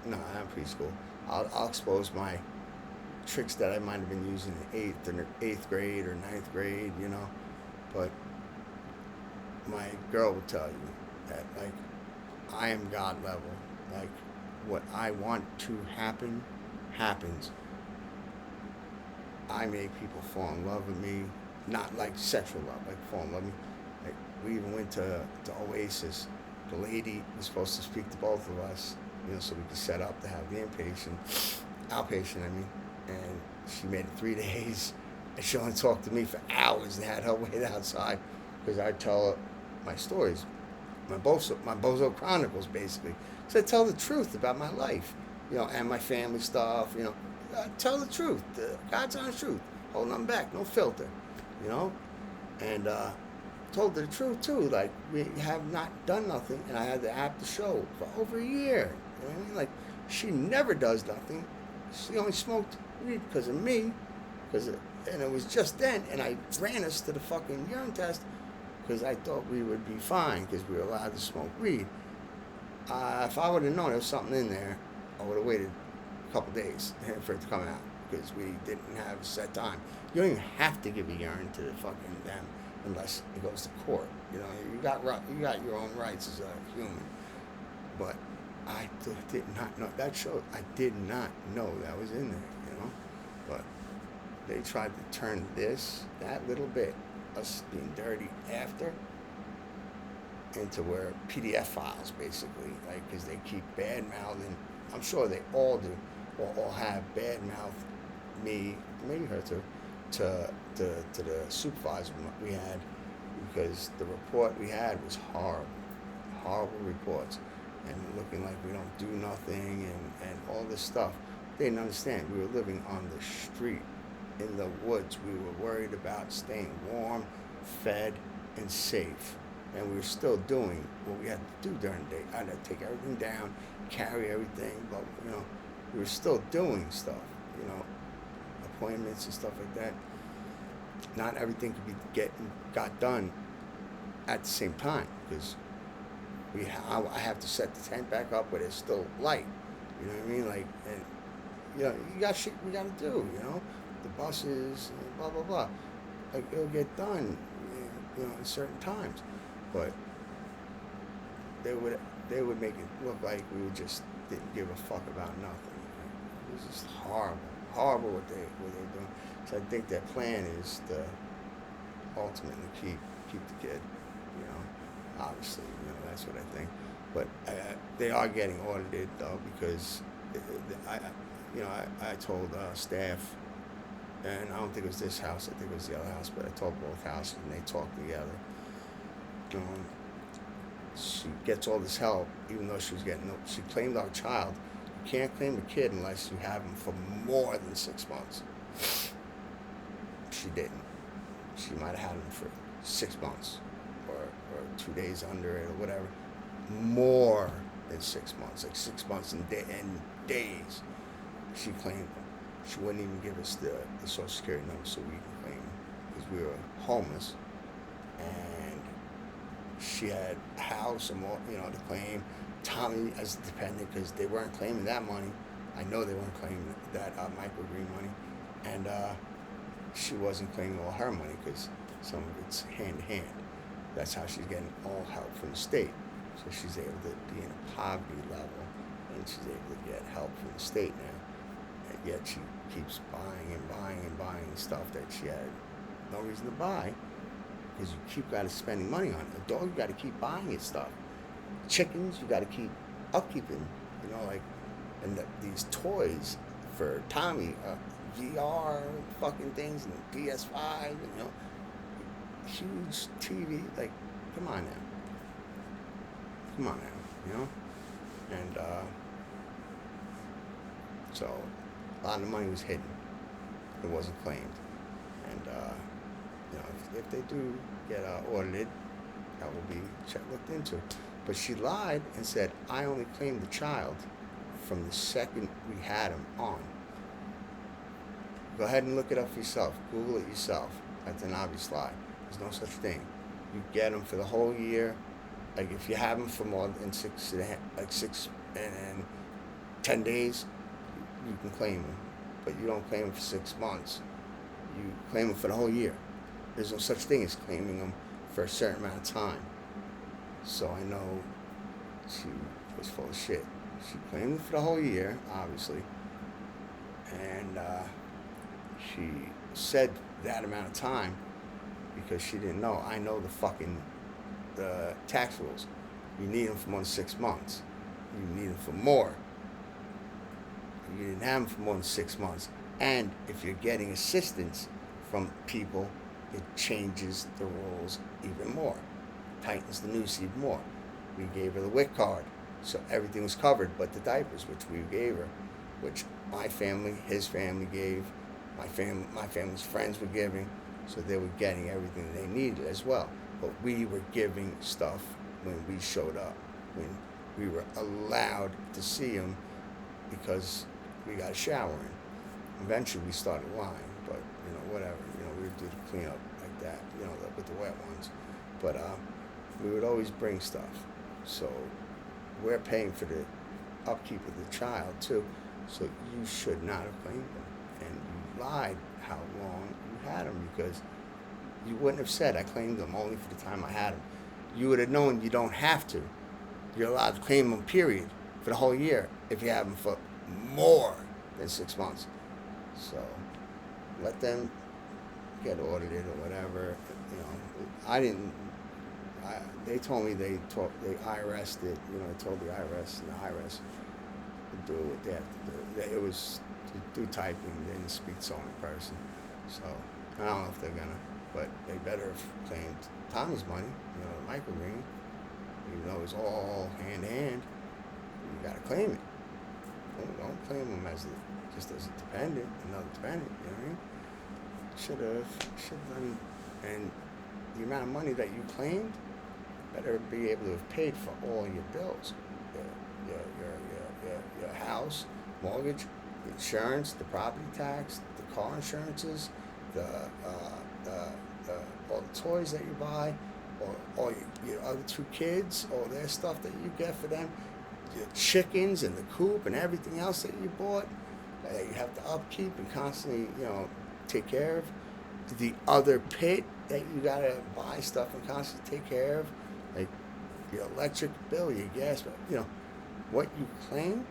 No, not preschool. I'll expose my tricks that I might have been using in eighth grade or ninth grade, But my girl will tell you that, like, I am God level. Like, what I want to happen happens. I make people fall in love with me, not like sexual love, like fall in love with me. Like, we even went to Oasis. The lady was supposed to speak to both of us, so we could set up to have the outpatient, and she made it 3 days, and she only talked to me for hours and had her wait outside, because I tell her my stories, my Bozo Chronicles, basically. So I tell the truth about my life, and my family stuff, I tell the truth, God's honest truth, hold nothing back, no filter, and told her the truth too. Like, we have not done nothing, and I had the app to show for over a year. You know what I mean? Like, she never does nothing. She only smoked weed because of me, and it was just then, and I ran us to the fucking urine test because I thought we would be fine because we were allowed to smoke weed. If I would have known there was something in there, I would have waited a couple days for it to come out because we didn't have a set time. You don't even have to give a urine to the fucking them unless it goes to court. You got your own rights as a human. But I did not know that showed. I did not know that was in there. But they tried to turn that little bit, us being dirty after, into where PDF files, basically, like, because they keep bad mouthing. I'm sure they all do, or all have bad mouth me, maybe her too, to the supervisor we had, because the report we had was horrible reports, and looking like we don't do nothing and all this stuff. They didn't understand. We were living on the street, in the woods. We were worried about staying warm, fed, and safe. And we were still doing what we had to do during the day. I had to take everything down, carry everything, but, we were still doing stuff, appointments and stuff like that. Not everything could be got done at the same time, because I have to set the tent back up where it's still light. You know what I mean? Like, and you got shit we got to do. The buses, and blah blah blah. Like, it'll get done, at certain times, but they would make it look like we just didn't give a fuck about nothing. It was just horrible what they're doing. So I think their plan is to ultimately keep the kid. Obviously, that's what I think. But they are getting audited though, because I told staff, and I don't think it was this house. I think it was the other house, but I told both houses, and they talked together. She gets all this help, even though she claimed our child. You can't claim a kid unless you have him for more than 6 months. She didn't. She might have had him for 6 months, or 2 days under it, or whatever. More than 6 months, like 6 months and days. She claimed him. She wouldn't even give us the Social Security number so we could claim him, because we were homeless, and she had a house and more, to claim. Tommy as a dependent, because they weren't claiming that money. I know they weren't claiming that microgreen money, and she wasn't claiming all her money because some of it's hand to hand. That's how she's getting all help from the state. So she's able to be in a poverty level, and she's able to get help from the state now. And yet she keeps buying and buying and buying stuff that she had no reason to buy, because you keep spending money on it. A dog, you got to keep buying its stuff. Chickens, you got to keep upkeeping, and these toys for Tommy, VR fucking things, and PS5, huge TV. Like, come on now, and so a lot of the money was hidden. It wasn't claimed, and if they do get audited, that will be looked into. But she lied and said, I only claimed the child from the second we had him on. Go ahead and look it up for yourself. Google it yourself. That's an obvious lie. There's no such thing. You get him for the whole year, Like if you have them for more than 6 and 10 days, you can claim them, but you don't claim them for 6 months. You claim them for the whole year. There's no such thing as claiming them for a certain amount of time. So I know she was full of shit. She claimed them for the whole year, obviously, and she said that amount of time because she didn't know. I know the tax rules. You need them for more than 6 months. You need them for more. You didn't have them for more than 6 months. And if you're getting assistance from people, it changes the rules even more, tightens the noose even more. We gave her the WIC card, so everything was covered but the diapers, which we gave her, which my family, his family gave, my family's friends were giving, so they were getting everything they needed as well. But we were giving stuff when we showed up, when we were allowed to see them because we got a shower in. Eventually we started lying, but whatever, we would do the cleanup like that, with the wet ones. But we would always bring stuff. So we're paying for the upkeep of the child too. So you should not have claimed them. And you lied how long you had them because you wouldn't have said I claimed them only for the time I had them. You would have known you don't have to. You're allowed to claim them, period, for the whole year if you have them for more than 6 months. So let them get audited or whatever. They told me they IRS'd it. I told the IRS, and the IRS would do what they have to do. It was to do typing. They didn't speak to in person. So I don't know if they're gonna, but they better have claimed Tommy's money. Michael Green. Even though it's all hand to hand, you gotta claim it. Don't claim them just as a dependent, another dependent. You know what I mean? Should have done, and the amount of money that you claimed better be able to have paid for all your bills, your house, mortgage, the insurance, the property tax, the car insurances, all the toys that you buy, or all your other 2 kids, all their stuff that you get for them, your chickens and the coop and everything else that you bought, that you have to upkeep and constantly, take care of. The other pit that you gotta buy stuff and constantly take care of, like your electric bill, your gas bill, what you claimed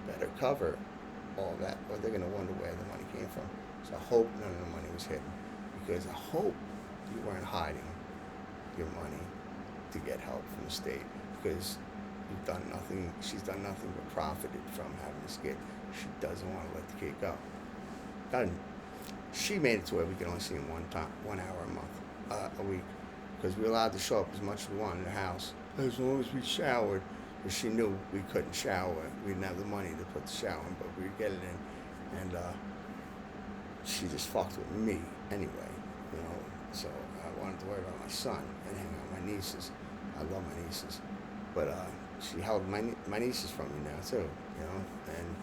better cover all that, or they're gonna wonder where the money came from. So I hope none of the money was hidden, because I hope you weren't hiding your money to get help from the state, because you've done nothing. She's done nothing but profited from having this kid. She doesn't want to let the kid go. She made it to where we could only see him 1 hour a week, because we were allowed to show up as much as we wanted in the house, as long as we showered. Because she knew we couldn't shower. We didn't have the money to put the shower in, but we'd get it in. And she just fucked with me anyway, So I wanted to worry about my son and hang out with my nieces. I love my nieces. But she held my nieces from me now too, and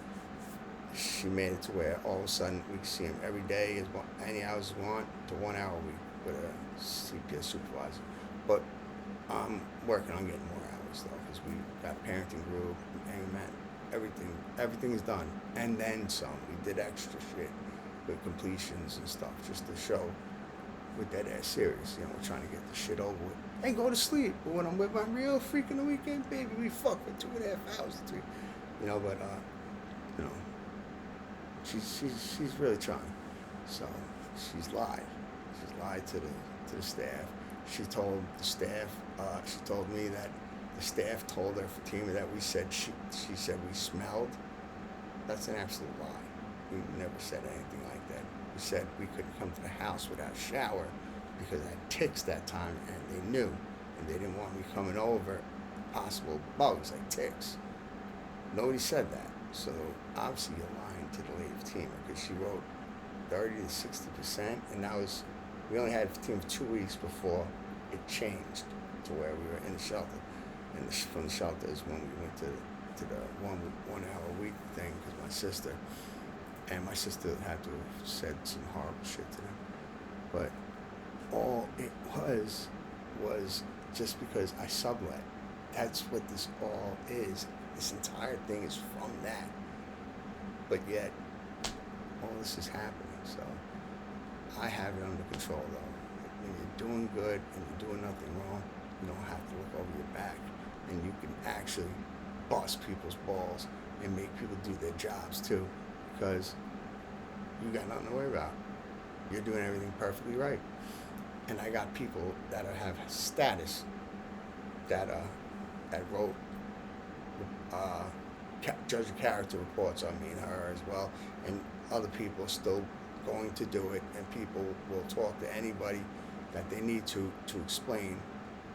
she made it to where all of a sudden we could see him every day, any hours we want, to 1 hour a week with a CPS supervisor. But I'm working on getting more hours though, because we got a parenting group, everything is done, and then some. We did extra shit with completions and stuff just to show we're dead ass serious. We're trying to get the shit over with and go to sleep. But when I'm with my real freak in the weekend, baby, we fuck for 2.5 hours to 3. But she's really trying. So she's lied. She's lied to the staff. She told the staff. She told me that the staff told her, Fatima, that we said she said we smelled. That's an absolute lie. We never said anything like that. We said we couldn't come to the house without a shower because I had ticks that time, and they knew, and they didn't want me coming over possible bugs like ticks. Nobody said that. So obviously you're lying to the lady Fatima, because she wrote 30 to 60%, and we only had Fatima for 2 weeks before it changed to where we were in the shelter. And from the shelter is when we went to the 1 hour a week thing, because my sister had to have said some horrible shit to them. But all it was just because I sublet. That's what this all is. This entire thing is from that. But yet, all this is happening. So I have it under control, though. When you're doing good and you're doing nothing wrong, you don't have to look over your back. And you can actually bust people's balls and make people do their jobs, too. Because you got nothing to worry about. You're doing everything perfectly right. And I got people that have status that wrote judge of character reports on me and her as well, and other people are still going to do it, and people will talk to anybody that they need to explain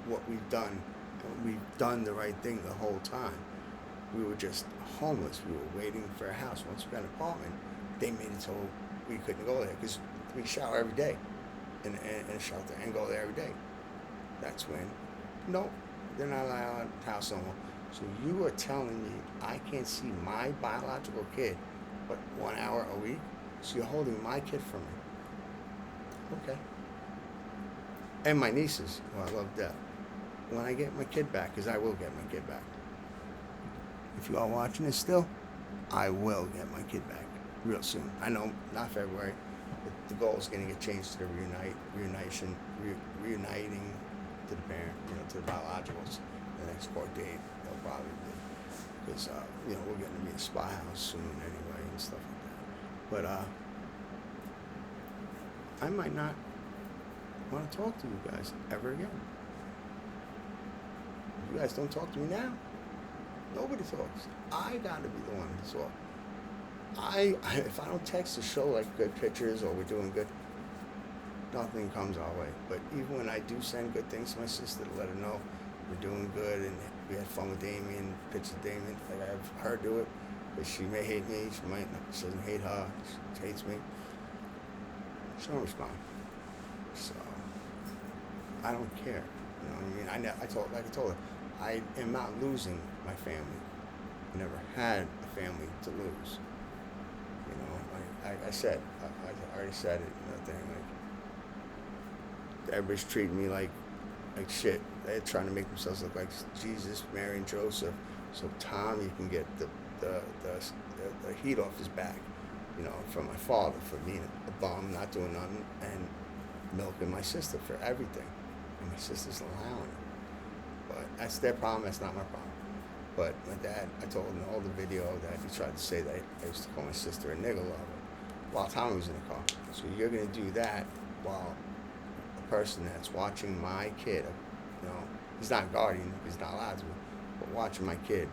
what we've done. And we've done the right thing the whole time. We were just homeless. We were waiting for a house. Once we got an apartment, they made it so we couldn't go there because we shower every day in a shelter and go there every day. That's when, no, they're not allowed house no more. So you are telling me I can't see my biological kid but 1 hour a week? So you're holding my kid from me. Okay. And my nieces, who I love death. When I get my kid back, because I will get my kid back. If you are watching this still, I will get my kid back real soon. I know, not February. But the goal is going to get changed to the reuniting to the parent, to the biologicals. The next court date, they'll probably be. Because, we're going to be in Spy House soon anyway and stuff like that. But, I might not want to talk to you guys ever again. You guys don't talk to me now. Nobody talks. I got to be the one to talk. If I don't text the show like good pictures or we're doing good, nothing comes our way. But even when I do send good things to my sister to let her know we're doing good and we had fun with Damien, pictures of Damien, like I have her do it, but she may hate me, she doesn't hate her, she hates me. She don't respond. So I don't care. You know what I mean? I told her, I am not losing my family. I never had a family to lose. I said, I already said it in that thing, like, everybody's treating me like shit. They're trying to make themselves look like Jesus, Mary, and Joseph, so Tommy can get the heat off his back, from my father for being a bum, not doing nothing, and milking my sister for everything. And my sister's allowing it. But that's their problem, that's not my problem. But my dad, I told him in all the video that he tried to say that I used to call my sister a nigger lover while Tommy was in the car. So you're going to do that while a person that's watching my kid, he's not a guardian, he's not allowed to, but watching my kid,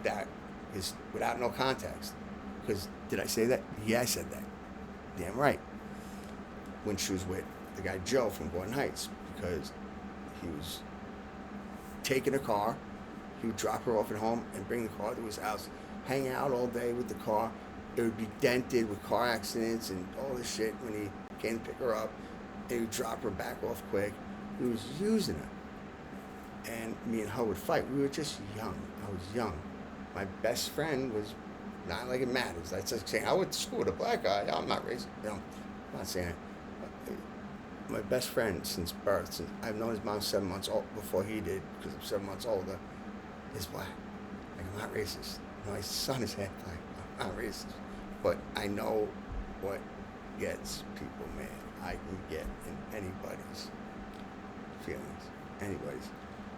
that is without no context. Because did I say that? Yeah, I said that. Damn right. When she was with the guy Joe from Gordon Heights, because he was taking a car, he would drop her off at home and bring the car to his house, hang out all day with the car. It would be dented with car accidents and all this shit when he came to pick her up. He would drop her back off quick. He was using her. And me and her would fight. We were just young. I was young. My best friend was, not like it matters. That's like saying, I went to school with a black guy. I'm not racist. I'm not saying it. My best friend since birth, I've known his mom 7 months old before he did, because I'm 7 months older, is black. Like, I'm not racist. My son is half black. I'm not racist. But I know what gets people mad. I can get in anybody's feelings. Anybody's.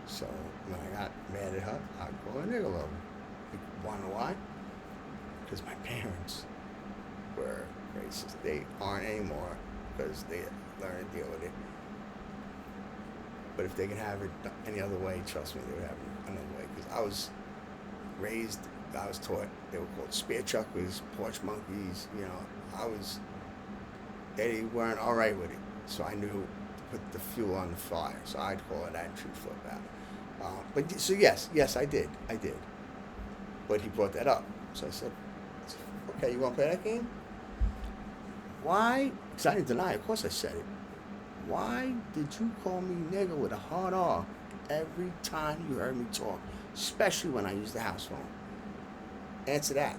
So when I got mad at her, I'd call her a nigger lover. You wanna know why? Because my parents were racist. They aren't anymore because they learned to deal with it. But if they can have it any other way, trust me, they would have it another way. Because I was taught, they were called spear chuckers, porch monkeys, they weren't all right with it. So I knew to put the fuel on the fire. So I'd call it that and shoot flip out. So yes, I did. But he brought that up. So I said, okay, you want to play that game? Why? Because I didn't deny it. Of course I said it. Why did you call me nigger with a hard R every time you heard me talk, especially when I use the house phone? Answer that.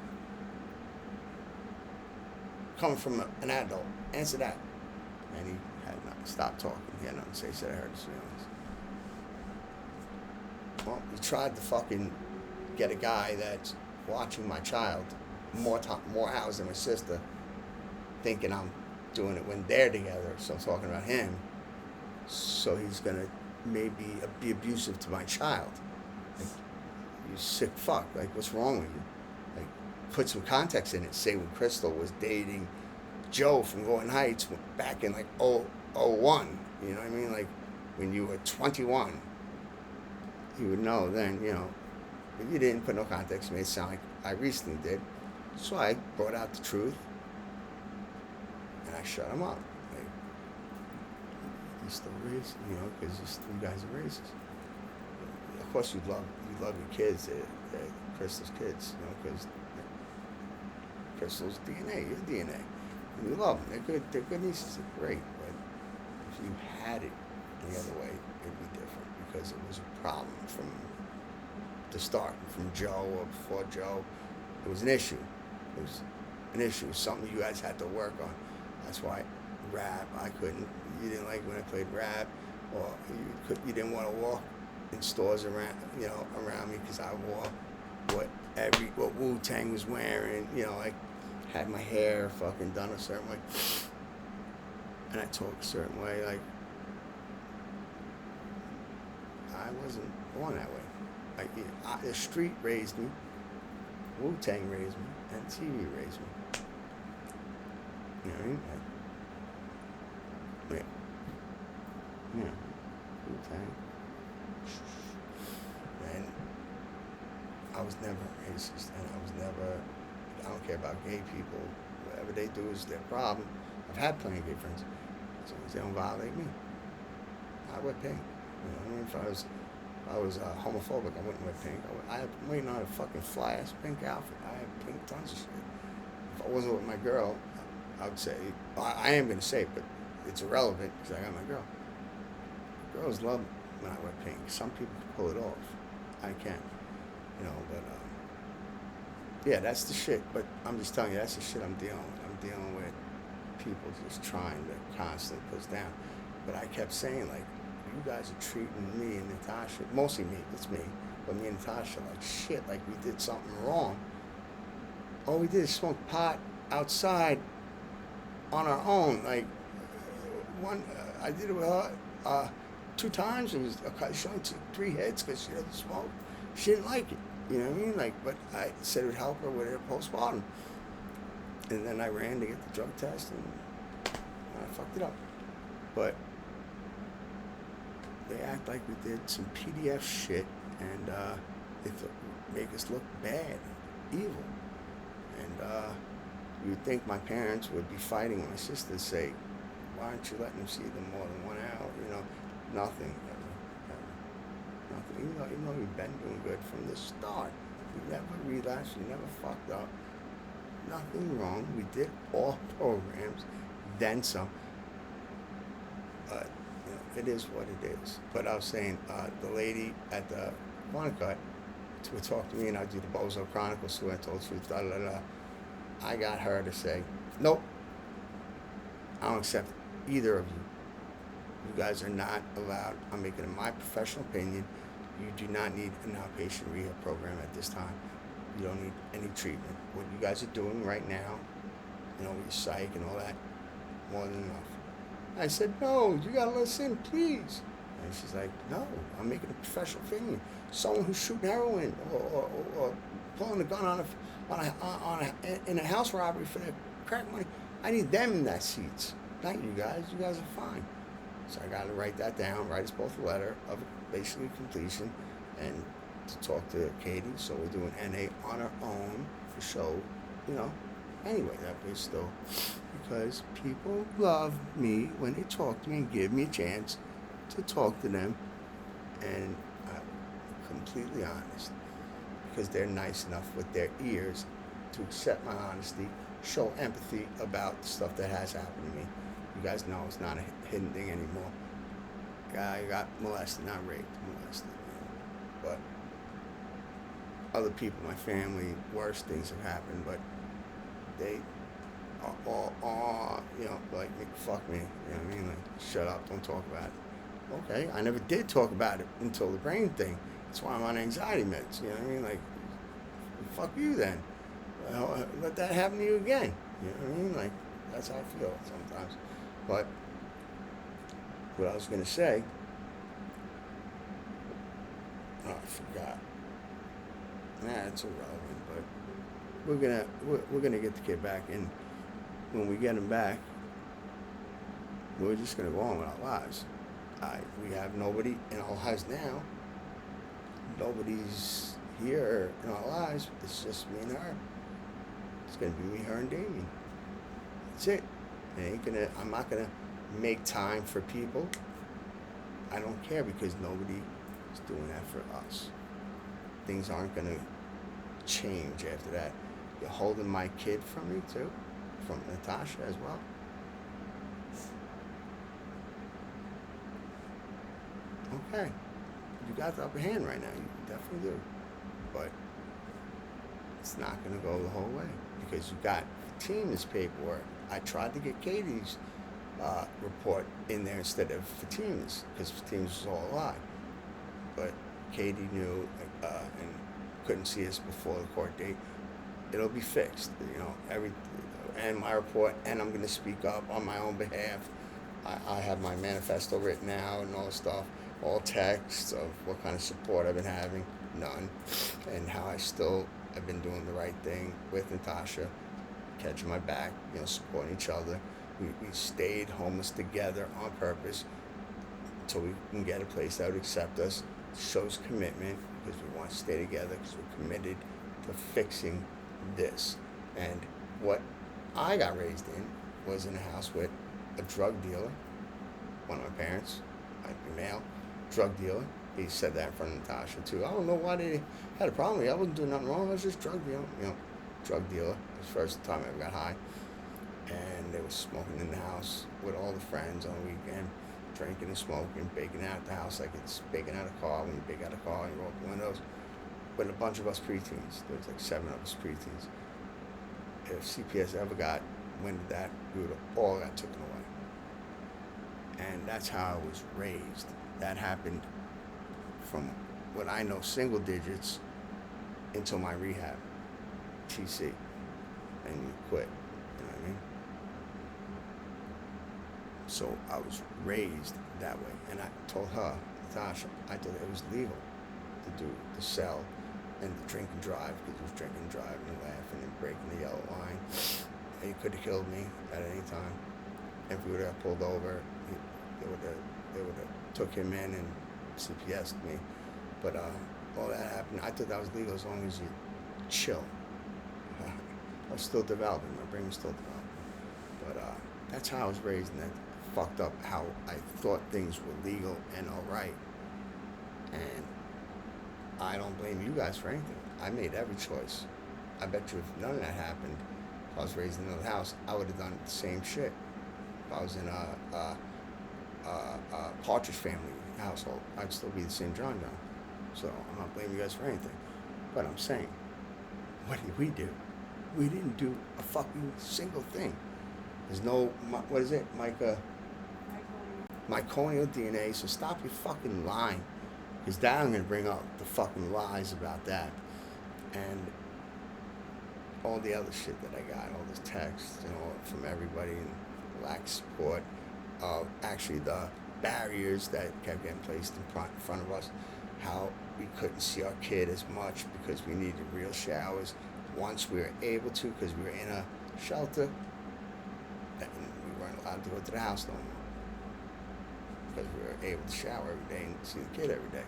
Coming from an adult, answer that. And he had not stopped talking. He had nothing to say. He said, I heard his feelings. Well, you tried to fucking get a guy that's watching my child more hours than my sister, thinking I'm doing it when they're together. So I'm talking about him. So he's gonna maybe be abusive to my child. Like, you sick fuck. Like, what's wrong with you? Like, put some context in it. Say when Crystal was dating Joe from Gordon Heights back in like 01. You know what I mean? Like, when you were 21, you would know then, you know. But you didn't put no context. You made it sound like I recently did. So I brought out the truth, and I shut him up. Like, you still racist, you know, because you guys are racist. Of course, you love your kids, they're Crystal's kids, you know, because Crystal's DNA, your DNA, and you love them. They're good nieces. They're great. But if you had it the other way, it'd be different because it was a problem from the start, from Joe or before Joe. It was an issue. It was an issue. It was something you guys had to work on. That's why rap, I couldn't. You didn't like when I played rap, or you didn't want to walk in stores around me because I wore what Wu-Tang was wearing. You know, like had my hair fucking done a certain way, and I talk a certain way. Like I wasn't born that way. Like the street raised me, Wu-Tang raised me, and TV raised me. You know what I mean? Yeah, Wu-Tang. And I was never racist, and I don't care about gay people. Whatever they do is their problem. I've had plenty of gay friends. As long as they don't violate me, I wear pink. You know what I mean? If I was homophobic, I wouldn't wear pink. I'm waiting on a fucking fly-ass pink outfit. I have pink tons of shit. If I wasn't with my girl, I would say, I am going to say it, but it's irrelevant because I got my girl. Girls love when I wear pink. Some people can pull it off. I can't. You know, but, yeah, that's the shit. But I'm just telling you, that's the shit I'm dealing with. I'm dealing with people just trying to constantly put us down. But I kept saying, like, you guys are treating me and Natasha, mostly me, it's me, but me and Natasha like shit, like we did something wrong. All we did is smoke pot outside on our own. Like, I did it with her 2 times. It was she only took 3 hits because she doesn't smoke. She didn't like it. You know what I mean? Like, but I said it would help her with her postpartum. And then I ran to get the drug test and I fucked it up. But they act like we did some PDF shit and they make us look bad, evil. And you would think my parents would be fighting with my sister to say, why aren't you letting them see them more than 1 hour? You know, nothing. Nothing. Even though we've been doing good from the start. We never relapsed, we never fucked up. Nothing wrong. We did all programs, then some. But, you know, it is what it is. But I was saying, the lady at the Chronicles would talk to me and I'd do the Bozo Chronicles, who I told the truth, I got her to say, nope, I don't accept either of you. You guys are not allowed. I'm making it my professional opinion. You do not need an outpatient rehab program at this time. You don't need any treatment. What you guys are doing right now, you know, with your psych and all that, more than enough. I said, no, you gotta listen, please. And she's like, no, I'm making a professional opinion. Someone who's shooting heroin or pulling a gun in a house robbery for their crack money, I need them in that seats. Not you guys. You guys are fine. So I got to write that down, write us both a letter of basically completion, and to talk to Katie. So we're doing NA on our own for show, you know. Anyway, that was still because people love me when they talk to me and give me a chance to talk to them, and I'm completely honest because they're nice enough with their ears to accept my honesty, show empathy about the stuff that has happened to me. You guys know it's not a hidden thing anymore. I got molested, not raped, molested. You know. But other people, my family, worse things have happened, but they are all, you know, like, fuck me. You know what I mean? Like, shut up, don't talk about it. Okay, I never did talk about it until the brain thing. That's why I'm on anxiety meds. You know what I mean? Like, fuck you then. Let that happen to you again. You know what I mean? Like, that's how I feel sometimes. But what I was gonna say, oh, I forgot. Nah, it's irrelevant. But we're gonna get the kid back, and when we get him back, we're just gonna go on with our lives. We have nobody in our lives now. Nobody's here in our lives. It's just me and her. It's gonna be me, her, and Damien. That's it. I'm not gonna make time for people. I don't care because nobody is doing that for us. Things aren't gonna change after that. You're holding my kid from me too, from Natasha as well. Okay, you got the upper hand right now. You definitely do, but it's not gonna go the whole way because you got Fatima's paperwork. I tried to get Katie's report in there instead of Fatima's because Fatima's was all a lie. But Katie knew and couldn't see us before the court date. It'll be fixed, you know. And my report, and I'm gonna speak up on my own behalf. I have my manifesto written out and all this stuff, all texts of what kind of support I've been having, none, and how I've been doing the right thing with Natasha, catching my back, you know, supporting each other. We stayed homeless together on purpose until we can get a place that would accept us. Shows commitment because we want to stay together because we're committed to fixing this. And what I got raised in was in a house with a drug dealer, one of my parents, might be male, drug dealer. He said that in front of Natasha too. I don't know why they had a problem with me. I wasn't doing nothing wrong. I was just drug dealer, you know, drug dealer. It was the first time I ever got high. And they were smoking in the house with all the friends on the weekend, drinking and smoking, baking out the house like it's baking out a car. When you bake out a car, you roll up the windows. But a bunch of us preteens. There was like 7 of us preteens. If CPS ever got wind of that, we would have all got taken away. And that's how I was raised. That happened from what I know, single digits, until my rehab, TC, and you quit. You know what I mean? So I was raised that way, and I told her, Natasha, I told her it was legal to do the sell and the drink and drive, because it was drinking and driving and laughing and breaking the yellow line. And he could have killed me at any time. If we would have pulled over, they would have took him in and CPS'd me. But all that happened. I thought that was legal as long as you chill. I was still developing. My brain was still developing. But that's how I was raised, and that fucked up how I thought things were legal and all right. And I don't blame you guys for anything. I made every choice. I bet you if none of that happened, if I was raised in another house, I would have done the same shit. If I was in a Partridge Family household, I'd still be the same John. So I'm not blaming you guys for anything. But I'm saying, what did we do? We didn't do a fucking single thing. There's no, what is it, mitochondrial DNA, so stop your fucking lying. Because that I'm going to bring up the fucking lies about that. And all the other shit that I got, all this text, you know, from everybody, and lack of support of actually the barriers that kept getting placed in front of us, how we couldn't see our kid as much because we needed real showers. Once we were able to, because we were in a shelter, then we weren't allowed to go to the house no more. Because we were able to shower every day and see the kid every day.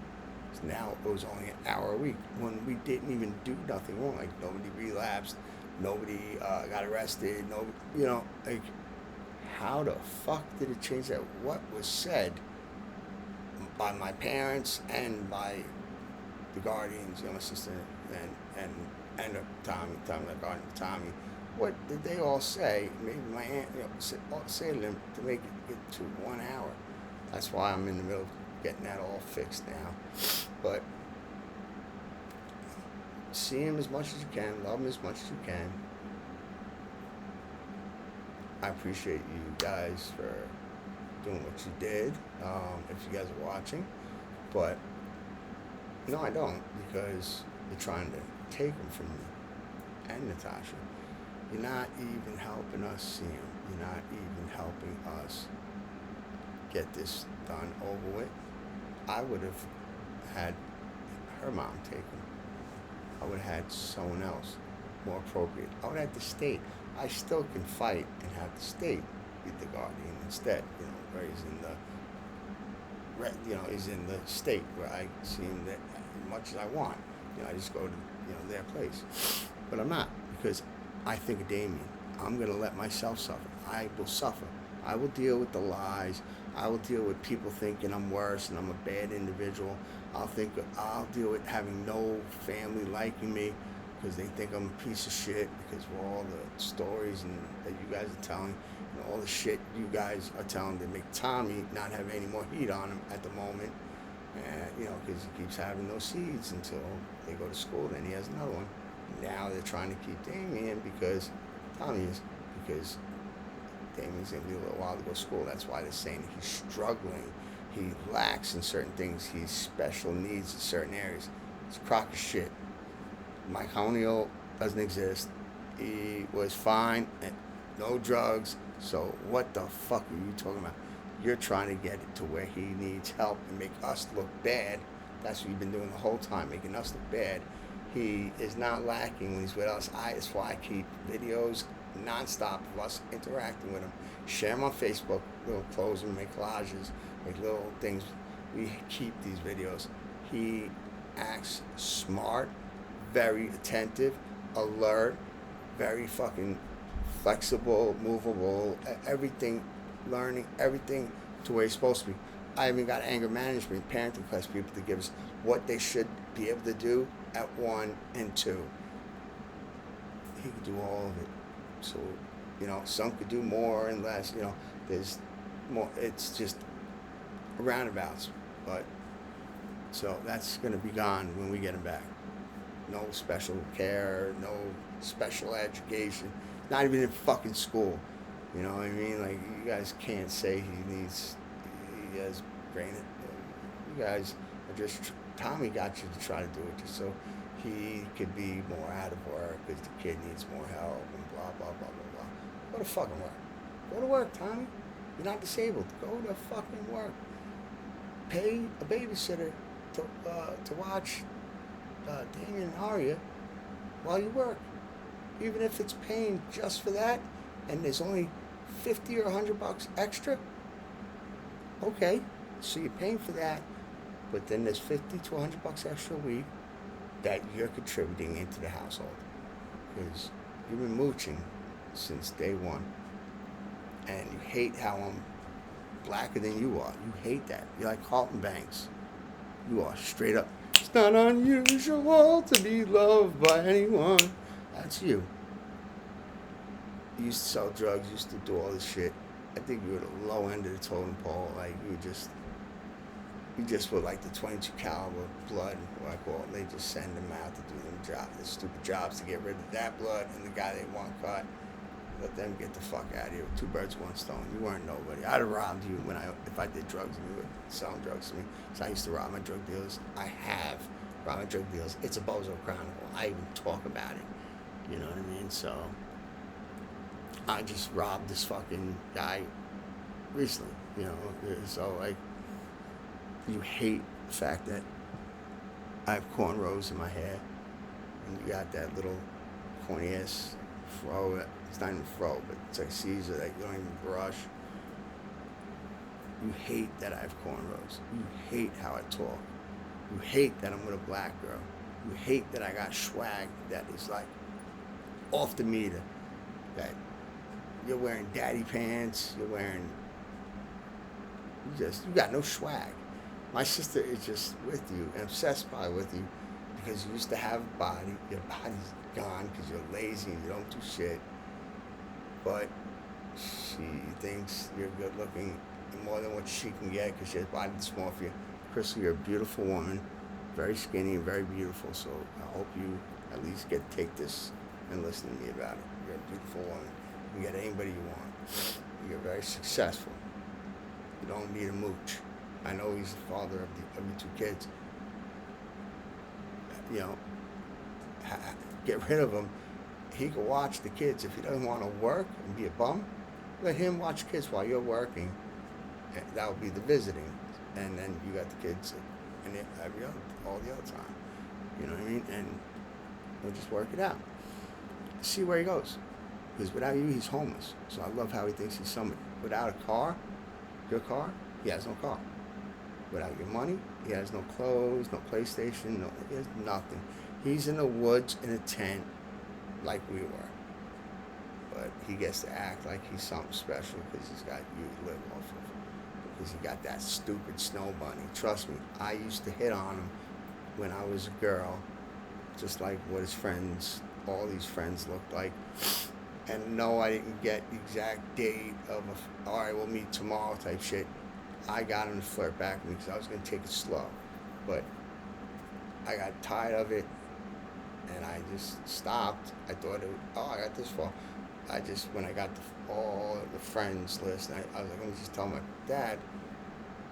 So now it was only an hour a week when we didn't even do nothing wrong. Like, nobody relapsed, nobody got arrested, nobody, you know, like, how the fuck did it change that? What was said by my parents and by the guardians, you know, my sister and Tommy, what did they all say? Maybe my aunt, you know, say to them to make it to 1 hour. That's why I'm in the middle of getting that all fixed now. But see him as much as you can, love him as much as you can. I appreciate you guys for doing what you did, if you guys are watching. But No, I don't, because you're trying to take him from me and Natasha. You're not even helping us see him. You're not even helping us get this done over with. I would have had her mom take him. I would have had someone else more appropriate. I would have had the state. I still can fight and have the state be the guardian instead, where he's in he's in the state where I see him that as much as I want. I just go to, their place. But I'm not, because I think of Damien. I'm going to let myself suffer. I will suffer. I will deal with the lies. I will deal with people thinking I'm worse and I'm a bad individual. I'll deal with having no family liking me because they think I'm a piece of shit because of all the stories that you guys are telling, and all the shit you guys are telling to make Tommy not have any more heat on him at the moment. Because he keeps having those seeds until they go to school. Then he has another one. Now they're trying to keep Damien because Damien's going to be a little while to go to school. That's why they're saying that he's struggling. He lacks in certain things. He's special needs in certain areas. It's a crock of shit. Mike O'Neill doesn't exist. He was fine and no drugs. So what the fuck are you talking about? You're trying to get it to where he needs help and make us look bad. That's what you've been doing the whole time, making us look bad. He is not lacking when he's with us. That's why I keep videos nonstop of us interacting with him. Share them on Facebook. We'll close them, make collages, make little things. We keep these videos. He acts smart, very attentive, alert, very fucking flexible, movable, everything, learning everything to where he's supposed to be. I even got anger management, parenting class people to give us what they should be able to do at 1 and 2. He could do all of it. So, some could do more and less. There's more. It's just roundabouts. But so that's going to be gone when we get him back. No special care, no special education. Not even in fucking school. You know what I mean? Like, you guys can't say he has brain. You guys are just, Tommy got you to try to do it just so he could be more out of work because the kid needs more help and blah, blah, blah, blah, blah. Go to fucking work. Go to work, Tommy. You're not disabled. Go to fucking work. Pay a babysitter to watch Damien and Aria while you work. Even if it's paying just for that and there's only $50 or $100 extra, okay, so you're paying for that, but then there's $50 to $100 extra a week that you're contributing into the household because you've been mooching since day one, and you hate how I'm blacker than you are. You hate that. You're like Carlton Banks. You are straight up. It's not unusual to be loved by anyone. That's you. You used to sell drugs, used to do all this shit. I think you were the low end of the totem pole. Like, you just were like the 22 caliber blood. They just send them out to do the stupid jobs to get rid of that blood and the guy they want cut. Let them get the fuck out of here. 2 birds, 1 stone. You weren't nobody. I'd have robbed you if I did drugs and you were selling drugs to me. So I used to rob my drug dealers. I have robbed my drug dealers. It's a Bozo Chronicle. I even talk about it. You know what I mean? So I just robbed this fucking guy recently. So like, you hate the fact that I have cornrows in my hair and you got that little corny ass fro. It's not even fro, but it's like Caesar that you don't even brush. You hate that I have cornrows. You hate how I talk. You hate that I'm with a black girl. You hate that I got swag that is like off the meter. That you're wearing daddy pants. You got no swag. My sister is just with you and obsessed by with you because you used to have a body. Your body's gone because you're lazy and you don't do shit. But she thinks you're good looking more than what she can get because your body's small for you. Crystal, you're a beautiful woman, very skinny and very beautiful. So I hope you at least take this and listen to me about it. You're a beautiful woman. You can get anybody you want. You're very successful. You don't need a mooch. I know he's the father of your 2 kids. you know, get rid of him. He can watch the kids. If he doesn't want to work and be a bum, let him watch kids while you're working. That would be the visiting. And then you got the kids and all the other time. You know what I mean? And we'll just work it out. See where he goes. Because without you, he's homeless. So I love how he thinks he's somebody. Without a car, your car, he has no car. Without your money, he has no clothes, no PlayStation, he has nothing. He's in the woods in a tent like we were. But he gets to act like he's something special because he's got you to live off of. Because he got that stupid snow bunny. Trust me, I used to hit on him when I was a girl, just like what his friends, all these friends looked like. And no, I didn't get the exact date of all right, we'll meet tomorrow type shit. I got him to flirt back with me because I was going to take it slow. But I got tired of it, and I just stopped. I thought, I got this far. When I got all the friends list, I was like, let me just tell my dad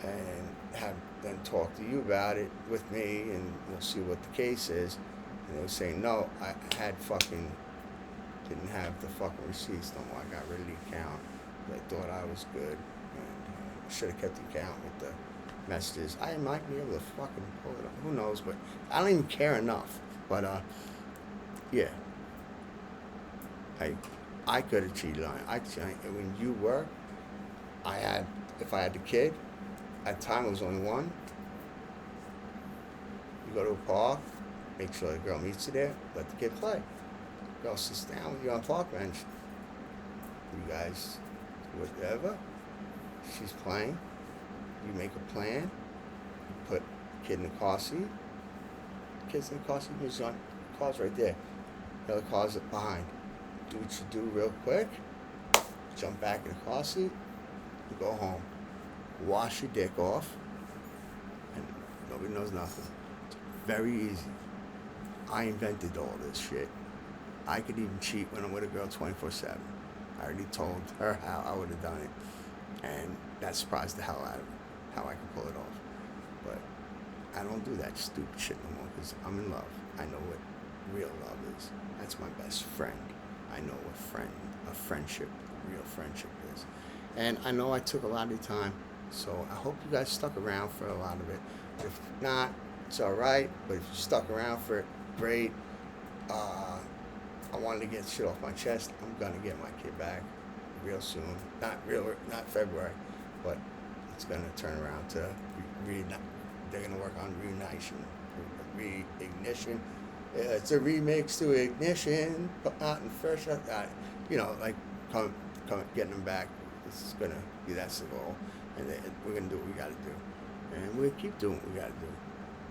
and have them talk to you about it with me, and we'll see what the case is. And they were saying, no, I didn't have the fucking receipts no more. I got rid of the account. I thought I was good. And I should have kept the account with the messages. I might be able to fucking pull it up. Who knows? But I don't even care enough. But, yeah. I could have cheated on it. When you were, if I had the kid, at the time it was only one. You go to a park, make sure the girl meets you there, let the kid play. Girl sits down with you on the park bench. You guys, whatever. She's playing. You make a plan. You put the kid in the car seat. The kid's in the car seat. The car's right there. The other car's behind. Do what you do real quick. Jump back in the car seat. You go home. Wash your dick off. And nobody knows nothing. It's very easy. I invented all this shit. I could even cheat when I'm with a girl 24/7. I already told her how I would have done it. And that surprised the hell out of me, how I can pull it off. But I don't do that stupid shit no more because I'm in love. I know what real love is. That's my best friend. I know what real friendship is. And I know I took a lot of your time, so I hope you guys stuck around for a lot of it. If not, it's all right, but if you stuck around for it, great. I wanted to get shit off my chest. I'm gonna get my kid back real soon. Not February, but it's gonna turn around to they're gonna work on reignition. It's a remix to Ignition, but not in fresh. Getting them back. It's gonna be that's the goal, and we're gonna do what we gotta do, and we'll keep doing what we gotta do.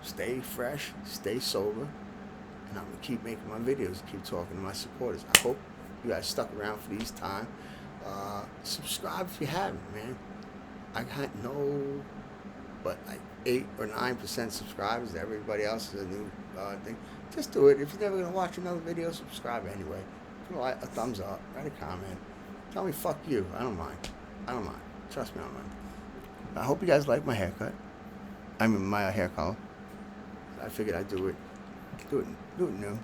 Stay fresh, stay sober. And I'm going to keep making my videos, keep talking to my supporters. I hope you guys stuck around for these time. Subscribe if you haven't, man. I got but like 8 or 9% subscribers. Everybody else is a new thing. Just do it. If you're never going to watch another video, subscribe anyway. Put a thumbs up, write a comment. Tell me fuck you. I don't mind. Trust me, I don't mind. I hope you guys like my haircut. I mean, my hair color. I figured I'd do it new.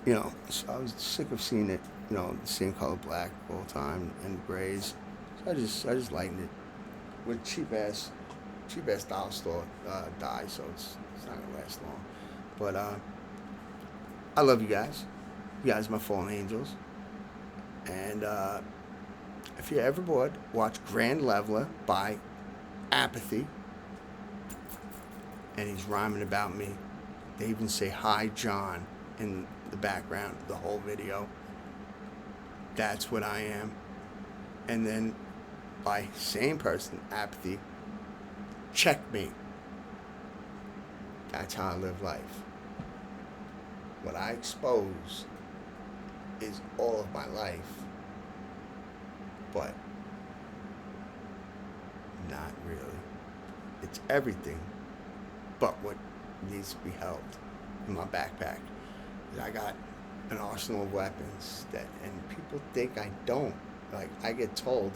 You know, so I was sick of seeing it, the same color black all the time and grays. So I just lightened it with cheap ass dollar store dye, so it's not gonna last long. But I love you guys. You guys are my fallen angels. And if you're ever bored, watch Grand Leveler by Apathy. And he's rhyming about me. They even say hi John in the background of the whole video. That's what I am. And then by same person, Apathy, Checkmate. That's how I live life. What I expose is all of my life, but not really. It's everything but what needs to be held in my backpack. I got an arsenal of weapons and people think I don't. Like, I get told,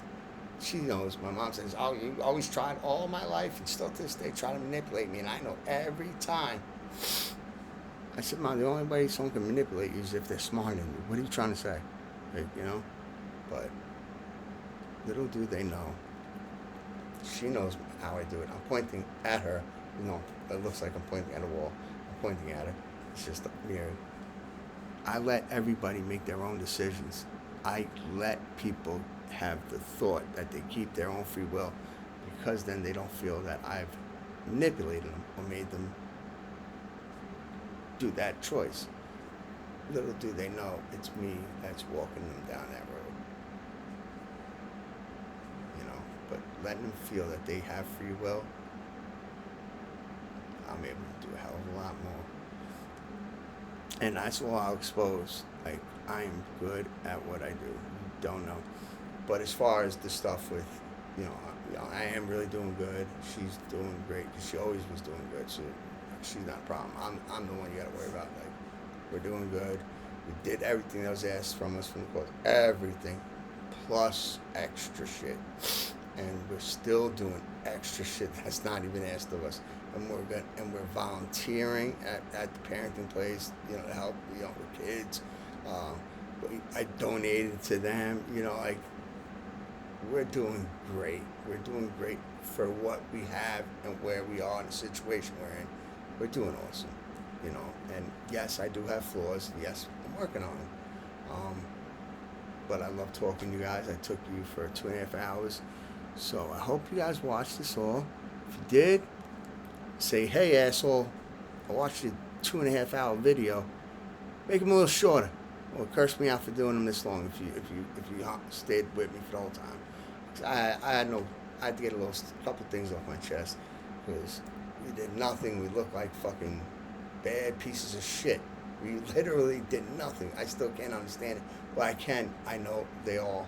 she knows, my mom says, oh, you always tried all my life and still to this day try to manipulate me, and I know every time I said, Mom, the only way someone can manipulate you is if they're smarter than you. What are you trying to say? Like, you know? But little do they know. She knows how I do it. I'm pointing at her. You know, it looks like I'm pointing at a wall. I'm pointing at her. It's just mirrored. I let everybody make their own decisions. I let people have the thought that they keep their own free will, because then they don't feel that I've manipulated them or made them do that choice. Little do they know it's me that's walking them down that road. You know, but letting them feel that they have free will, I'm able to do a hell of a lot more. And that's all I'll expose. Like, I'm good at what I do. You don't know. But as far as the stuff with, you know, I am really doing good. She's doing great. She always was doing good. So she's not a problem. I'm the one you got to worry about. Like, we're doing good. We did everything that was asked from us from the course. Everything. Plus extra shit. And we're still doing extra shit that's not even asked of us. And we're volunteering at the parenting place, you know, to help, you know, with kids. I donated to them, you know, like, we're doing great. We're doing great for what we have and where we are in the situation we're in. We're doing awesome, you know. And yes, I do have flaws. Yes, I'm working on them. But I love talking to you guys. I took you for 2.5 hours. So I hope you guys watched this all. If you did, say, hey, asshole, I watched your 2.5 hour video. Make them a little shorter. Or curse me out for doing them this long if you stayed with me for the whole time. I had to get a couple things off my chest, because we did nothing. We looked like fucking bad pieces of shit. We literally did nothing. I still can't understand it, but I know they all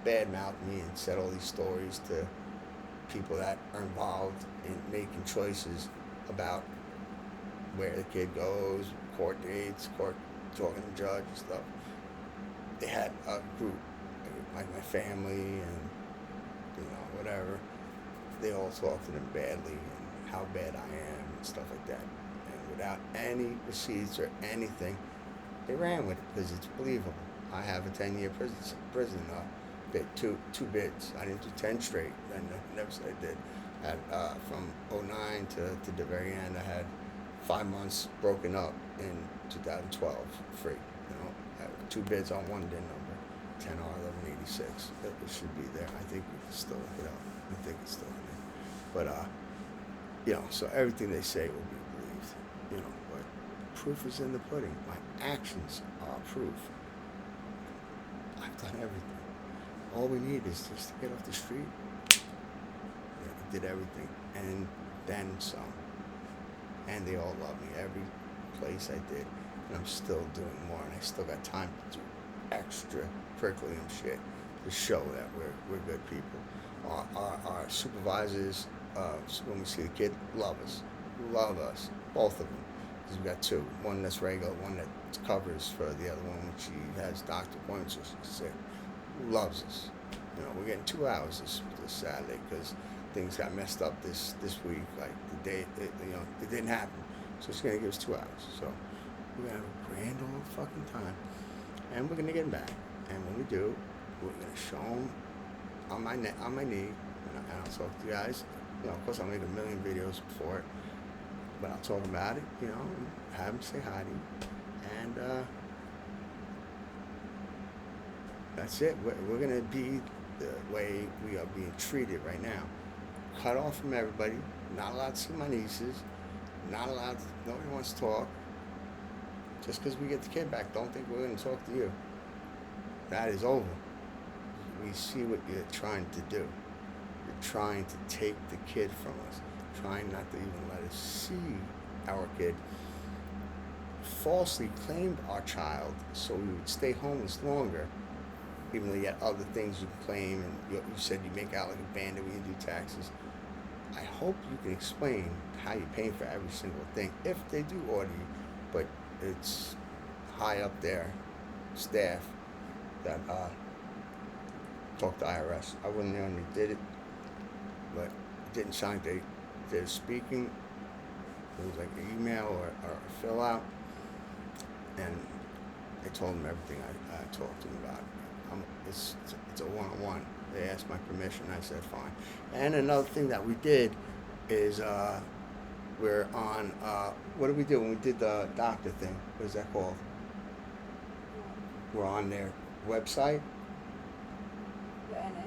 badmouthed me and said all these stories to people that are involved in making choices about where the kid goes, court dates, talking to the judge and stuff. They had a group, like my family and, you know, whatever. They all talked to them badly and how bad I am and stuff like that. And without any receipts or anything, they ran with it because it's believable. I have a 10-year prison bid, two bids. I didn't do 10 straight. I never said I did. From 2009 to the very end, I had 5 months broken up in 2012, free. You know, I have 2 bids on one bid number, 10R1186. It should be there. I think we can still look it up. I think it's still in there. But you know, so everything they say will be believed. You know, but proof is in the pudding. My actions are proof. I've done everything. All we need is just to get off the street. Yeah, I did everything, and then some. And they all love me. Every place I did, and I'm still doing more. And I still got time to do extra curriculum shit to show that we're good people. Our supervisors, when we see the kid, love us, both of them. Because we got 2. One that's regular, one that covers for the other one when she has doctor appointments or she's sick. Loves us. You know, we're getting 2 hours this Saturday because things got messed up this week. Like the day, it didn't happen. So it's gonna give us 2 hours. So we're gonna have a grand old fucking time, and we're gonna get them back. And when we do, we're gonna show them on my knee, and I'll talk to you guys. You know, of course, I'll make a million videos before it, but I'll talk about it. You know, and have them say hi to you, and that's it. We're gonna be the way we are being treated right now. Cut off from everybody. Not allowed to see my nieces. Not allowed. Nobody wants to talk. Just because we get the kid back, don't think we're gonna talk to you. That is over. We see what you're trying to do. You're trying to take the kid from us. Trying not to even let us see our kid. Falsely claimed our child so we would stay homeless longer, even though you had other things you can claim, and you said you make out like a bandit when you do taxes. I hope you can explain how you're paying for every single thing, if they do order you, but it's high up there, staff, that talk to IRS. I wasn't the one who did it, but it didn't sound like they're speaking It was like an email or a fill out, and I told them everything I talked to them about. It's a one-on-one. They asked my permission. I said fine. And another thing that we did is we're on what did we do when we did the doctor thing? What is that called? We're on their website The NA?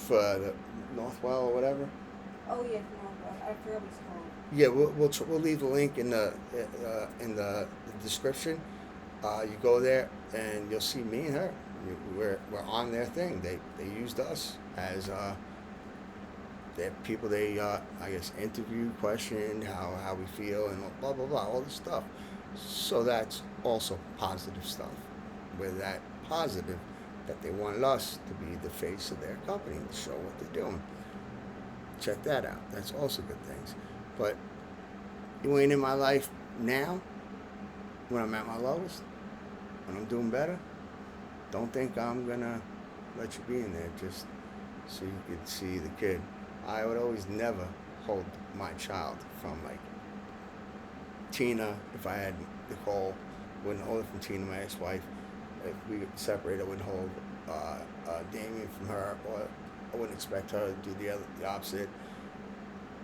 for the Northwell or whatever. Oh yeah, no, I forgot what it's called. Yeah, we'll leave the link in the description. You go there and you'll see me and her. We're on their thing. They used us as they're people they I guess interviewed, questioned how we feel and blah blah blah, all this stuff. So that's also positive stuff. With that positive that they wanted us to be the face of their company and show what they're doing. Check that out. That's also good things. But you ain't in my life now when I'm at my lowest, when I'm doing better. Don't think I'm gonna let you be in there just so you could see the kid. I would always never hold my child from like Tina. If I had Nicole, wouldn't hold it from Tina, my ex-wife. If we get separated, I wouldn't hold Damien from her, or I wouldn't expect her to do the opposite.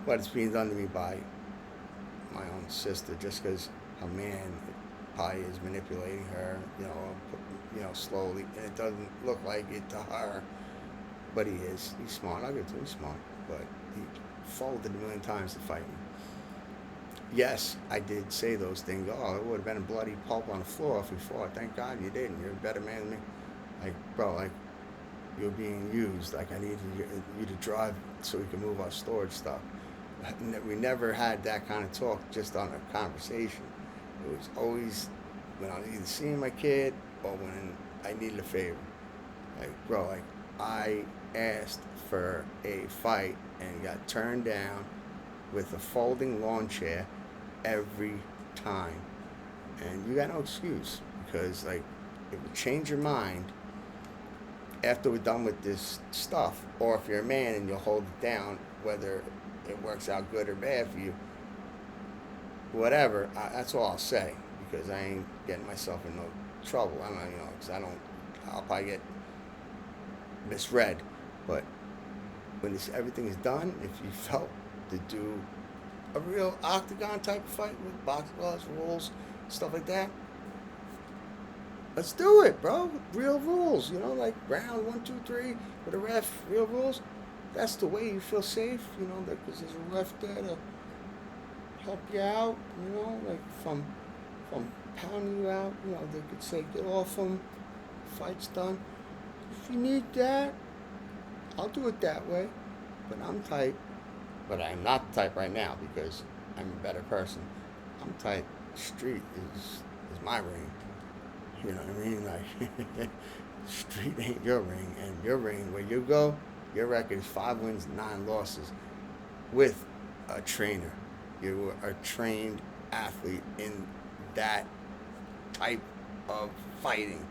But it's being done to me by my own sister, just because her man probably is manipulating her, slowly, and it doesn't look like it to her, but he is. He's smart. I'll give it to him. He's smart, but he folded a million times to fight me. Yes, I did say those things. Oh, it would have been a bloody pulp on the floor if we fought. Thank God you didn't. You're a better man than me. Like, bro, like, you're being used. Like, I needed you to drive so we can move our storage stuff. We never had that kind of talk just on a conversation. It was always when I was either seeing my kid or when I needed a favor. Like, bro, like, I asked for a fight and got turned down with a folding lawn chair every time. And you got no excuse, because like it would change your mind after we're done with this stuff, or if you're a man and you'll hold it down, whether it works out good or bad for you, whatever. That's all I'll say, because I ain't getting myself in no trouble. I don't know, because I'll probably get misread. But when everything is done, if you felt to do a real octagon type of fight with boxing gloves, rules, stuff like that, let's do it, bro. Real rules, like round 1, 2, 3 with a ref, real rules. That's the way you feel safe, because there's a ref there to help you out, like from pounding you out, they could say, get off him, fight's done. If you need that, I'll do it that way, but I'm tight. But I'm not the type right now, because I'm a better person. I'm tight. Street is my ring. You know what I mean? Like, street ain't your ring, and your ring, where you go, your record is 5 wins, 9 losses with a trainer. You are a trained athlete in that type of fighting.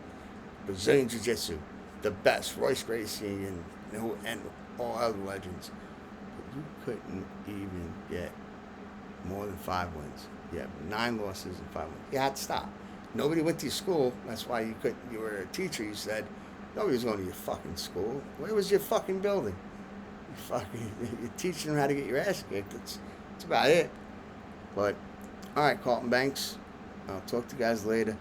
Brazilian Jiu-Jitsu, the best. Royce Gracie and all other legends. But you couldn't even get more than 5 wins. You have 9 losses and 5 wins. You had to stop. Nobody went to your school. That's why you couldn't. You were a teacher. You said nobody was going to your fucking school. Where was your fucking building? You're teaching them how to get your ass kicked. That's about it. But all right, Carlton Banks. I'll talk to you guys later.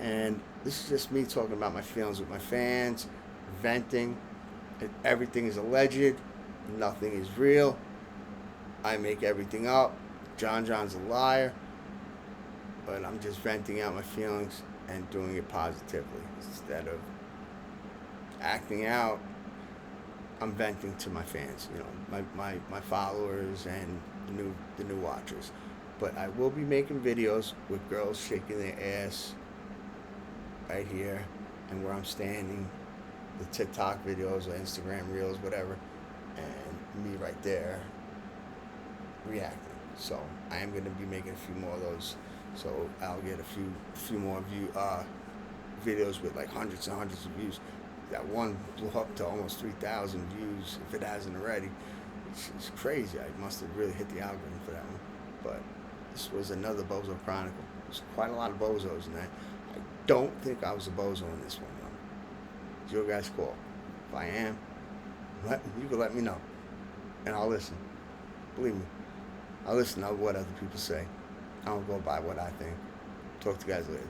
And this is just me talking about my feelings with my fans, venting. Everything is alleged. Nothing is real. I make everything up. John's a liar. But I'm just venting out my feelings and doing it positively. Instead of acting out, I'm venting to my fans, my followers and the new watchers. But I will be making videos with girls shaking their ass right here and where I'm standing, the TikTok videos or Instagram reels, whatever, and me right there reacting. So I am going to be making a few more of those. So I'll get a few more videos with like hundreds and hundreds of views. That one blew up to almost 3,000 views, if it hasn't already. It's crazy. I must have really hit the algorithm for that one. But This was another Bozo Chronicle. There's quite a lot of bozos in that. I don't think I was a bozo in this one, though. It's your guys' call. If I am, you can let me know. And I'll listen. Believe me. I'll listen to what other people say. I don't go by what I think. Talk to you guys later.